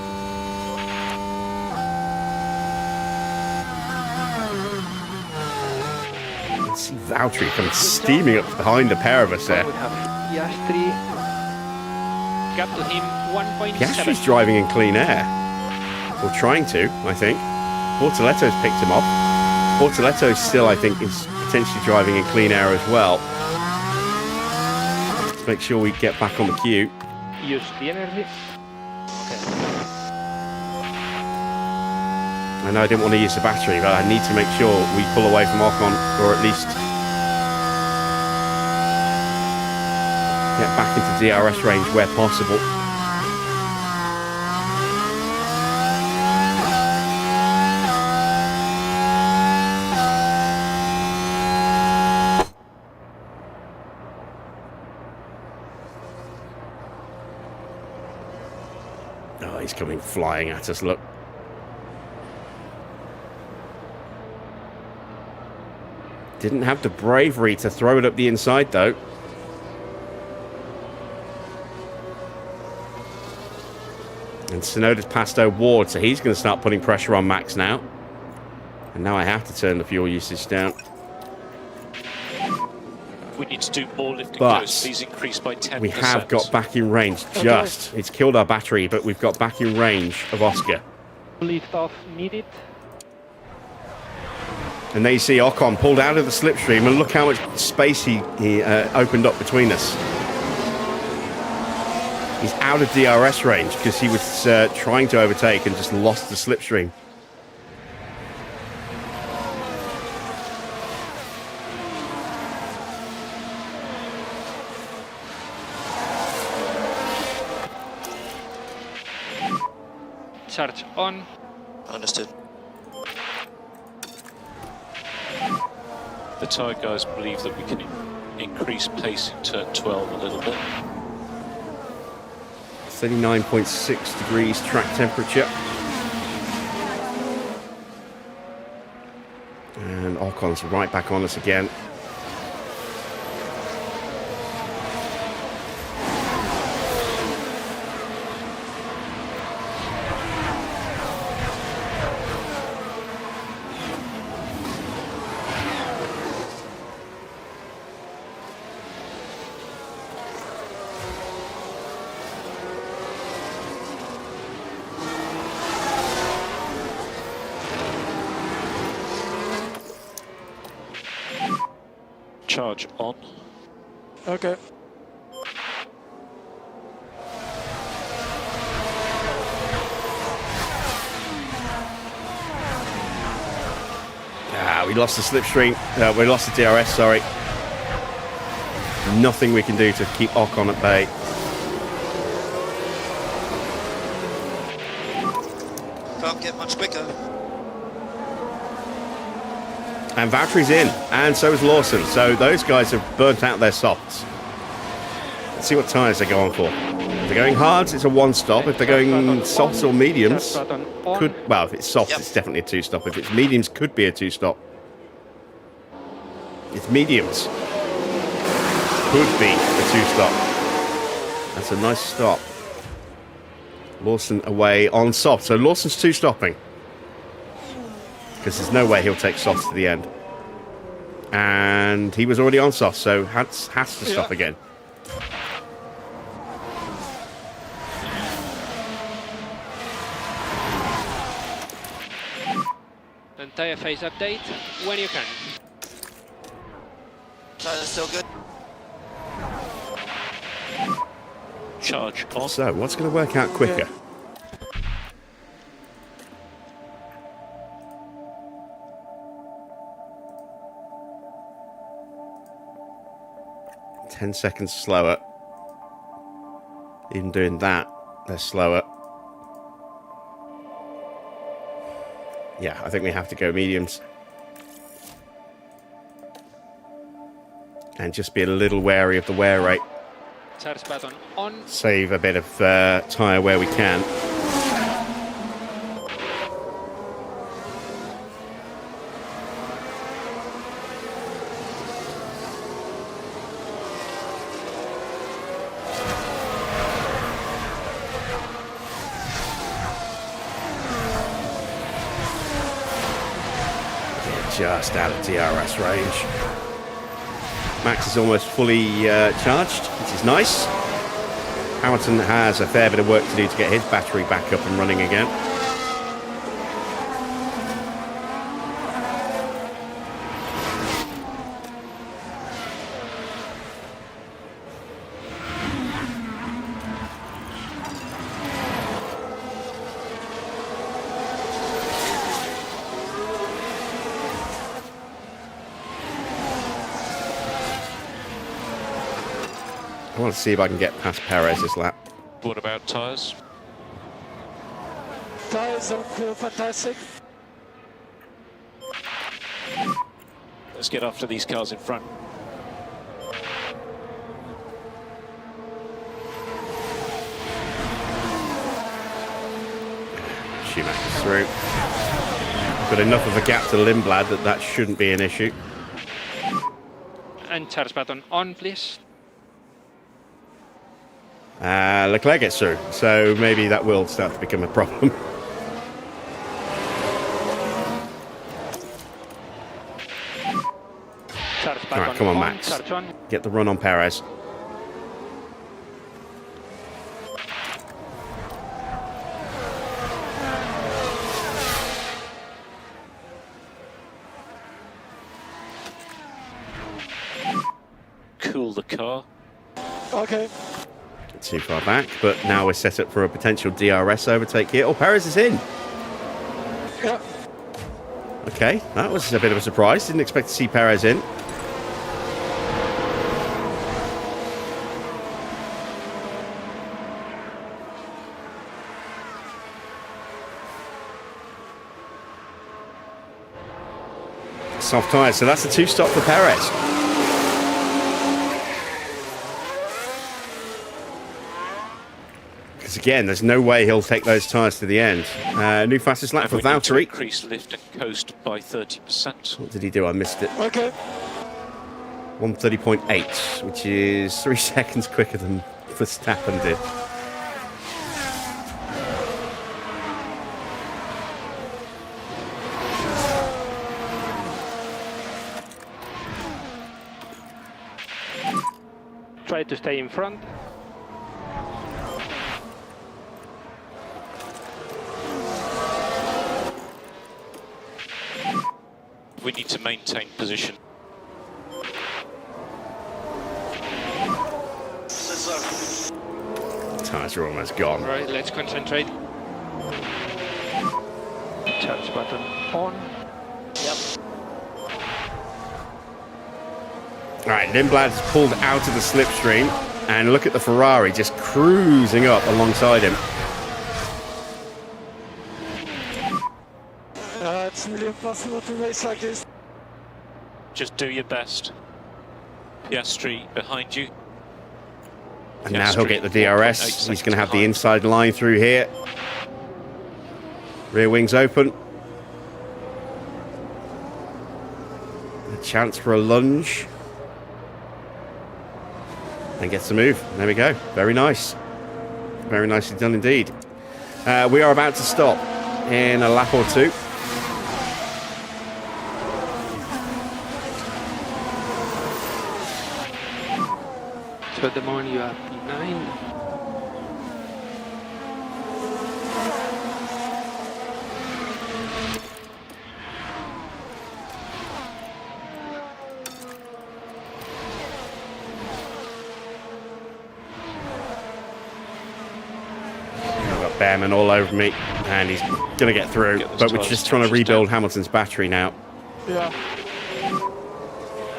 Let's see Valtteri coming steaming up behind a pair of us there. We have Piastri. Gap to him 1.7. Piastri's driving in clean air. Or trying to, I think. Bortoletto's picked him up. Bortoletto still, I think, is potentially driving in clean air as well. Let's make sure we get back on the queue. Use the energy. I know I didn't want to use the battery, but I need to make sure we pull away from Ocon, or at least get back into DRS range where possible. Oh, he's coming flying at us, look. Didn't have the bravery to throw it up the inside, though. And Tsunoda's passed O'Ward, so he's going to start putting pressure on Max now. And now I have to turn the fuel usage down. We need to do more lifting But close. Please increase by 10%. we have got back in range, just. It's killed our battery, but we've got back in range of Oscar. Lift off needed. And there you see Ocon pulled out of the slipstream, and look how much space he opened up between us. He's out of DRS range because he was trying to overtake and just lost the slipstream. Charge on. Understood. The tyre guys believe that we can increase pace in turn 12 a little bit. 39.6 degrees track temperature. And Ocon's right back on us again. Charge on. Okay. We lost the slipstream. We lost the DRS, sorry. Nothing we can do to keep Ocon at bay. Can't get much quicker. And Valtteri's in, and so is Lawson. So those guys have burnt out their softs. Let's see what tyres they go on for. If they're going hards, it's a one stop. If they're going softs or mediums, could, well, if it's soft, it's definitely a two stop. If it's mediums, could be a two stop. It's mediums. Could be a two stop. That's a nice stop. Lawson away on soft. So Lawson's two stopping. Because there's no way he'll take softs to the end. And he was already on soft, so has to stop again. Entire phase update when you can. Tyres still good. Charge on. So, what's going to work out quicker? .10 seconds slower. Even doing that, they're slower. Yeah, I think we have to go mediums. And just be a little wary of the wear rate. Charge button on. Save a bit of tyre where we can. Just out of DRS range. Max is almost fully charged, which is nice. Hamilton has a fair bit of work to do to get his battery back up and running again. I want to see if I can get past Perez this lap. What about tyres? Tires don't feel fantastic. Let's get after these cars in front. Schumacher's through. Got enough of a gap to Lindblad that shouldn't be an issue. And charge button on, please. Leclerc gets through, so maybe that will start to become a problem. Charge button Alright, come on, on, Max. charge on. Get the run on Perez. Cool the car. Okay. Too far back, but now we're set up for a potential DRS overtake here. Oh, Perez is in. Yeah. Okay, that was a bit of a surprise. Didn't expect to see Perez in. Soft tyres, so that's a 2-stop for Perez. Because again, there's no way he'll take those tyres to the end. New fastest lap And for we need to Valtteri. increase lift and coast by 30%. What did he do? I missed it. Okay. 130.8, which is 3 seconds quicker than Verstappen did. Try to stay in front. We need to maintain position. Tyres are almost gone. Right, let's concentrate. Charge button on. Alright, Lindblad's pulled out of the slipstream, and look at the Ferrari just cruising up alongside him. It's really impossible to race like this. Just do your best. Piastri behind you. And now he'll get the DRS. He's going to have the inside line through here. Rear wings open. A chance for a lunge. And gets the move. There we go. Very nice. Very nicely done indeed. We are about to stop in a lap or two. So at the moment you have P9. I've got Bearman all over me, and he's going to get through. But we're just trying to rebuild Hamilton's battery now. Yeah.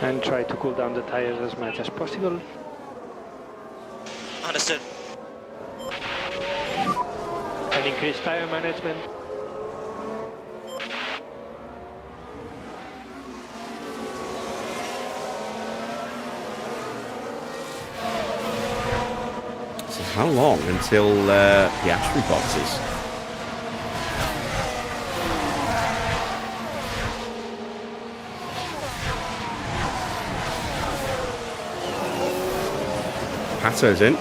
And try to cool down the tires as much as possible. Understood. and increase tire management. So how long until Piastri boxes? Pato's in.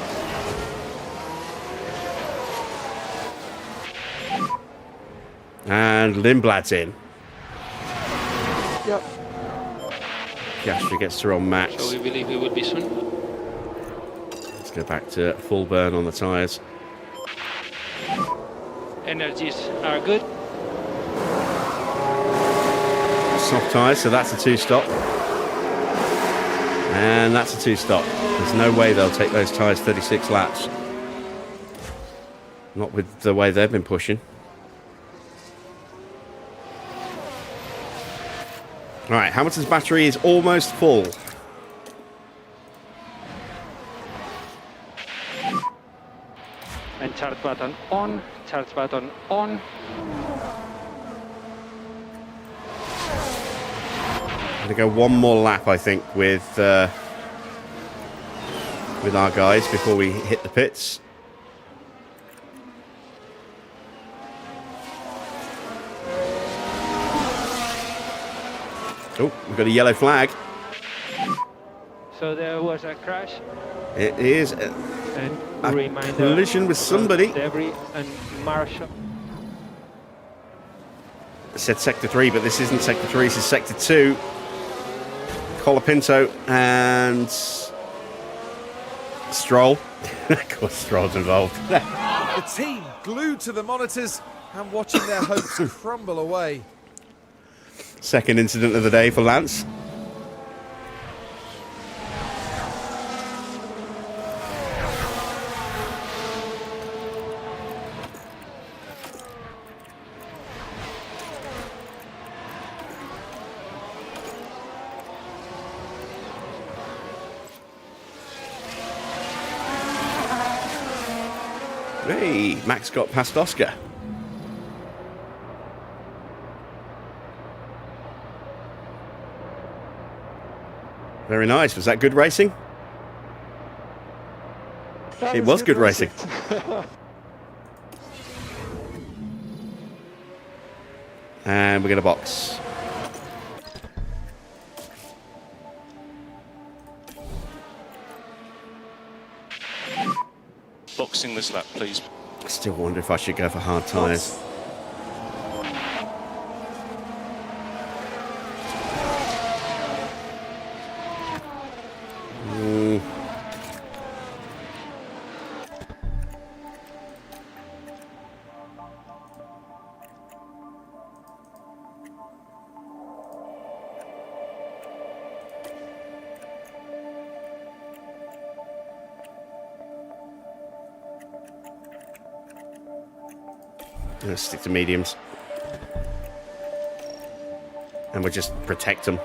And Lindblad's in. Yep. Piastri gets through on Max. So we believe he will be soon. Let's go back to full burn on the tyres. Energies are good. Soft tyres, so that's a 2-stop. And that's a 2-stop. There's no way they'll take those tyres 36 laps. Not with the way they've been pushing. Alright, Hamilton's battery is almost full. And charge button on, charge button on. I'm going to go one more lap, I think, with our guys before we hit the pits. Oh, we've got a yellow flag. So there was a crash. It is And a reminder collision with somebody. Debris and Marshall. I said Sector 3, but this isn't Sector 3, this is Sector 2. Colapinto and Stroll. Of course, Stroll's involved. The team glued to the monitors and watching their hopes crumble away. Second incident of the day for Lance. Hey, Max got past Oscar. Very nice. Was that good racing? It was good racing. And we're going to box. Boxing this lap, please. I still wonder if I should go for hard tyres. Let's stick to mediums. And we'll just protect them.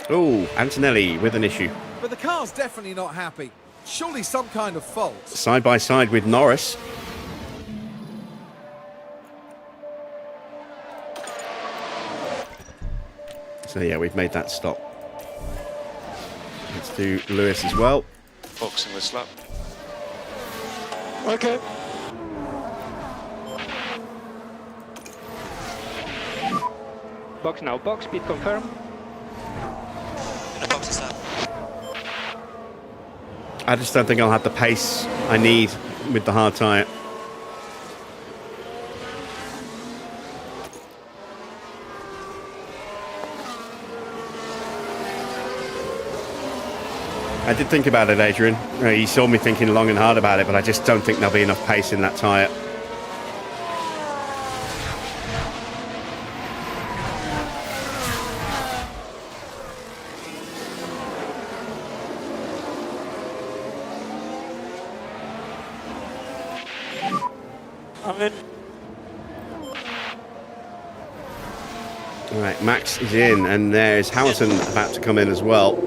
Oh, Antonelli with an issue. But the car's definitely not happy. Surely some kind of fault. Side by side with Norris. So yeah, we've made that stop. Let's do Lewis as well. Boxing this lap. Okay. Box now, box, speed confirm. In the boxes lap. I just don't think I'll have the pace I need with the hard tyre. I did think about it, Adrian. You saw me thinking long and hard about it, but I just don't think there'll be enough pace in that tyre. I'm in. All right, Max is in, and there's Hamilton about to come in as well.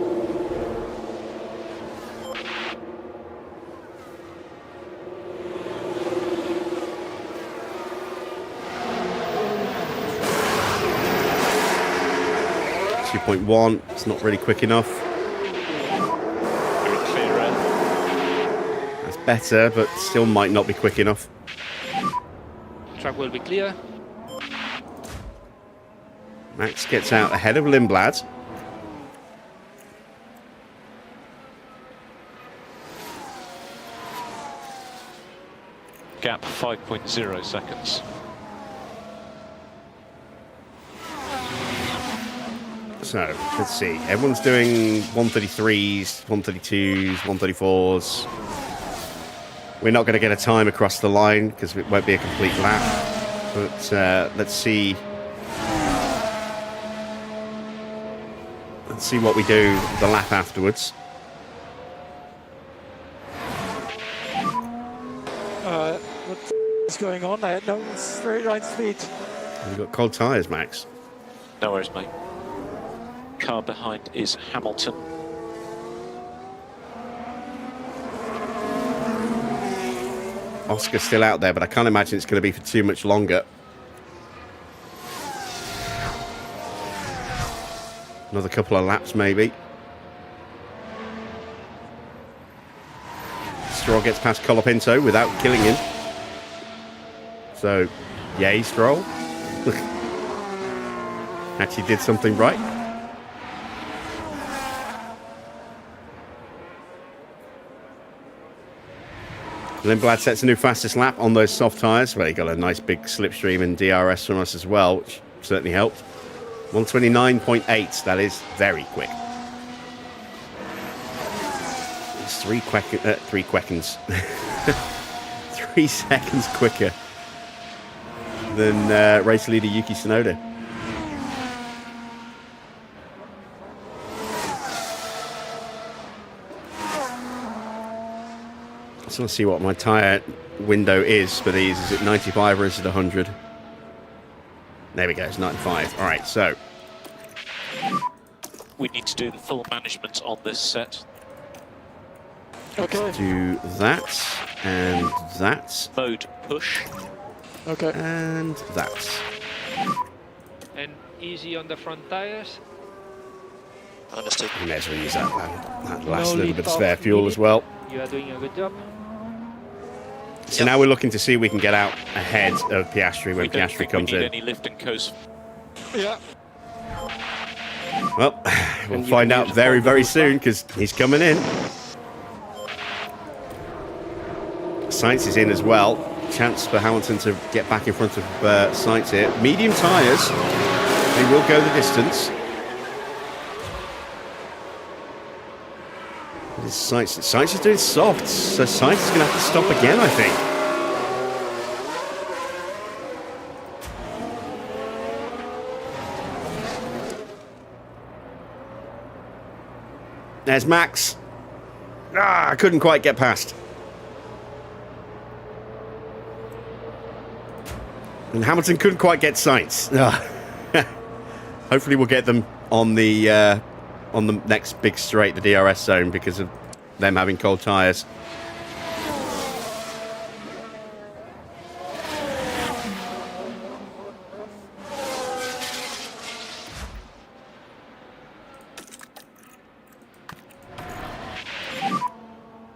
2.1. It's not really quick enough. You're in clear air. That's better, but still might not be quick enough. Track will be clear. Max gets out ahead of Lindblad. Gap 5.0 seconds. So, let's see. Everyone's doing 133s, 132s, 134s. We're not going to get a time across the line because it won't be a complete lap. But let's see. Let's see what we do the lap afterwards. What's going on? I had no straight line speed. We've got cold tyres, Max. No worries, mate. Car behind is Hamilton. Oscar's still out there, but I can't imagine it's going to be for too much longer. Another couple of laps, maybe. Stroll gets past Colapinto without killing him. So, yay, Stroll. Actually did something right. Lindblad sets a new fastest lap on those soft tyres. Well, he got a nice big slipstream and DRS from us as well, which certainly helped. 129.8, that is very quick. It's 3 seconds quicker than race leader Yuki Tsunoda. So let's see what my tyre window is for these. Is it 95 or is it 100? There we go, it's 95. All right, so. We need to do the full management on this set. Okay. Let's do that, and that, Mode push. Okay. and that. And easy on the front tires. Understood. You may as well use that last No little lead bit of off spare fuel needed. as well. You are doing a good job. So now we're looking to see if we can get out ahead of Piastri when We don't Piastri think comes we need in. any lift and coast. Yeah. Well, we'll find out very, very soon because he's coming in. Sainz is in as well. Chance for Hamilton to get back in front of Sainz here. Medium tyres. They will go the distance. Sainz is doing soft, so Sainz is going to have to stop again, I think. There's Max. I couldn't quite get past. And Hamilton couldn't quite get Sainz. Hopefully we'll get them on the next big straight, the DRS zone, because of them having cold tyres.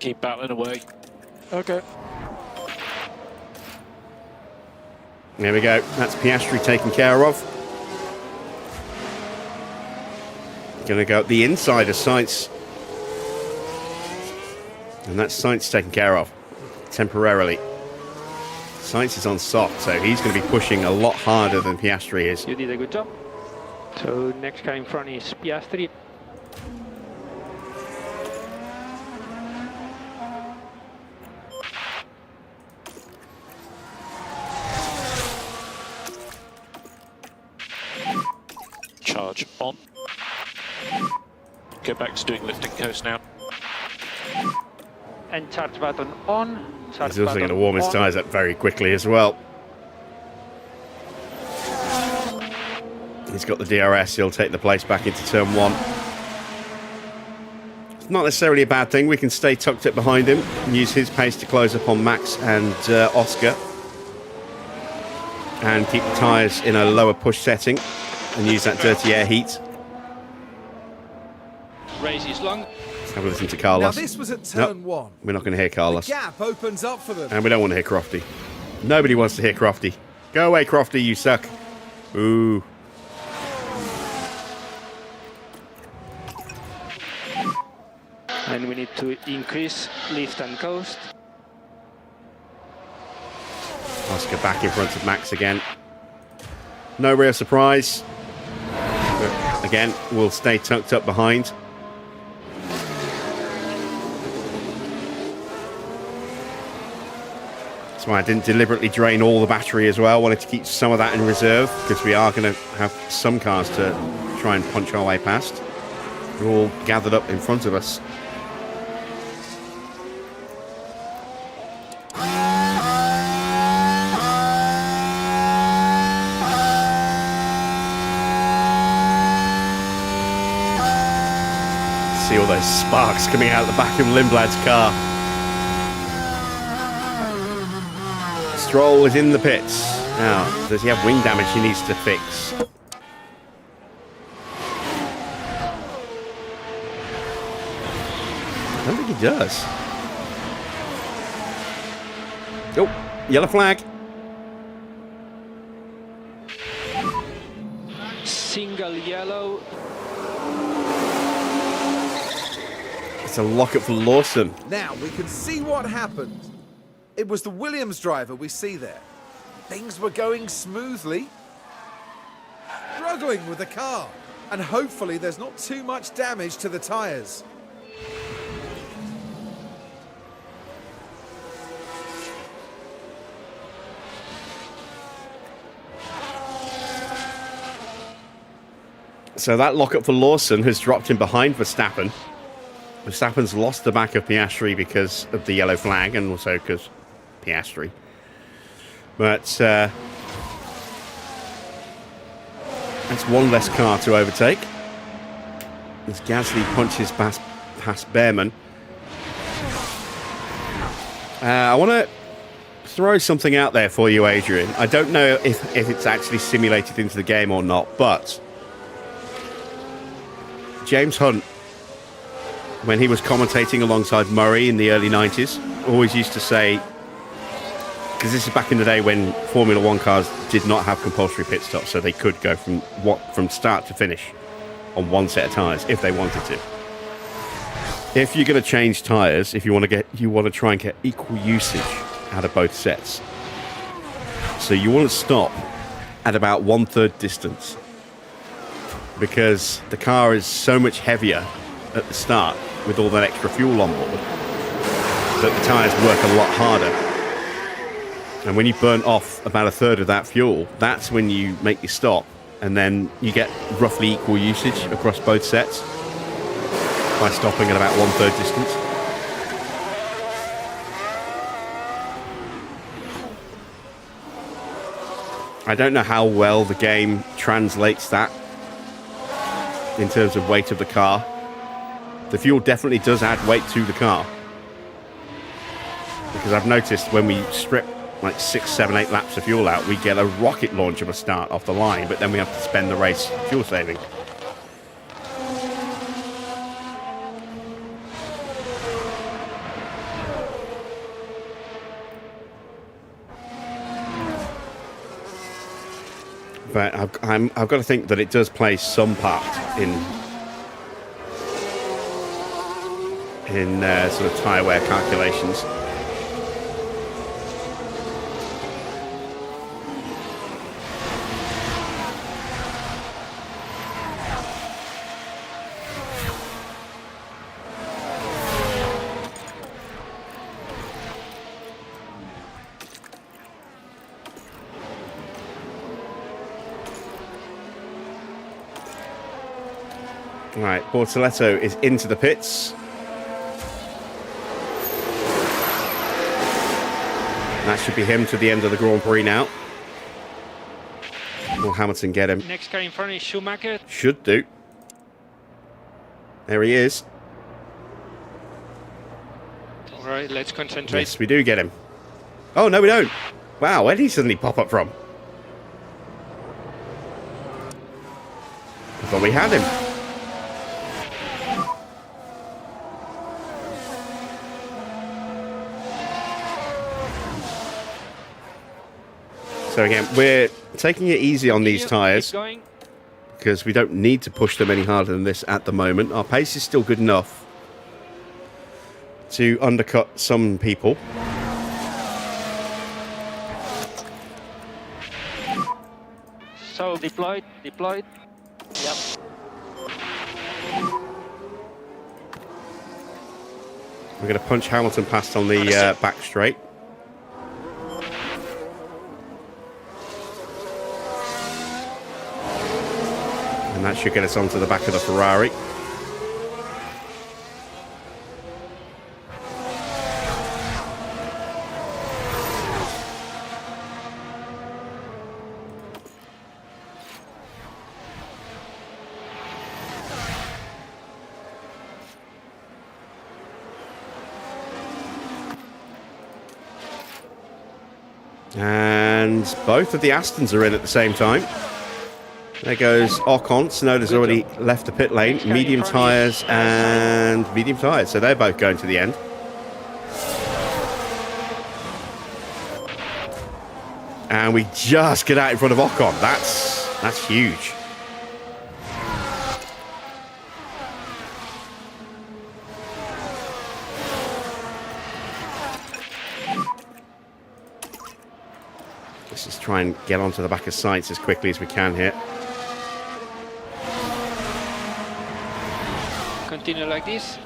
Keep battling away. Okay. There we go. That's Piastri taken care of. Going to go up the inside of Sainz. And that's Sainz taken care of temporarily. Sainz is on soft, so he's going to be pushing a lot harder than Piastri is. You did a good job. So next car in front is Piastri. Charge on. Go back to doing lift and coast now. And charge button on. Charge He's also going to button warm his on. tyres up very quickly as well. He's got the DRS, he'll take the place back into turn 1. It's not necessarily a bad thing, we can stay tucked up behind him and use his pace to close up on Max and Oscar. And keep the tyres in a lower push setting and use that dirty air heat. race is long. Let's have a listen to Now Carlos. this was at turn Nope, 1. we're not going to hear The Carlos. gap opens up for them. And we don't want to hear Crofty. Nobody wants to hear Crofty. Go away, Crofty, you suck. Ooh. And we need to increase lift and coast. Oscar back in front of Max again. No real surprise. But again, we'll stay tucked up behind. That's why I didn't deliberately drain all the battery as well. Wanted to keep some of that in reserve because we are going to have some cars to try and punch our way past. They're all gathered up in front of us. See all those sparks coming out the back of Lindblad's car. Stroll is in the pits. Now, does he have wing damage he needs to fix? I don't think he does. Oh, yellow flag. Single yellow. It's a lockup for Lawson. Now we can see what happened. It was the Williams driver we see there. Things were going smoothly. Struggling with the car. And hopefully there's not too much damage to the tyres. So that lockup for Lawson has dropped him behind Verstappen. Verstappen's lost the back of Piastri because of the yellow flag and also because Piastri. But that's one less car to overtake. As Gasly punches past Bearman. I want to throw something out there for you, Adrian. I don't know if it's actually simulated into the game or not, but James Hunt, when he was commentating alongside Murray in the early 90s, always used to say, because this is back in the day when Formula One cars did not have compulsory pit stops, so they could go from start to finish on one set of tyres if they wanted to. If you're going to change tyres, if you want to try and get equal usage out of both sets, so you want to stop at about 1/3 distance, because the car is so much heavier at the start with all that extra fuel on board that the tyres work a lot harder. And when you burn off about 1/3 of that fuel, that's when you make your stop, and then you get roughly equal usage across both sets by stopping at about 1/3 distance. I don't know how well the game translates that in terms of weight of the car. The fuel definitely does add weight to the car, because I've noticed when we strip like 6, 7, 8 laps of fuel out, we get a rocket launch of a start off the line, but then we have to spend the race fuel saving. But I've got to think that it does play some part in sort of tyre wear calculations. Right, Bortoletto is into the pits. That should be him to the end of the Grand Prix now. Will Hamilton get him? Next car in front is Schumacher. Should do. There he is. All right, let's concentrate. Yes, we do get him. Oh, no, we don't. Wow, where did he suddenly pop up from? I thought we had him. So again, we're taking it easy on these tyres because we don't need to push them any harder than this at the moment. Our pace is still good enough to undercut some people. So deployed. Yep. We're going to punch Hamilton past on the back straight. And that should get us onto the back of the Ferrari. And both of the Astons are in at the same time. There goes Ocon. Tsunoda's already left the pit lane. Medium tyres and medium tyres. So they're both going to the end. And we just get out in front of Ocon. That's huge. Let's just try and get onto the back of Sainz as quickly as we can here. Continue like this.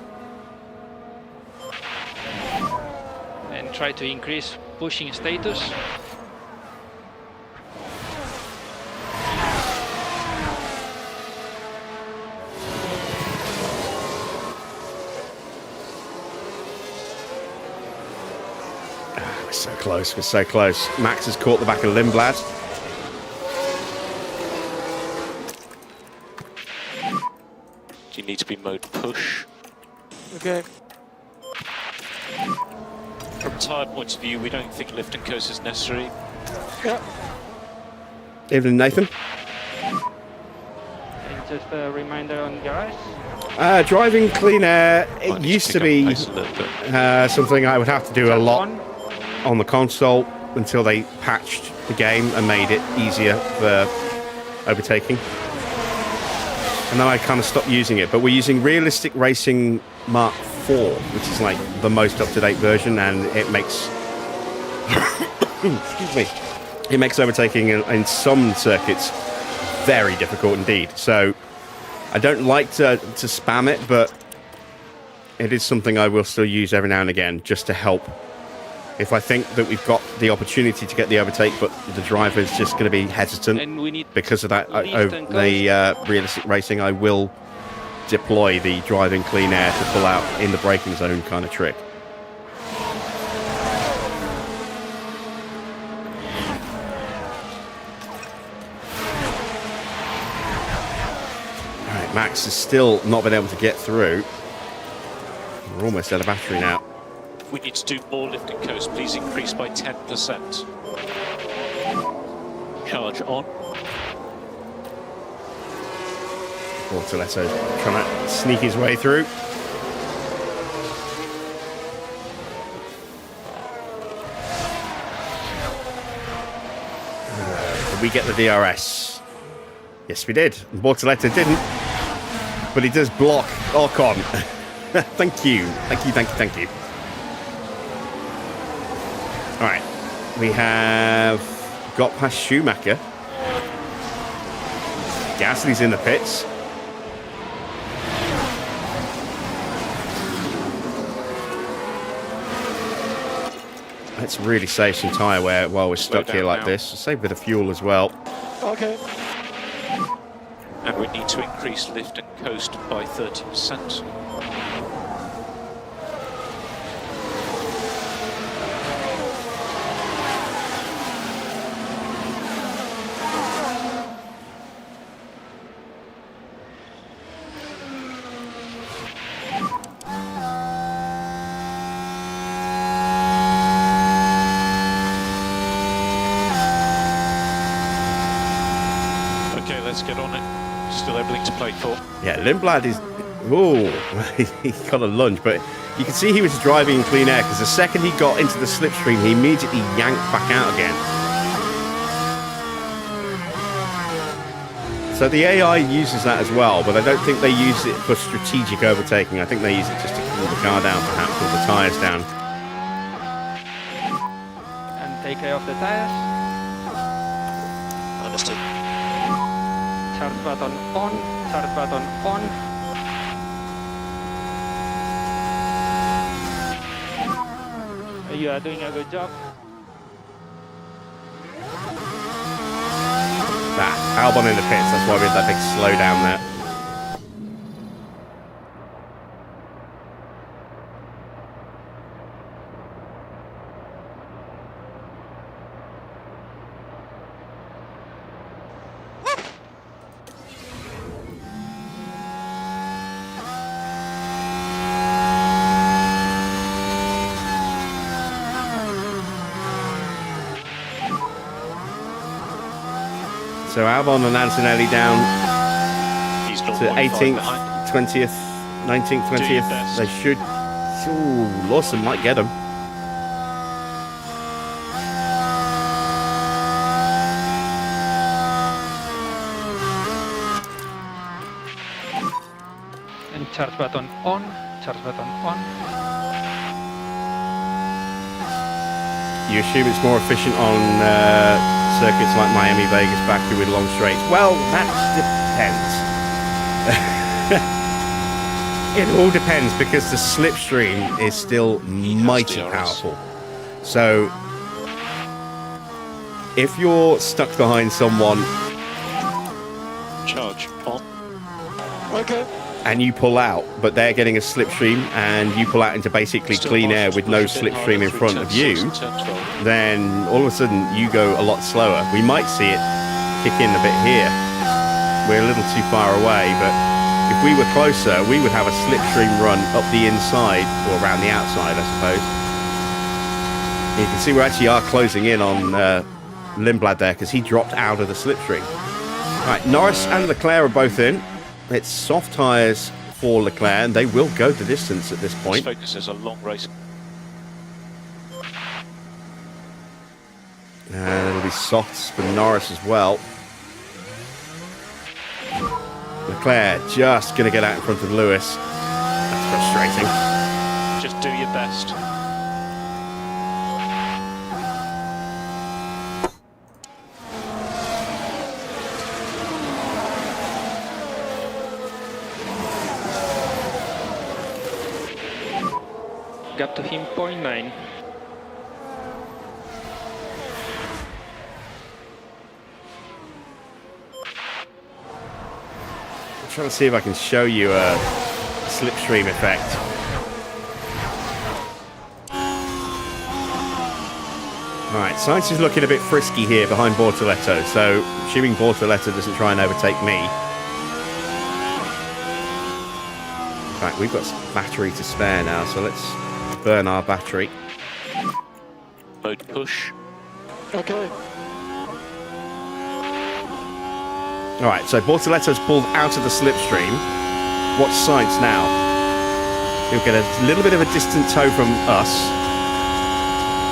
And try to increase pushing status. So close, we're so close. Max has caught the back of Lindblad. Do you need to be mode push? Okay. From tyre point of view, we don't think lift and coast is necessary. Yeah. Evening, Nathan. And just a reminder on garage. Driving clean air, it Might need used to pick up be pace a little bit. something I would have to do a lot on the console until they patched the game and made it easier for overtaking. And then I kind of stopped using it. But we're using Realistic Racing Mark IV, which is like the most up-to-date version, and it makes excuse me, it makes overtaking in some circuits very difficult indeed. So I don't like to spam it, but it is something I will still use every now and again just to help. If I think that we've got the opportunity to get the overtake, but the driver's just going to be hesitant And we need because of that the realistic racing, I will deploy the driving clean air to pull out in the braking zone kind of trick. All right, Max has still not been able to get through. We're almost out of battery now. We need to do more lift and coast. Please increase by 10%. Charge on. Bortoletto trying to sneak his way through. Did we get the DRS? Yes, we did. Bortoletto didn't, but he does block Ocon. Thank you. Thank you. All right, we have got past Schumacher. Gasly's in the pits. Let's really save some tyre wear while we're stuck here like this. Save a bit of fuel as well. Okay. And we need to increase lift and coast by 30%. Let's get on it. Still everything to play for. Yeah, Lindblad is... Oh, he got a lunge, but you can see he was driving in clean air because the second he got into the slipstream, he immediately yanked back out again. So the AI uses that as well, but I don't think they use it for strategic overtaking. I think they use it just to cool the car down, perhaps, or the tyres down. And take care of the tires. Understood. Charge button on. Charge button on. You are doing a good job. Albon in the pits, that's why we had that big slowdown there. So Albon and Antonelli down He's to 0.5 18th, behind. 20th, 19th, Do your 20th. best. They should. Ooh, Lawson might get them. And charge button on. Charge button on. You assume it's more efficient on circuits like Miami, Vegas, Baku with long straights. Well, that depends. It all depends because the slipstream is still mighty DRS. powerful. So if you're stuck behind someone Charge on. Okay. and you pull out, but they're getting a slipstream and you pull out into basically Still clean air margins with no push a bit slipstream in harder front through of turn you, 6 and turn 12. then all of a sudden you go a lot slower. We might see it kick in a bit here. We're a little too far away, but if we were closer, we would have a slipstream run up the inside, or around the outside, I suppose. You can see we actually are closing in on Lindblad there, because he dropped out of the slipstream. Right, Norris and Leclerc are both in. It's soft tyres for Leclerc, and they will go the distance at this This point. focus is a long race. And it'll be softs for Norris as well. Leclerc just going to get out in front of Lewis. That's frustrating. Just do your best. Gap to him 0.9. I'm trying to see if I can show you a slipstream effect. Alright, Sainz is looking a bit frisky here behind Bortoletto, so assuming Bortoletto doesn't try and overtake me. In fact, we've got some battery to spare now, so let's burn our battery. Mode push. Okay. Alright, so Bortoletto's pulled out of the slipstream. Watch Sainz now. He'll get a little bit of a distant tow from us,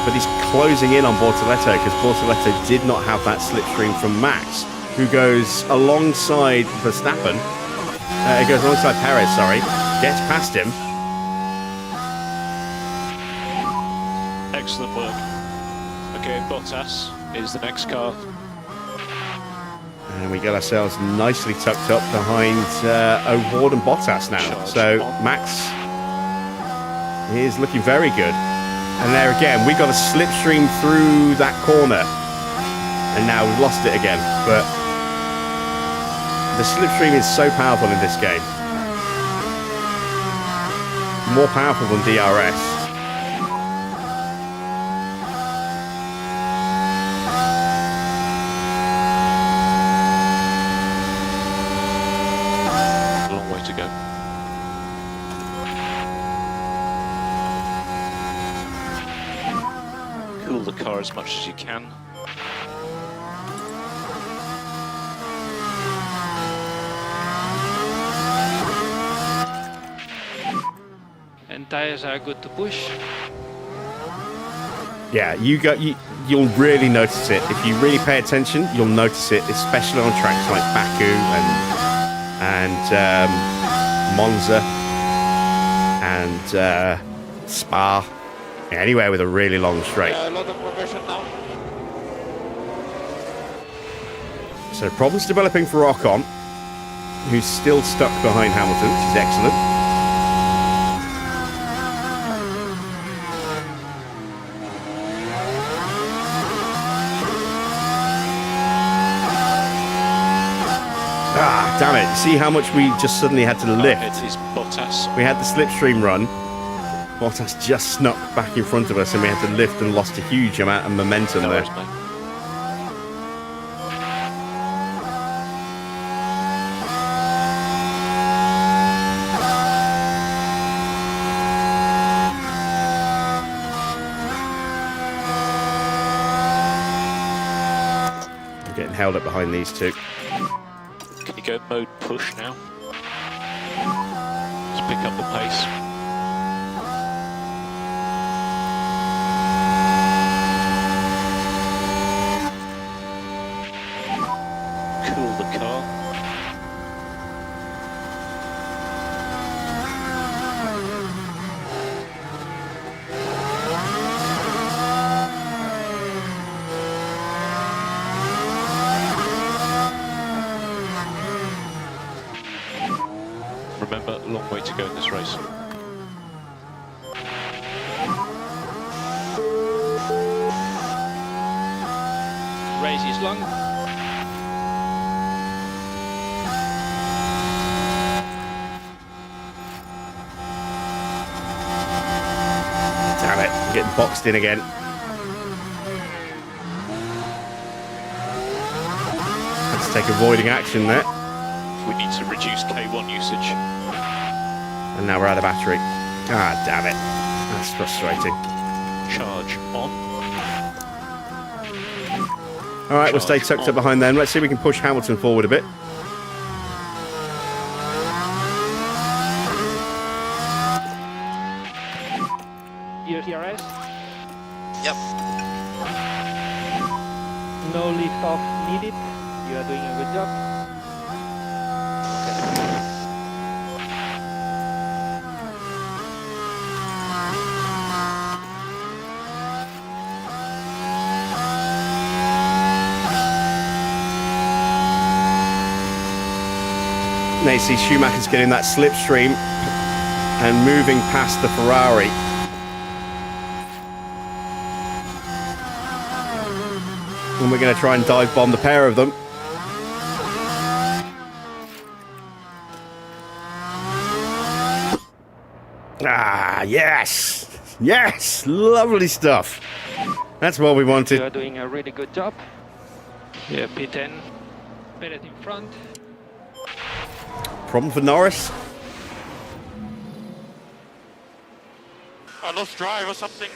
but he's closing in on Bortoletto because Bortoletto did not have that slipstream from Max, who goes alongside Verstappen. He goes alongside Perez, sorry. Gets past him. Excellent work. Okay, Bottas is the next car. And we get ourselves nicely tucked up behind O'Ward and Bottas now. Charge So on. Max is looking very good. And there again, we got a slipstream through that corner. And now we've lost it again. But the slipstream is so powerful in this game. More powerful than DRS. A long way to go. Cool the car as much as you can. And tires are good to push. Yeah, you'll really notice it. If you really pay attention, you'll notice it, especially on tracks like Baku and Monza and Spa. Anywhere with a really long straight. Yeah, a lot of progression now. So problems developing for Ocon, who's still stuck behind Hamilton, which is excellent. Ah, damn it. See how much we just suddenly had to lift? It is Bottas. We had the slipstream run. Bottas just snuck back in front of us and we had to lift and lost a huge amount of momentum there. I'm getting held up behind these two. Can you go mode push now? Just pick up the pace. Cool the car. Remember, long way to go in this race. Race is long. Damn it, I'm getting boxed in again. Let's take avoiding action there. We need to reduce K1 usage. And now we're out of battery. Ah, damn it. That's frustrating. Charge on. All right, we'll stay tucked up behind them. Let's see if we can push Hamilton forward a bit. ERS? Yep. No lift off needed. You are doing a good job. Now you see Schumacher's getting that slipstream and moving past the Ferrari. And we're going to try and dive bomb the pair of them. Ah, yes! Yes! Lovely stuff. That's what we You wanted. are doing a really good job. Yeah, P10. Perez in front. Problem for Norris? I lost drive or something.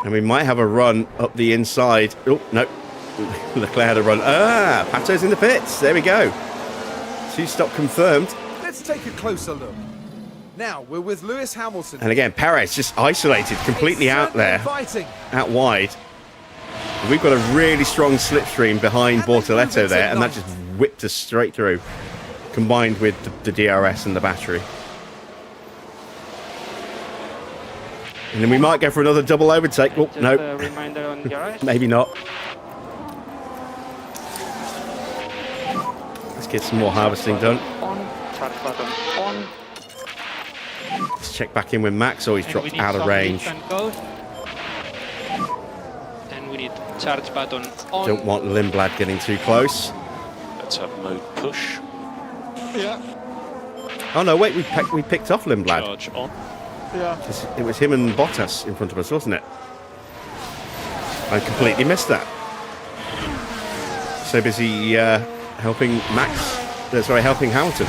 And we might have a run up the inside. Oh, no. Leclerc had a run. Ah, Pato's in the pits. There we go. Two-stop confirmed. Let's take a closer look. Now we're with Lewis Hamilton. And again, Perez just isolated completely It's out there, fighting. out wide. We've got a really strong slipstream behind Bortoletto there, and that just whipped us straight through, combined with the DRS and the battery. And then we might go for another double overtake. Oh, Just no. a reminder on DRS. Maybe not. Let's get some more harvesting done. On. Charge button on. Let's check back in with Max. Oh, he's And we dropped need out of some range. lift and go. And we need charge button on. Don't want Lindblad getting too close. Let's have mode push. Yeah, Oh, no, wait. We picked off Lindblad. Charge on. yeah. It was him and Bottas in front of us, wasn't it? I completely missed that. So busy helping helping Hamilton.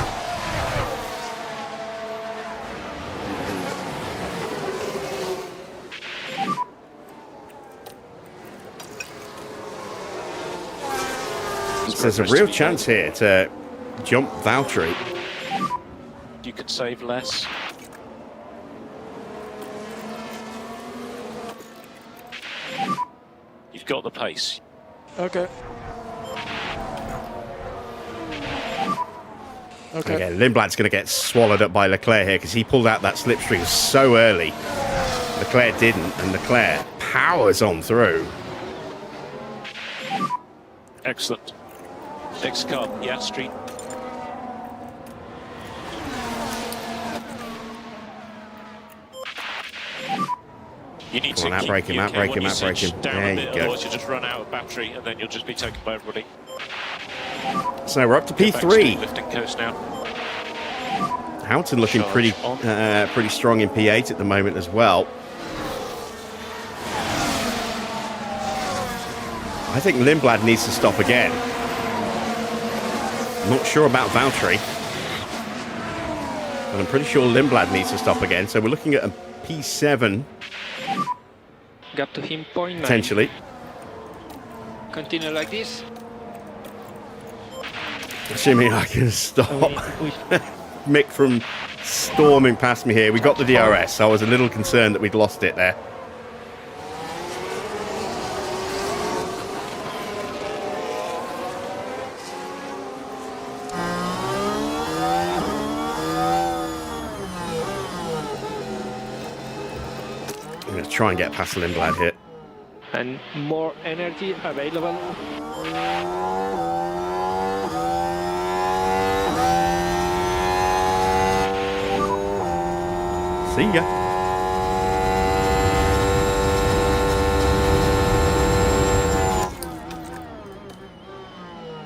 So there's a real chance here to jump Valtteri. You can save less. You've got the pace. Okay. Okay. Again, Lindblad's going to get swallowed up by Leclerc here because he pulled out that slipstream so early. Leclerc didn't, and Leclerc powers on through. Excellent. Next car, Piastri. You need Come on, to keep outbrake him, outbrake him, outbrake him. down There a you bit, go. otherwise you just run out of battery and then you'll just be taken by everybody. So we're up to Get back to P3. lifting coast now. Hamilton looking Charge pretty on. pretty strong in P8 at the moment as well. I think Lindblad needs to stop again. I'm not sure about Valtteri, but I'm pretty sure Lindblad needs to stop again. So we're looking at a P7 Gap to him, 0.9. potentially. Continue like this. Assuming I can stop We Mick from storming past me here. We got the DRS. I was a little concerned that we'd lost it there. I'm going to try and get past Lindblad here. and more energy available. See ya.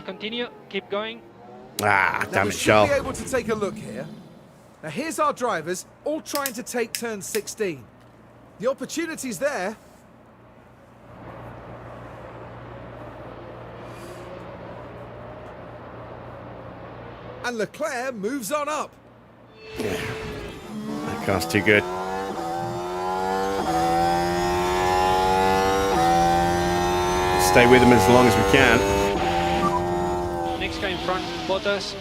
Continue, keep going. Ah, Now damn we it, should Charles. be able to take a look here. Now here's our drivers all trying to take turn 16. The opportunity's there. And Leclerc moves on up. That car's too good. Stay with him as long as we can. Next guy in front, Bottas.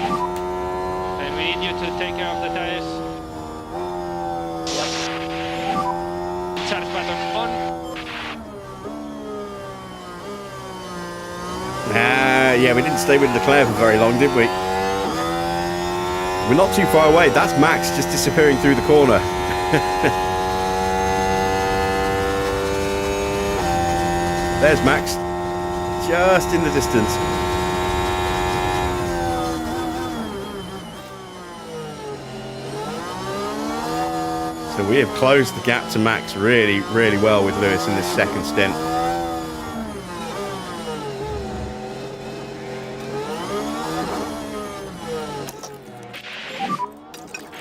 And we need you to take care of the tires. Charge button on. Yeah, we didn't stay with Leclerc for very long, did we? We're not too far away. That's Max just disappearing through the corner. There's Max, just in the distance. So we have closed the gap to Max really, really well with Lewis in this second stint.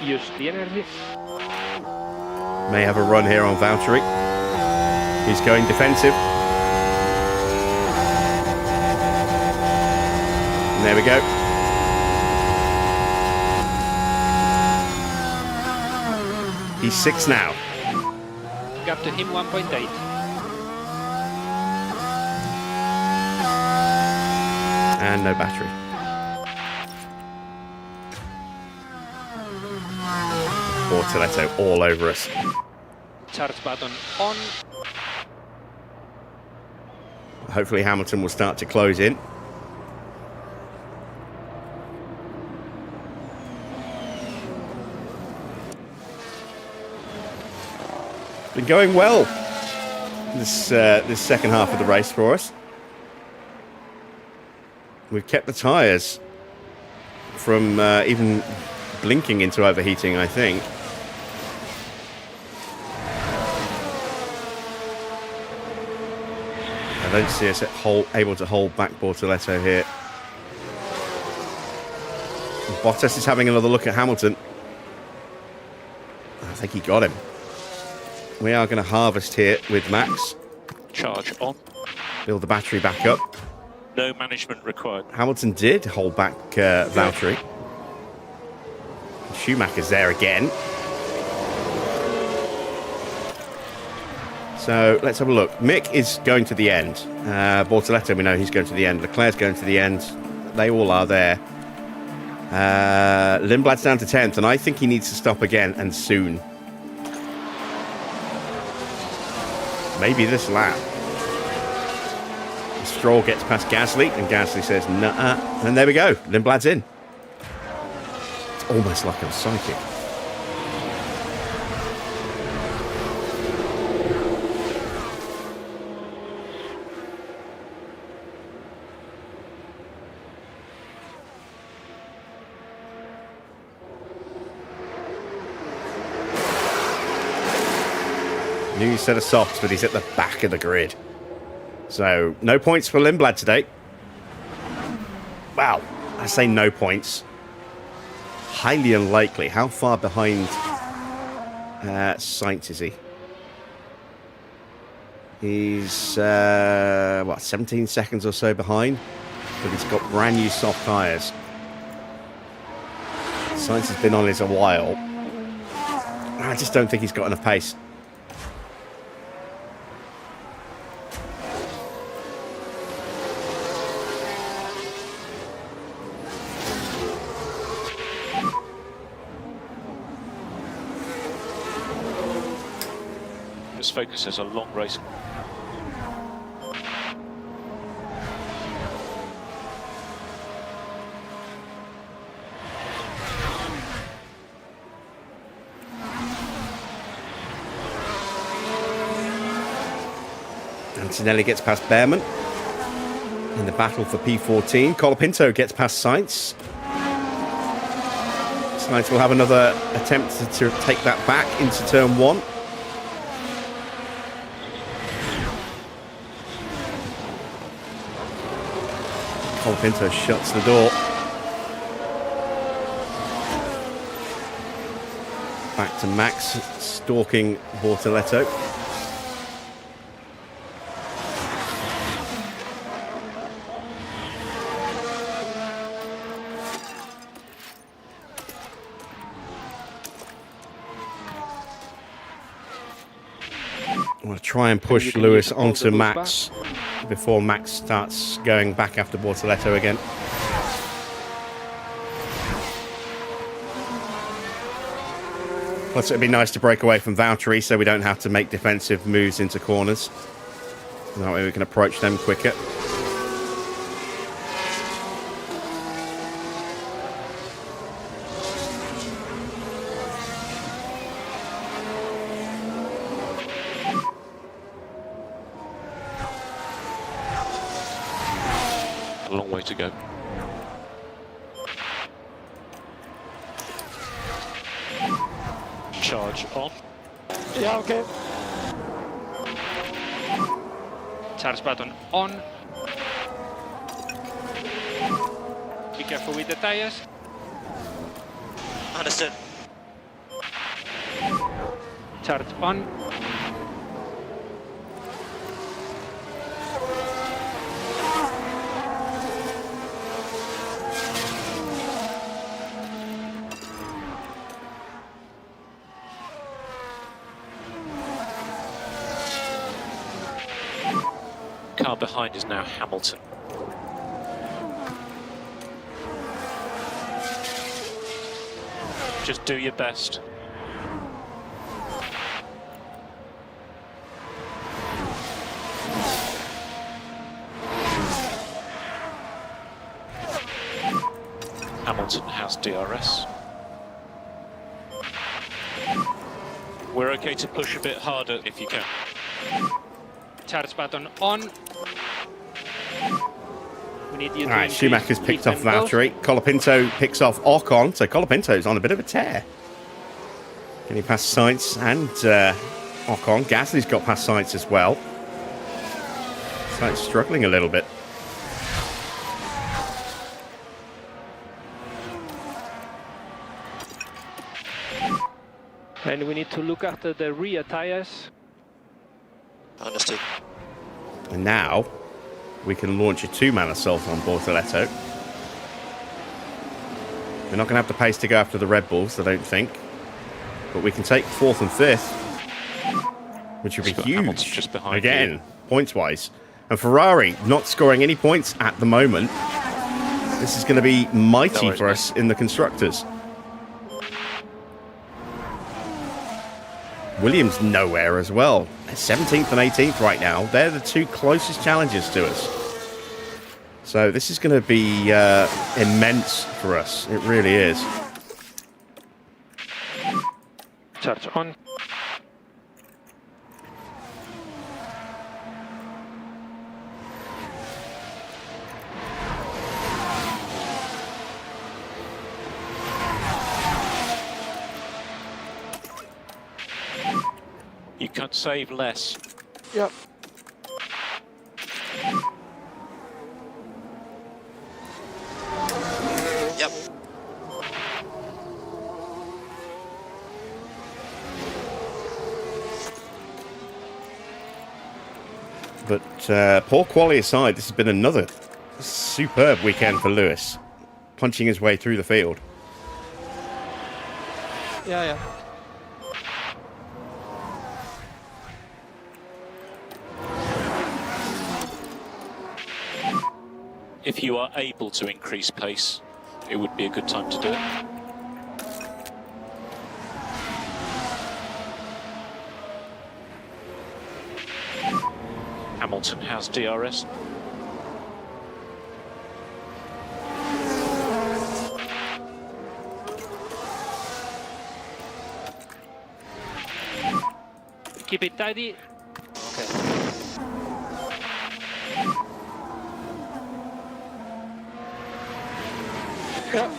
Use the energy. May have a run here on Valtteri. He's going defensive. And there we go. He's 6 now. Gap to him 1.8. And no battery. Bortoletto all over us. Charge button on. Hopefully Hamilton will start to close in. Been going well this second half of the race for us. We've kept the tyres from even blinking into overheating, I think. I don't see us able to hold back Bortoletto here. Bottas is having another look at Hamilton. I think he got him. We are going to harvest here with Max. Charge on. Build the battery back up. No management required. Hamilton did hold back Valtteri. Schumacher's there again. So let's have a look. Mick is going to the end. Bortoletto, we know he's going to the end. Leclerc's going to the end. They all are there. Lindblad's down to 10th, and I think he needs to stop again, and soon. Maybe this lap. Stroll gets past Gasly, and Gasly says, nah. And there we go. Lindblad's in. It's almost like I'm psychic. New set of softs, but he's at the back of the grid. So, no points for Lindblad today. Wow, I say no points. Highly unlikely. How far behind Sainz is he? He's, 17 seconds or so behind? But he's got brand new soft tyres. Sainz has been on this a while. I just don't think he's got enough pace. Focus is a long race. Antonelli gets past Bearman in the battle for P14. Colapinto gets past Sainz. Sainz will have another attempt to take that back into turn 1. Colapinto shuts the door. Back to Max, stalking Bortoletto. I'm going to try and push Lewis onto Max before Max starts going back after Bortoletto again. Plus, it'd be nice to break away from Valtteri so we don't have to make defensive moves into corners. That way we can approach them quicker. A long way to go. Charge on. Yeah, okay. Charge button on. Be careful with the tires. Understood. Charge on. Car behind is now Hamilton. Just do your best. Hamilton has DRS. We're okay to push a bit harder if you can. Charge button on. We need you to Alright, Schumacher's picked off Valtteri. Colapinto picks off Ocon, so Colapinto's on a bit of a tear. Getting past Sainz and Ocon. Gasly's got past Sainz as well. Sainz struggling a little bit. And we need to look after the rear tires. Understood. And now we can launch a 2-man assault on Bortoletto. We're not going to have the pace to go after the Red Bulls, I don't think. But we can take 4th and 5th, which would be huge, just behind again, points-wise. And Ferrari not scoring any points at the moment. This is going to be mighty for us in the Constructors. Williams nowhere as well. 17th and 18th right now. They're the 2 closest challengers to us. So this is going to be immense for us. It really is. Charge on. You can save less. Yep. Yep. But poor quality aside, this has been another superb weekend for Lewis, punching his way through the field. Yeah. If you are able to increase pace, it would be a good time to do it. Hamilton has DRS. Keep it tidy. Okay. Yep.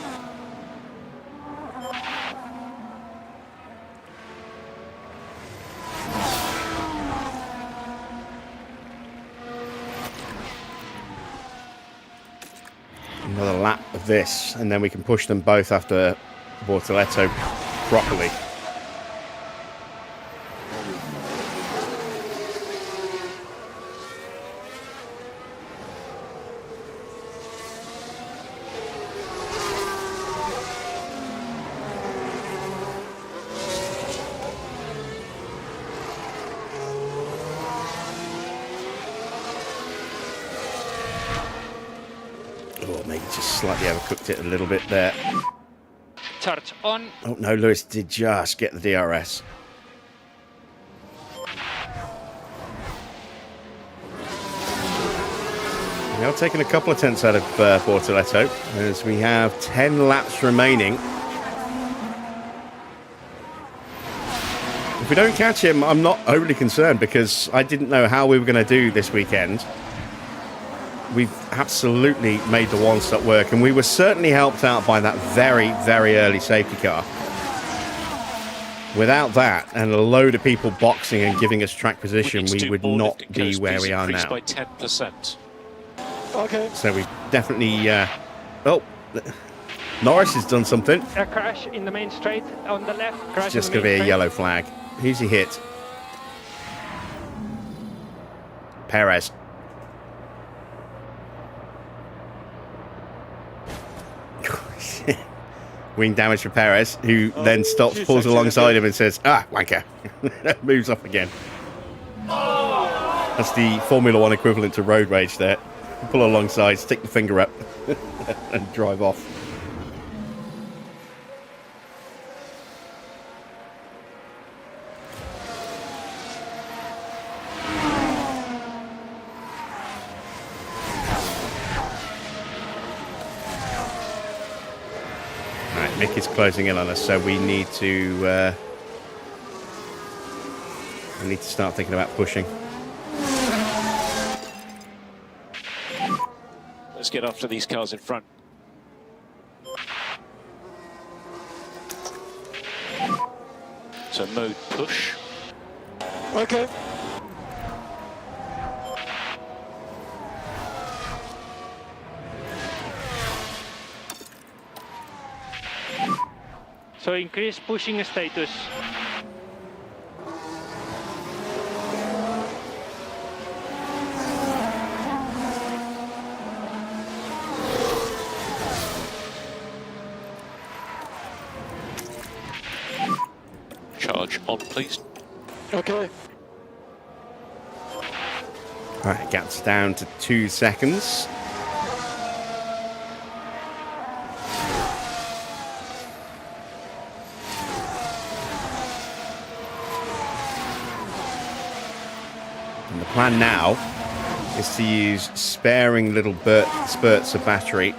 Another lap of this, and then we can push them both after Bortoletto properly. Oh, maybe just slightly overcooked it a little bit there. Charge on. Oh no, Lewis did just get the DRS. Now taking a couple of tenths out of Bortoletto as we have 10 laps remaining. If we don't catch him, I'm not overly concerned because I didn't know how we were going to do this weekend. We've absolutely made the one-stop work, and we were certainly helped out by that very, very early safety car. Without that, and a load of people boxing and giving us track position, we would not be where we are now. By 10%. Okay. So we definitely... oh, Norris has done something. A crash in the main straight on the left. Crash It's just in going the to be main a yellow flag. Who's he hit? Perez. Wing damage for Perez, who then stops, pulls alongside him and says, ah, wanker. Moves off again. That's the Formula 1 equivalent to road rage there. Pull alongside, stick the finger up and drive off. Mick is closing in on us, so we need to start thinking about pushing. Let's get after these cars in front. So mode push. Okay. So increase pushing status. Charge on, please. Okay. Right, gap's down to 2 seconds. And the plan now is to use sparing little spurts of battery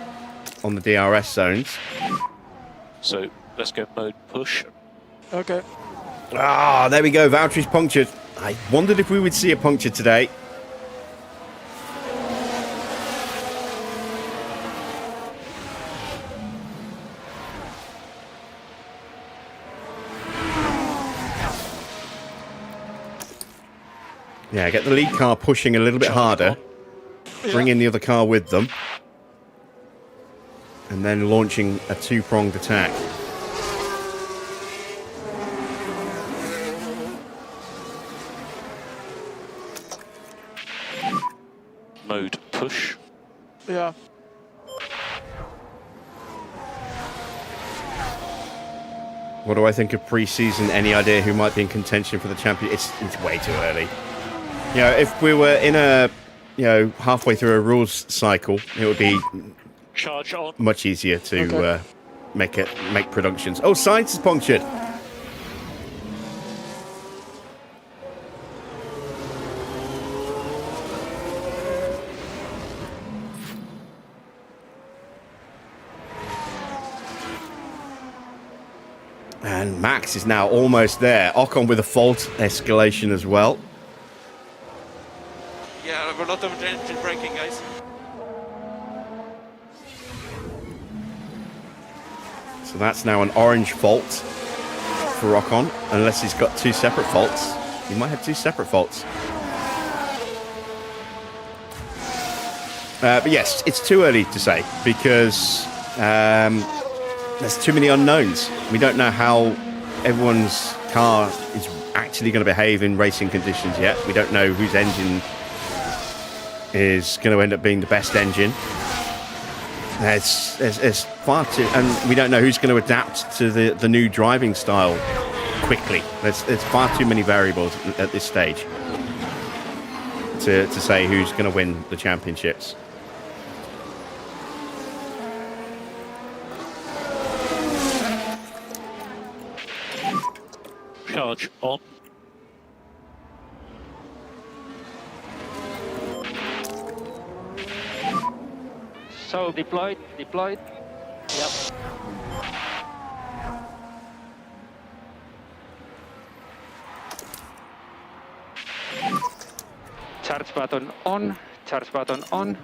on the DRS zones. So let's go mode push. Okay. Ah, there we go. Valtteri's punctured. I wondered if we would see a puncture today. Yeah, get the lead car pushing a little bit harder. Bring in the other car with them. And then launching a two-pronged attack. Mode push. Yeah. What do I think of pre-season? Any idea who might be in contention for the champion? It's way too early. You know, if we were in a, halfway through a rules cycle, it would be Charge on. much easier to make productions. Oh, Sainz is punctured. And Max is now almost there. Ocon with a fault escalation as well. Yeah, a lot of engine braking, guys. So that's now an orange fault for Ocon, unless he's got two separate faults. He might have two separate faults. But yes, it's too early to say because there's too many unknowns. We don't know how everyone's car is actually going to behave in racing conditions yet. We don't know whose engine is going to end up being the best engine. It's far too, and we don't know who's going to adapt to the new driving style quickly. There's far too many variables at this stage to say who's going to win the championships. Charge on. So deployed. Yep. Charge button on. Charge button on.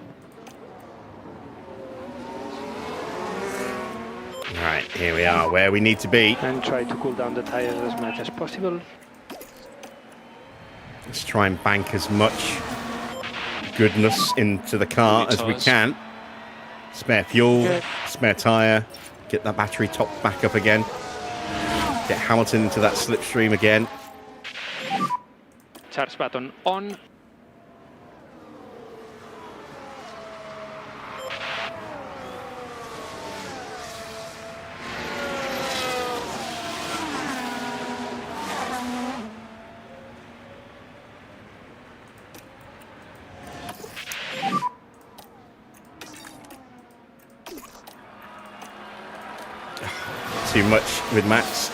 Right, here we are, where we need to be. And try to cool down the tires as much as possible. Let's try and bank as much goodness into the car as we can. Spare fuel, spare tyre, get that battery topped back up again. Get Hamilton into that slipstream again. Charge button on. Too much with Max.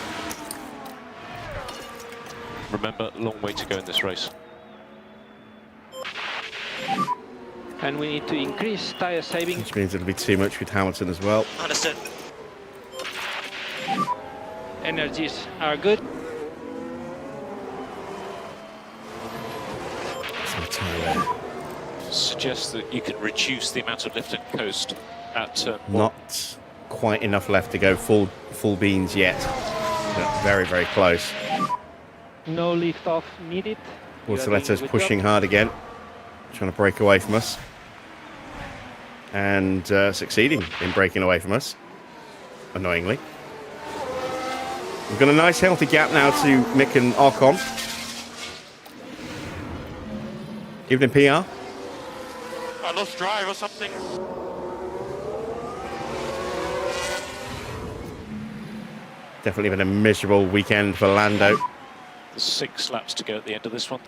Remember, long way to go in this race. And we need to increase tire saving. Which means it'll be too much with Hamilton as well. Understood. Energies are good. Some tyre there. Suggest that you can reduce the amount of lift and coast at turn 1. Not quite enough left to go full beans yet. But very, very close. No lift off needed. Portoletto's pushing hard again, trying to break away from us. And succeeding in breaking away from us, annoyingly. We've got a nice healthy gap now to Mick and Ocon. Giving him PR. I lost drive or something. Definitely been a miserable weekend for Lando. There's 6 laps to go at the end of this one.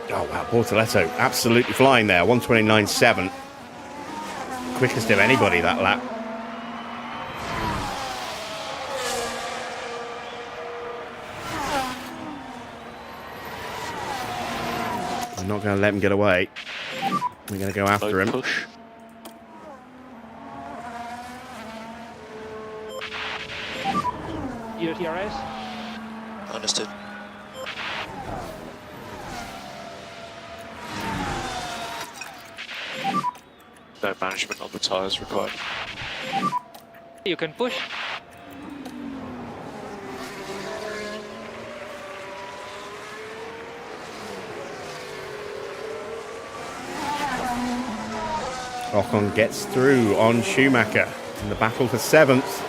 Oh, wow. Bortoletto absolutely flying there. 129.7. Quickest of anybody that lap. I'm not going to let him get away. We're going to go after him. Push. Your TRS? Understood. No management on the tyres required. You can push. Ocon gets through on Schumacher in the battle for 7th.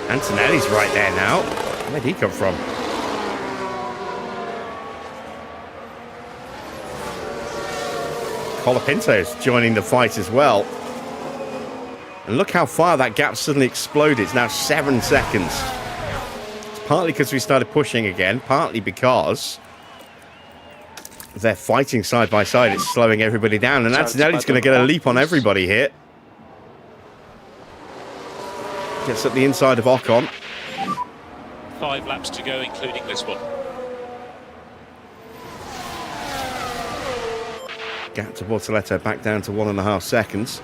Antonelli's right there now. Where'd he come from? Colapinto's joining the fight as well. And look how far that gap suddenly exploded. It's now 7 seconds. It's partly because we started pushing again, partly because they're fighting side by side. It's slowing everybody down. And Antonelli's going to get a leap on everybody here. Gets up the inside of Ocon. 5 laps to go, including this one. Gap to Bortoletto back down to 1.5 seconds.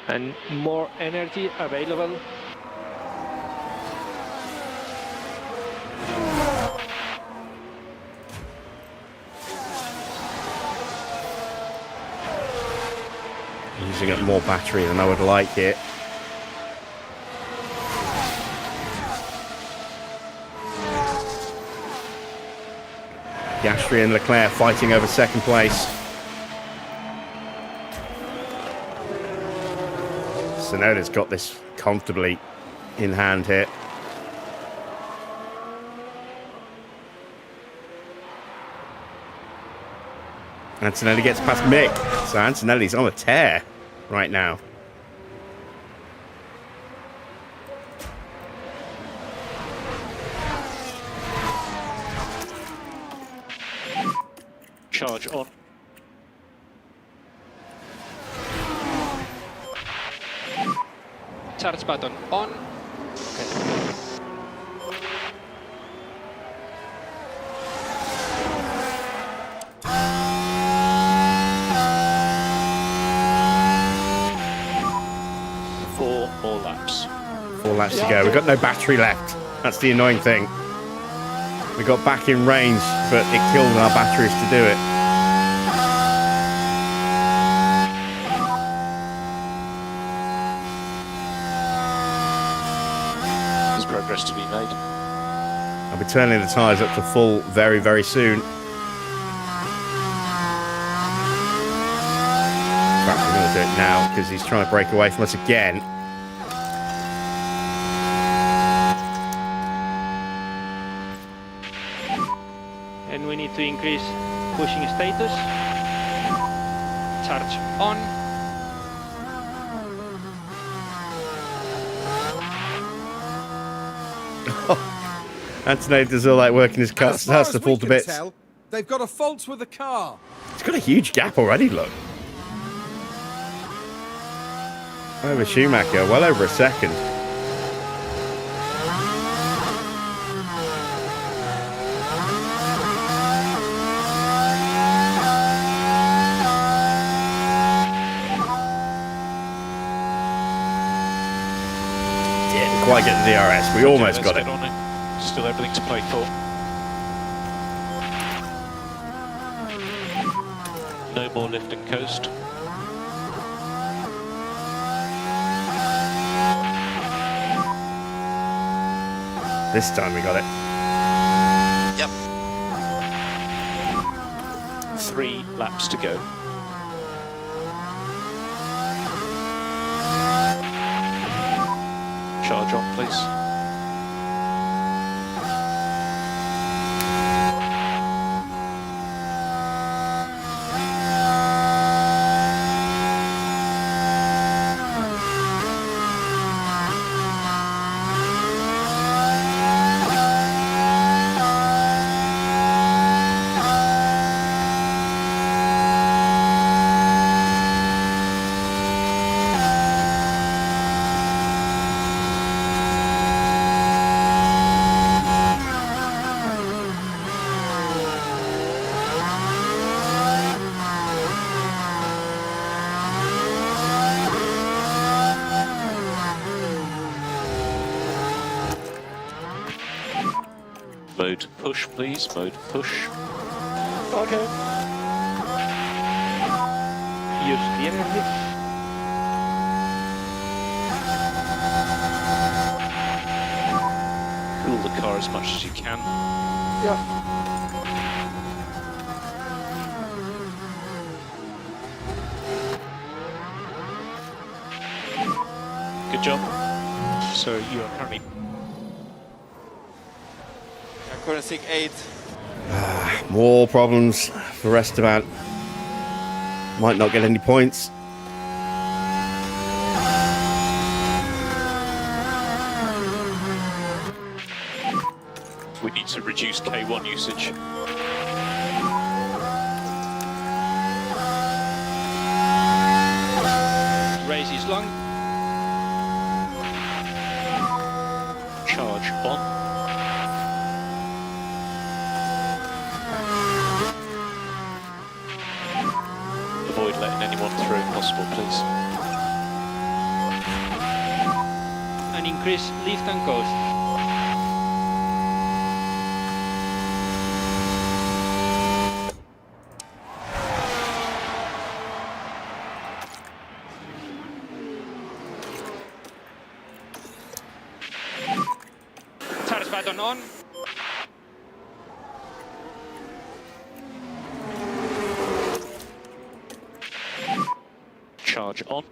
And more energy available. Using up more battery than I would like here. Piastri and Leclerc fighting over 2nd place. Tsunoda's got this comfortably in hand here. Antonelli gets past Mick. So Antonelli's on a tear right now. Charge on. Charge button on. Okay. More laps. 4 laps to go. We've got no battery left. That's the annoying thing. We got back in range, but it killed our batteries to do it. There's progress to be made. I'll be turning the tyres up to full very, very soon. In fact, we're going to do it now because he's trying to break away from us again. And we need to increase pushing status. Charge on. Antonelli does all that work in his car. As far Has as to we fall to can bits. tell, they've got a fault with the car. It's got a huge gap already, look. Over Schumacher, well over a second. Didn't quite get the DRS. We almost got it. On it. Still everything to play for. No more lift and coast. This time we got it. Yep. 3 laps to go. Charge on, please. Mode push, please. Mode push. Okay. Use steering wheel. Cool the car as much as you can. Yeah. Good job. So you are currently Current 8. More problems for Esteban. Might not get any points. We need to reduce K1 usage. Race is long. Charge on. Avoid letting anyone through if possible, please. And increase lift and coast. Charge button on. Charge on.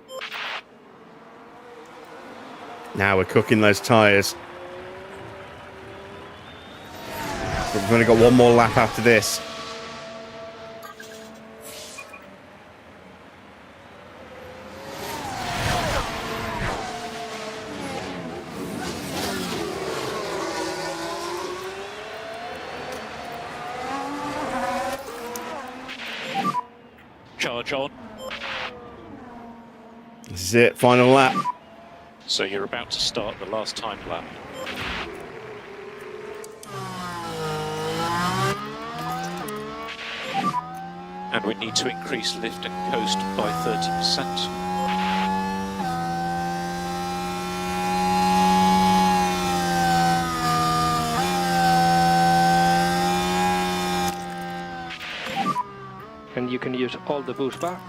Now we're cooking those tyres. We've only got one more lap after this. Charge on. This is it, final lap. So you're about to start the last time lap. And we need to increase lift and coast by 30%. And you can use all the boost bar.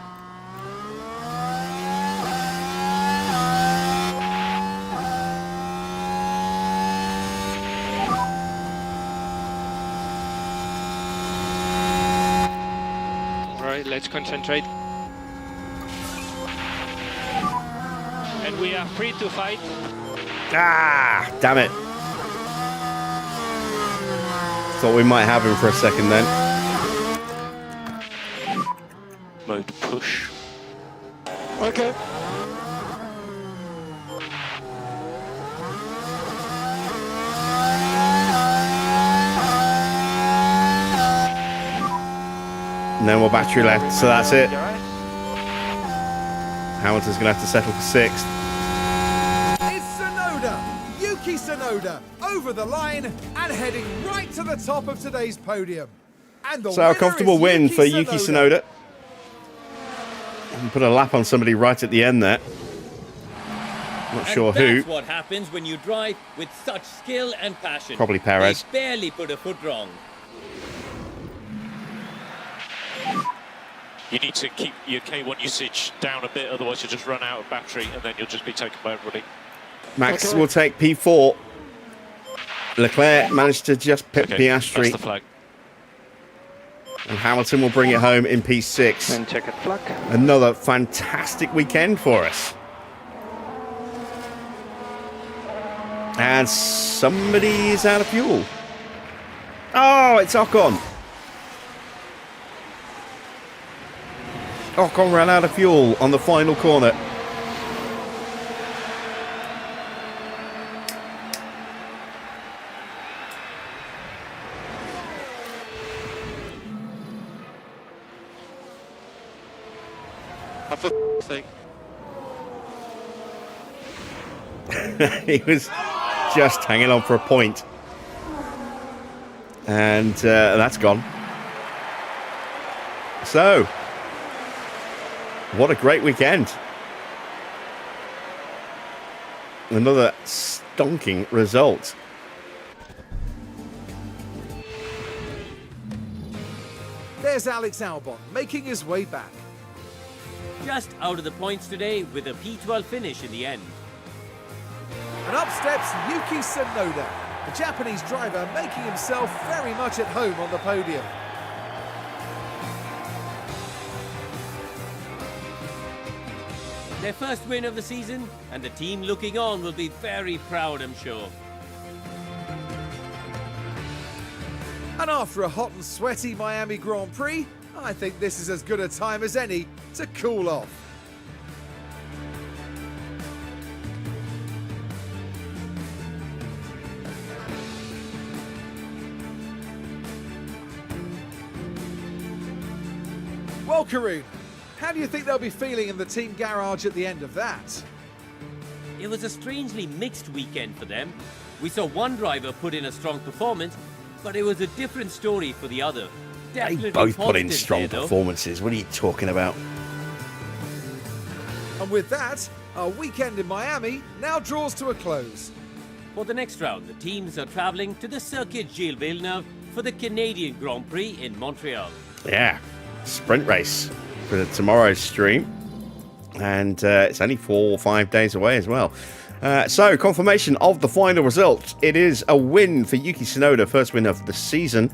Alright, let's concentrate. And we are free to fight. Ah, damn it. Thought we might have him for a second then. Mode push. Okay. No more battery left, so that's it. Hamilton's going to have to settle for 6th. It's Tsunoda, Yuki Tsunoda, over the line and heading right to the top of today's podium. And the So a winner comfortable is win Yuki for Yuki Tsunoda. And put a lap on somebody right at the end there. Not sure who. That's what happens when you drive with such skill and passion. Probably Perez. They barely put a foot wrong. You need to keep your K1 usage down a bit, otherwise you'll just run out of battery and then you'll just be taken by everybody. Max will take P4. Leclerc managed to just pit Piastri. That's the flag. And Hamilton will bring it home in P6. And checkered flag. Another fantastic weekend for us. And somebody is out of fuel. Oh, it's Ocon. Ocon ran out of fuel on the final corner. Thing. He was just hanging on for a point. And that's gone. So, what a great weekend. Another stonking result. there's Alex Albon making his way back. Just out of the points today with a P12 finish in the end. And up steps Yuki Tsunoda, the Japanese driver making himself very much at home on the podium. Their first win of the season, and the team looking on will be very proud, I'm sure. And after a hot and sweaty Miami Grand Prix, I think this is as good a time as any to cool off. Well, Karun, how do you think they'll be feeling in the team garage at the end of that? It was a strangely mixed weekend for them. We saw one driver put in a strong performance, but it was a different story for the other. They both put in strong performances. What are you talking about? And with that, our weekend in Miami now draws to a close. For the next round, the teams are travelling to the Circuit Gilles Villeneuve for the Canadian Grand Prix in Montreal. Yeah, sprint race for tomorrow's stream. And it's only 4 or 5 days away as well. So, confirmation of the final result. It is a win for Yuki Tsunoda, first win of the season.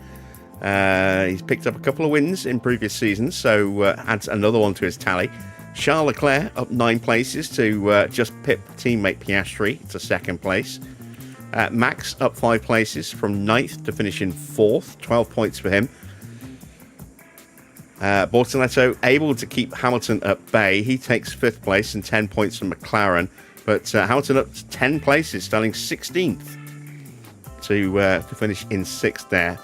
He's picked up a couple of wins in previous seasons, so adds another one to his tally. Charles Leclerc up 9 places to just pip teammate Piastri to second place. Max up 5 places from 9th to finish in 4th, 12 points for him. Bortoletto able to keep Hamilton at bay. He takes 5th place and 10 points from McLaren. But Hamilton up 10 places, starting 16th to finish in 6th there.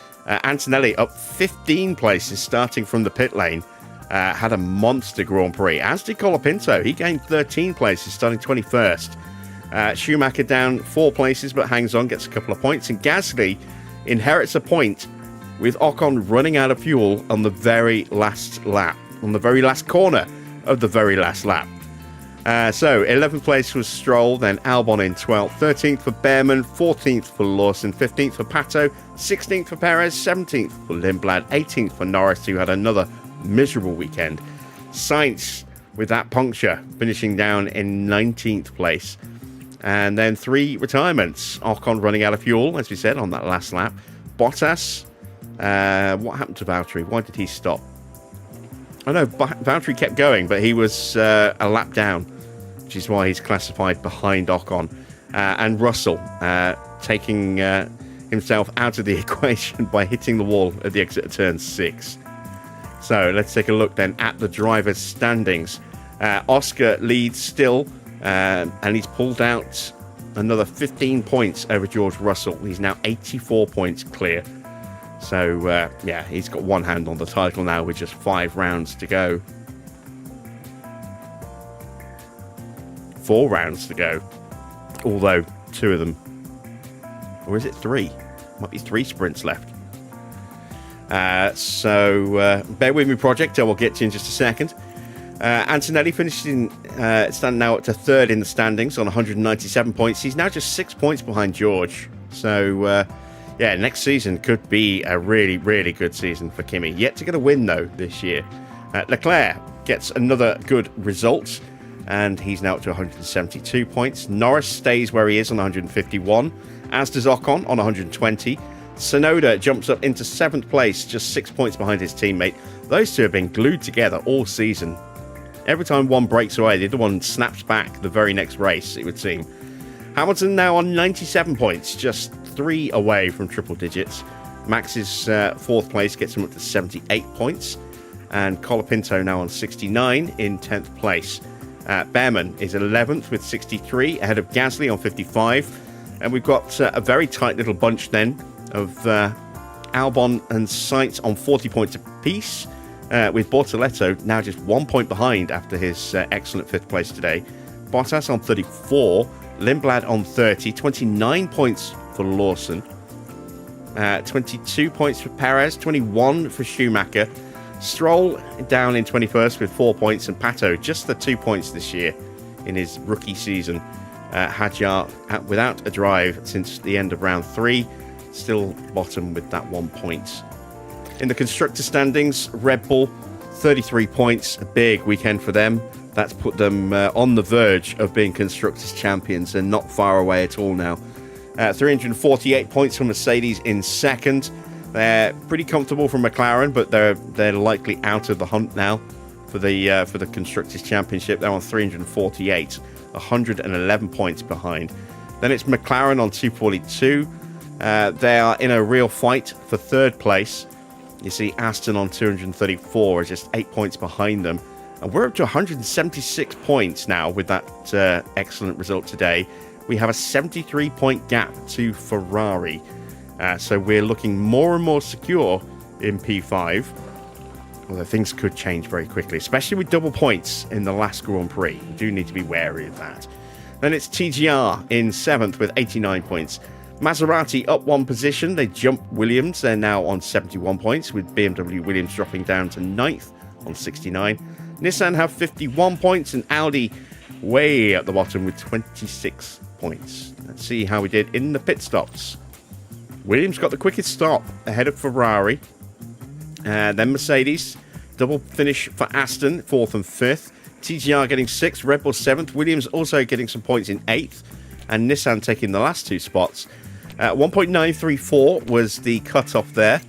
Antonelli up 15 places, starting from the pit lane. Had a monster Grand Prix, as did Colapinto. He gained 13 places, starting 21st. Schumacher down 4 places, but hangs on, gets a couple of points. And Gasly inherits a point with Ocon running out of fuel on the very last lap, on the very last corner of the very last lap. So 11th place was Stroll, then Albon in 12th, 13th for Bearman, 14th for Lawson, 15th for Pato, 16th for Perez, 17th for Lindblad, 18th for Norris, who had another miserable weekend. Sainz with that puncture, finishing down in 19th place. And then 3 retirements. Ocon running out of fuel, as we said, on that last lap. Bottas, what happened to Valtteri? Why did he stop? I know Valtteri kept going, but he was a lap down, which is why he's classified behind Ocon. And Russell taking himself out of the equation by hitting the wall at the exit of turn 6. So let's take a look then at the drivers' standings. Oscar leads still, and he's pulled out another 15 points over George Russell. He's now 84 points clear. So, yeah, he's got one hand on the title now with just 5 rounds to go. 4 rounds to go. Although, 2 of them. Or is it 3? Might be 3 sprints left. So, bear with me, Project. I will get to you in just a second. Antonelli finishing, standing now up to 3rd in the standings on 197 points. He's now just 6 points behind George. So, yeah, next season could be a really, really good season for Kimi. Yet to get a win, though, this year. Leclerc gets another good result, and he's now up to 172 points. Norris stays where he is on 151, as does Ocon on 120. Tsunoda jumps up into 7th place, just 6 points behind his teammate. Those two have been glued together all season. Every time one breaks away, the other one snaps back the very next race, it would seem. Hamilton now on 97 points, just 3 away from triple digits. Max's 4th place gets him up to 78 points. And Colapinto now on 69 in 10th place. Bearman is 11th with 63, ahead of Gasly on 55. And we've got a very tight little bunch then of Albon and Sainz on 40 points apiece. With Bortoletto now just 1 point behind after his excellent 5th place today. Bottas on 34. Lindblad on 30, 29 points for Lawson, 22 points for Perez, 21 for Schumacher. Stroll down in 21st with 4 points, and Pato just the 2 points this year in his rookie season. Hadjar without a drive since the end of round 3, still bottom with that 1 point. In the constructor standings, RedBull, 33 points, a big weekend for them. That's put them on the verge of being constructors champions and not far away at all now. 348 points from Mercedes in second. They're pretty comfortable from McLaren, but they're likely out of the hunt now for the constructors championship. They're on 348, 111 points behind. Then it's McLaren on 242. They are in a real fight for third place. You see Aston on 234 is just 8 points behind them. And we're up to 176 points now with that excellent result today. We have a 73-point gap to Ferrari. So we're looking more and more secure in P5. Although things could change very quickly, especially with double points in the last Grand Prix. You do need to be wary of that. Then it's TGR in 7th with 89 points. Maserati up 1 position. They jumped Williams. They're now on 71 points, with BMW Williams dropping down to 9th on 69. Nissan have 51 points, and Audi way at the bottom with 26 points. Let's see how we did in the pit stops. Williams got the quickest stop ahead of Ferrari. Then Mercedes, double finish for Aston, 4th and 5th. TGR getting 6th, Red Bull 7th. Williams also getting some points in 8th. And Nissan taking the last 2 spots. 1.934 was the cut-off there.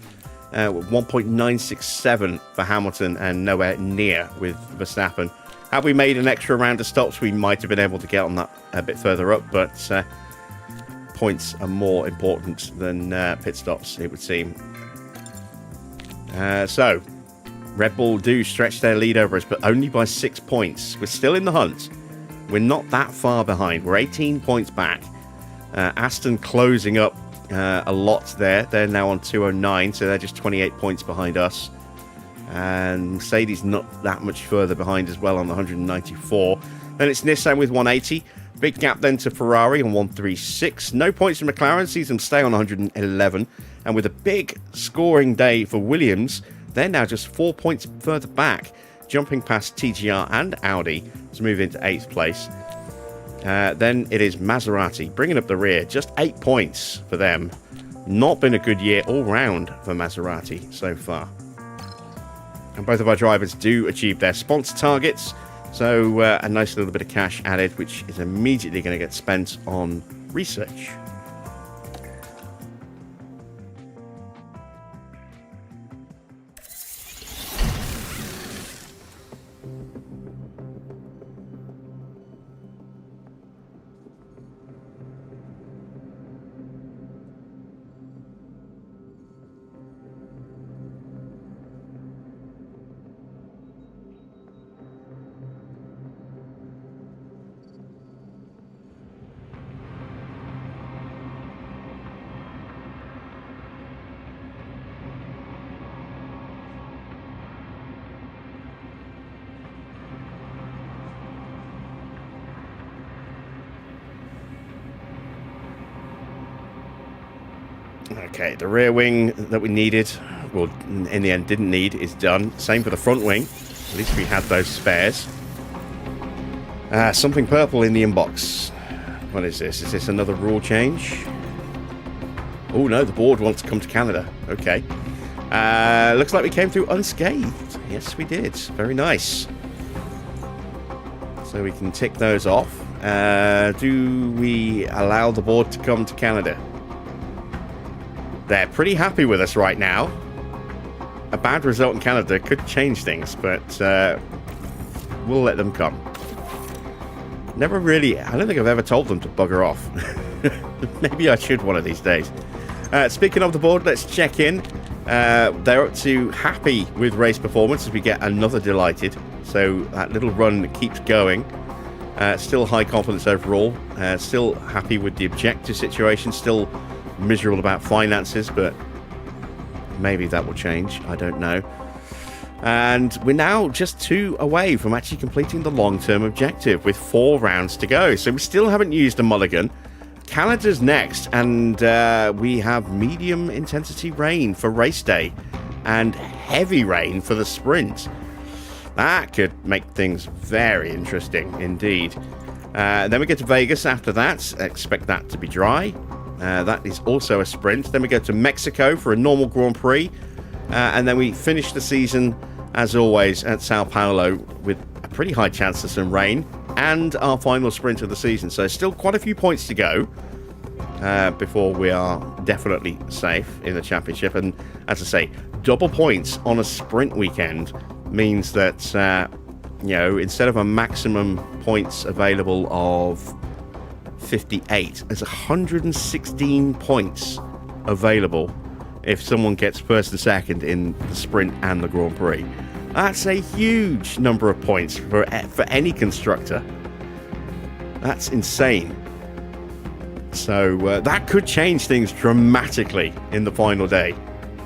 1.967 for Hamilton, and nowhere near with Verstappen. Had we made an extra round of stops, we might have been able to get on that a bit further up, but points are more important than pit stops, it would seem. So, Red Bull do stretch their lead over us, but only by 6 points. We're still in the hunt. We're not that far behind. We're 18 points back. Aston closing up a lot there. They're now on 209, so they're just 28 points behind us. And Mercedes not that much further behind as well on 194. Then it's Nissan with 180. Big gap then to Ferrari on 136. No points from McLaren, sees them stay on 111. And with a big scoring day for Williams, they're now just 4 points further back, jumping past TGR and Audi to move into 8th place. Then it is Maserati bringing up the rear, just 8 points for them. Not been a good year all round for Maserati so far. And both of our drivers do achieve their sponsor targets, so a nice little bit of cash added, which is immediately going to get spent on research. Okay, the rear wing that we needed, well, in the end didn't need, is done. Same for the front wing. At least we had those spares. Something purple in the inbox. What is this? Is this another rule change? Oh no, the board wants to come to Canada. Okay. Looks like we came through unscathed. Yes, we did. Very nice. So we can tick those off. Do we allow the board to come to Canada? They're pretty happy with us right now. A bad result in Canada could change things, but we'll let them come. Never really, I don't think I've ever told them to bugger off. Maybe I should one of these days. Speaking of the board, let's check in. They're up to happy with race performance as we get another delighted. So that little run keeps going. Still high confidence overall. Still happy with the objective situation. Still miserable about finances, but maybe that will change. I don't know. And we're now just 2 away from actually completing the long-term objective with 4 rounds to go. So we still haven't used a mulligan. Canada's next, and we have medium intensity rain for race day and heavy rain for the sprint. That could make things very interesting indeed. Then we get to Vegas after that. Expect that to be dry. That is also a sprint. Then we go to Mexico for a normal Grand Prix. And then we finish the season, as always, at Sao Paulo with a pretty high chance of some rain and our final sprint of the season. So still quite a few points to go before we are definitely safe in the championship. And as I say, double points on a sprint weekend means that, instead of a maximum points available of 58, there's 116 points available if someone gets first and second in the sprint and the Grand Prix. That's a huge number of points for any constructor. That's insane. So that could change things dramatically in the final day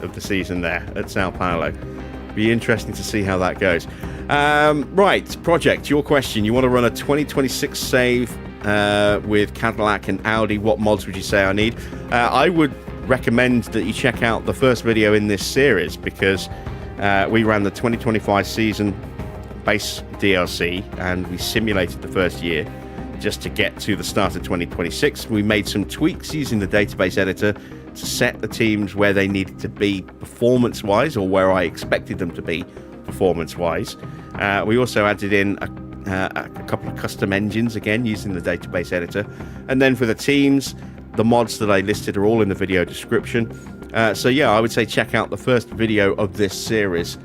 of the season there at Sao Paulo. Be interesting to see how that goes. Right, Project, your question. You want to run a 2026 save with Cadillac and Audi. What mods would you say I need? I would recommend that you check out the first video in this series, because we ran the 2025 season base DLC and we simulated the first year just to get to the start of 2026. We made some tweaks using the database editor to set the teams where they needed to be performance-wise, or where I expected them to be performance-wise. We also added in a couple of custom engines, again using the database editor. And then for the teams, the mods that I listed are all in the video description. So yeah, I would say check out the first video of this series.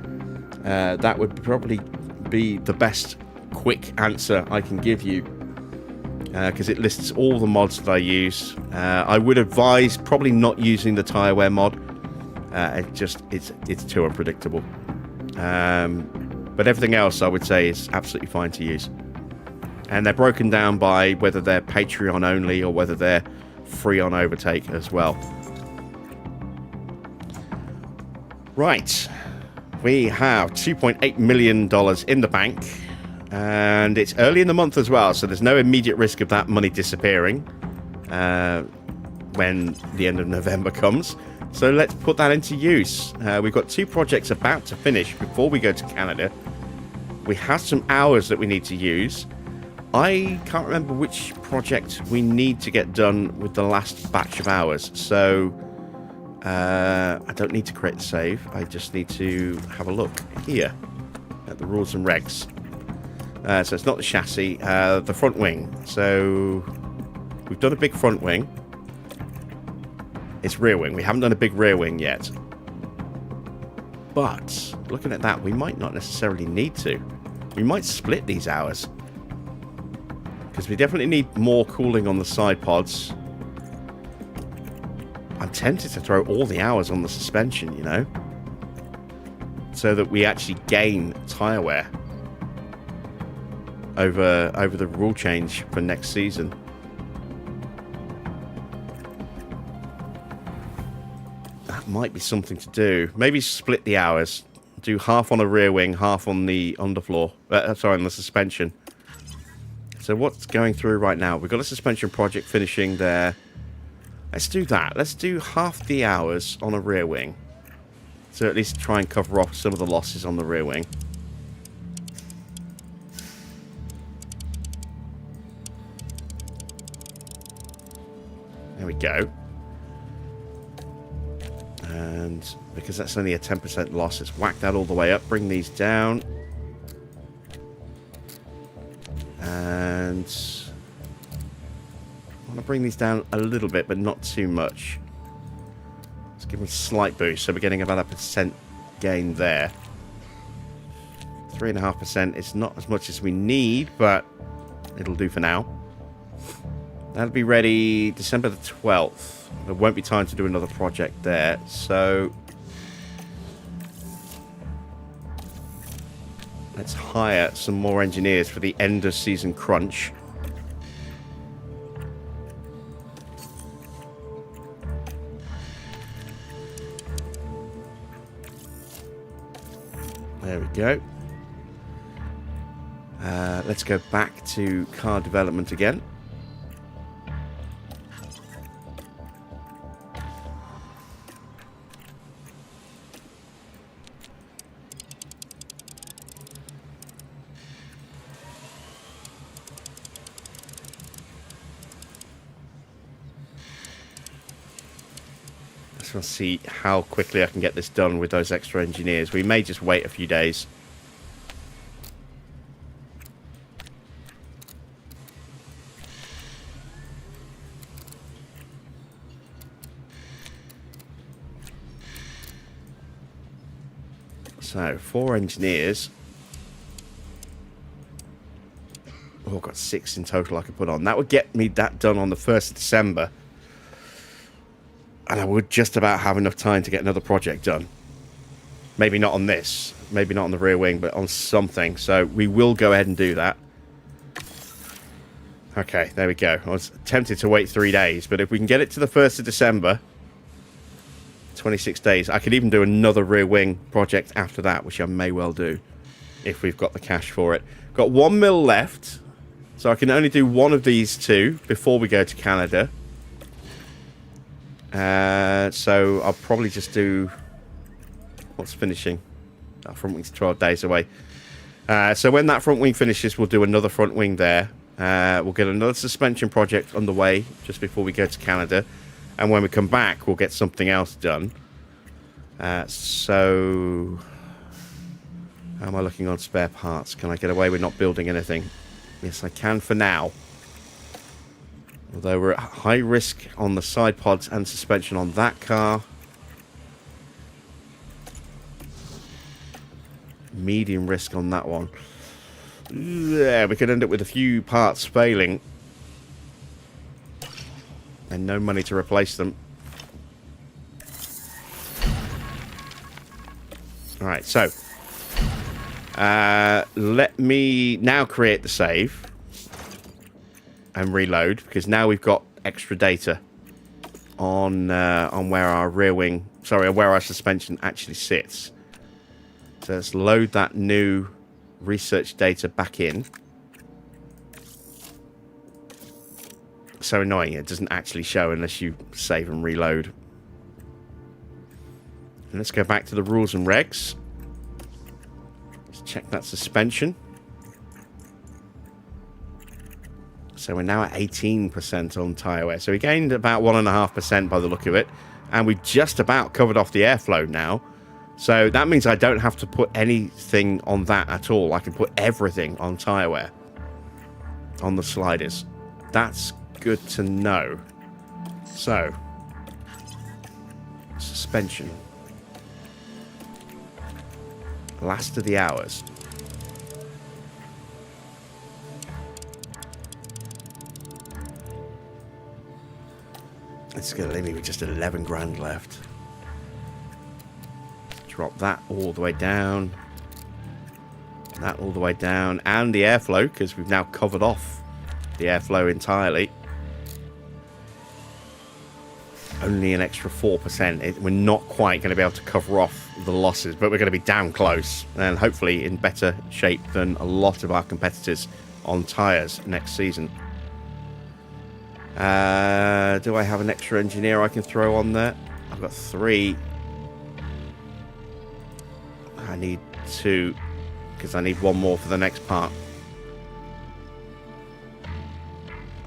That would probably be the best quick answer I can give you, because it lists all the mods that I use. I would advise probably not using the tire wear mod. It's too unpredictable. But everything else I would say is absolutely fine to use. And they're broken down by whether they're Patreon only or whether they're free on Overtake as well. Right, we have $2.8 million in the bank, and it's early in the month as well, so there's no immediate risk of that money disappearing when the end of November comes. So let's put that into use. We've got 2 projects about to finish before we go to Canada. We have some hours that we need to use. I can't remember which project we need to get done with the last batch of hours, so I don't need to create the save. I just need to have a look here at the rules and regs. So it's not the chassis, the front wing. So we've done a big front wing. It's rear wing. We haven't done a big rear wing yet. But looking at that, we might not necessarily need to. We might split these hours, because we definitely need more cooling on the side pods. I'm tempted to throw all the hours on the suspension, so that we actually gain tyre wear over the rule change for next season. That might be something to do. Maybe split the hours. Do half on the rear wing, half on the underfloor. On the suspension. So what's going through right now? We've got a suspension project finishing there. Let's do that. Let's do half the hours on a rear wing. So at least try and cover off some of the losses on the rear wing. There we go. And because that's only a 10% loss, let's whack that all the way up. Bring these down. And I want to bring these down a little bit, but not too much. Let's give them a slight boost. So we're getting about a % gain there. 3.5% is not as much as we need, but it'll do for now. That'll be ready December the 12th. There won't be time to do another project there, so let's hire some more engineers for the end of season crunch. There we go. Let's go back to car development again. I'll see how quickly I can get this done with those extra engineers. We may just wait a few days. So, 4 engineers. Oh, I've got 6 in total I could put on. That would get me that done on the 1st of December. And I would just about have enough time to get another project done. Maybe not on this. Maybe not on the rear wing, but on something. So we will go ahead and do that. Okay, there we go. I was tempted to wait 3 days, but if we can get it to the 1st of December, 26 days, I could even do another rear wing project after that, which I may well do if we've got the cash for it. Got 1 mil left, so I can only do one of these 2 before we go to Canada. So I'll probably just do... What's finishing? Our front wing's 12 days away. So when that front wing finishes, we'll do another front wing there. We'll get another suspension project underway just before we go to Canada. And when we come back, we'll get something else done. So... How am I looking on spare parts? Can I get away with not building anything? Yes, I can for now. Although we're at high risk on the side pods and suspension on that car. Medium risk on that one. Yeah, we could end up with a few parts failing. And no money to replace them. Alright, so. Let me now create the save. And reload, because now we've got extra data on where our rear wing, sorry, where our suspension actually sits. So let's load that new research data back in. So annoying, it doesn't actually show unless you save and reload. And let's go back to the rules and regs. Let's check that suspension. So we're now at 18% on tyre wear. So we gained about 1.5% by the look of it. And we've just about covered off the airflow now. So that means I don't have to put anything on that at all. I can put everything on tyre wear. On the sliders. That's good to know. So. Suspension. Last of the hours. It's going to leave me with just 11 grand left. Drop that all the way down. That all the way down. And the airflow, because we've now covered off the airflow entirely. Only an extra 4%. We're not quite going to be able to cover off the losses, but we're going to be damn close. And hopefully in better shape than a lot of our competitors on tyres next season. Do I have an extra engineer I can throw on there? I've got 3. I need 2 because I need 1 more for the next part.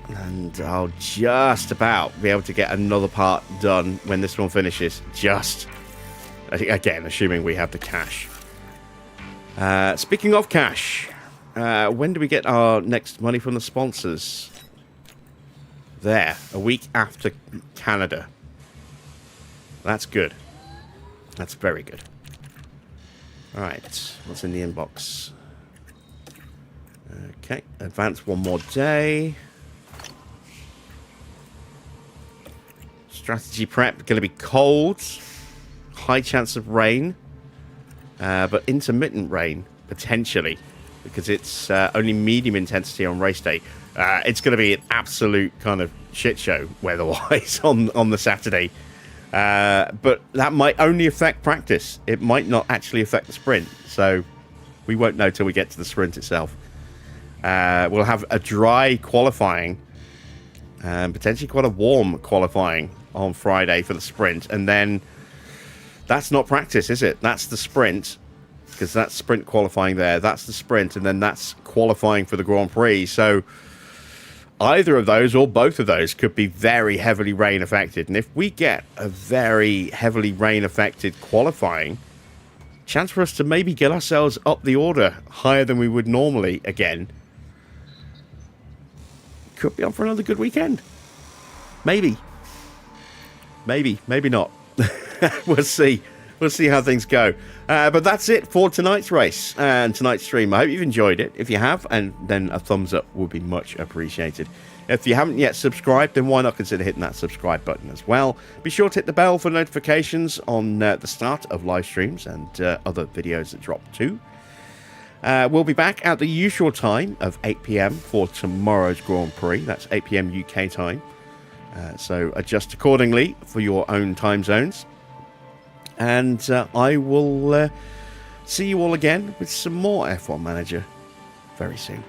And I'll just about be able to get another part done when this one finishes. Just. Again, assuming we have the cash. Speaking of cash, when do we get our next money from the sponsors? There, a week after Canada. That's good. That's very good. Alright, what's in the inbox? Okay, advance 1 more day. Strategy prep, going to be cold. High chance of rain. But intermittent rain, potentially. Because it's only medium intensity on race day. It's going to be an absolute kind of shit show weather-wise on the Saturday. But that might only affect practice. It might not actually affect the sprint. So we won't know till we get to the sprint itself. We'll have a dry qualifying. And potentially quite a warm qualifying on Friday for the sprint. And then that's not practice, is it? That's the sprint. Because that's sprint qualifying there. That's the sprint. And then that's qualifying for the Grand Prix. So either of those or both of those could be very heavily rain affected. And if we get a very heavily rain affected qualifying, chance for us to maybe get ourselves up the order higher than we would normally again. Could be on for another good weekend. Maybe. Maybe not. We'll see. We'll see how things go. But that's it for tonight's race and tonight's stream. I hope you've enjoyed it. If you have, and then a thumbs up would be much appreciated. If you haven't yet subscribed, then why not consider hitting that subscribe button as well. Be sure to hit the bell for notifications on the start of live streams and other videos that drop too. We'll be back at the usual time of 8 PM for tomorrow's Grand Prix. That's 8 PM UK time. So adjust accordingly for your own time zones. And I will see you all again with some more F1 Manager very soon.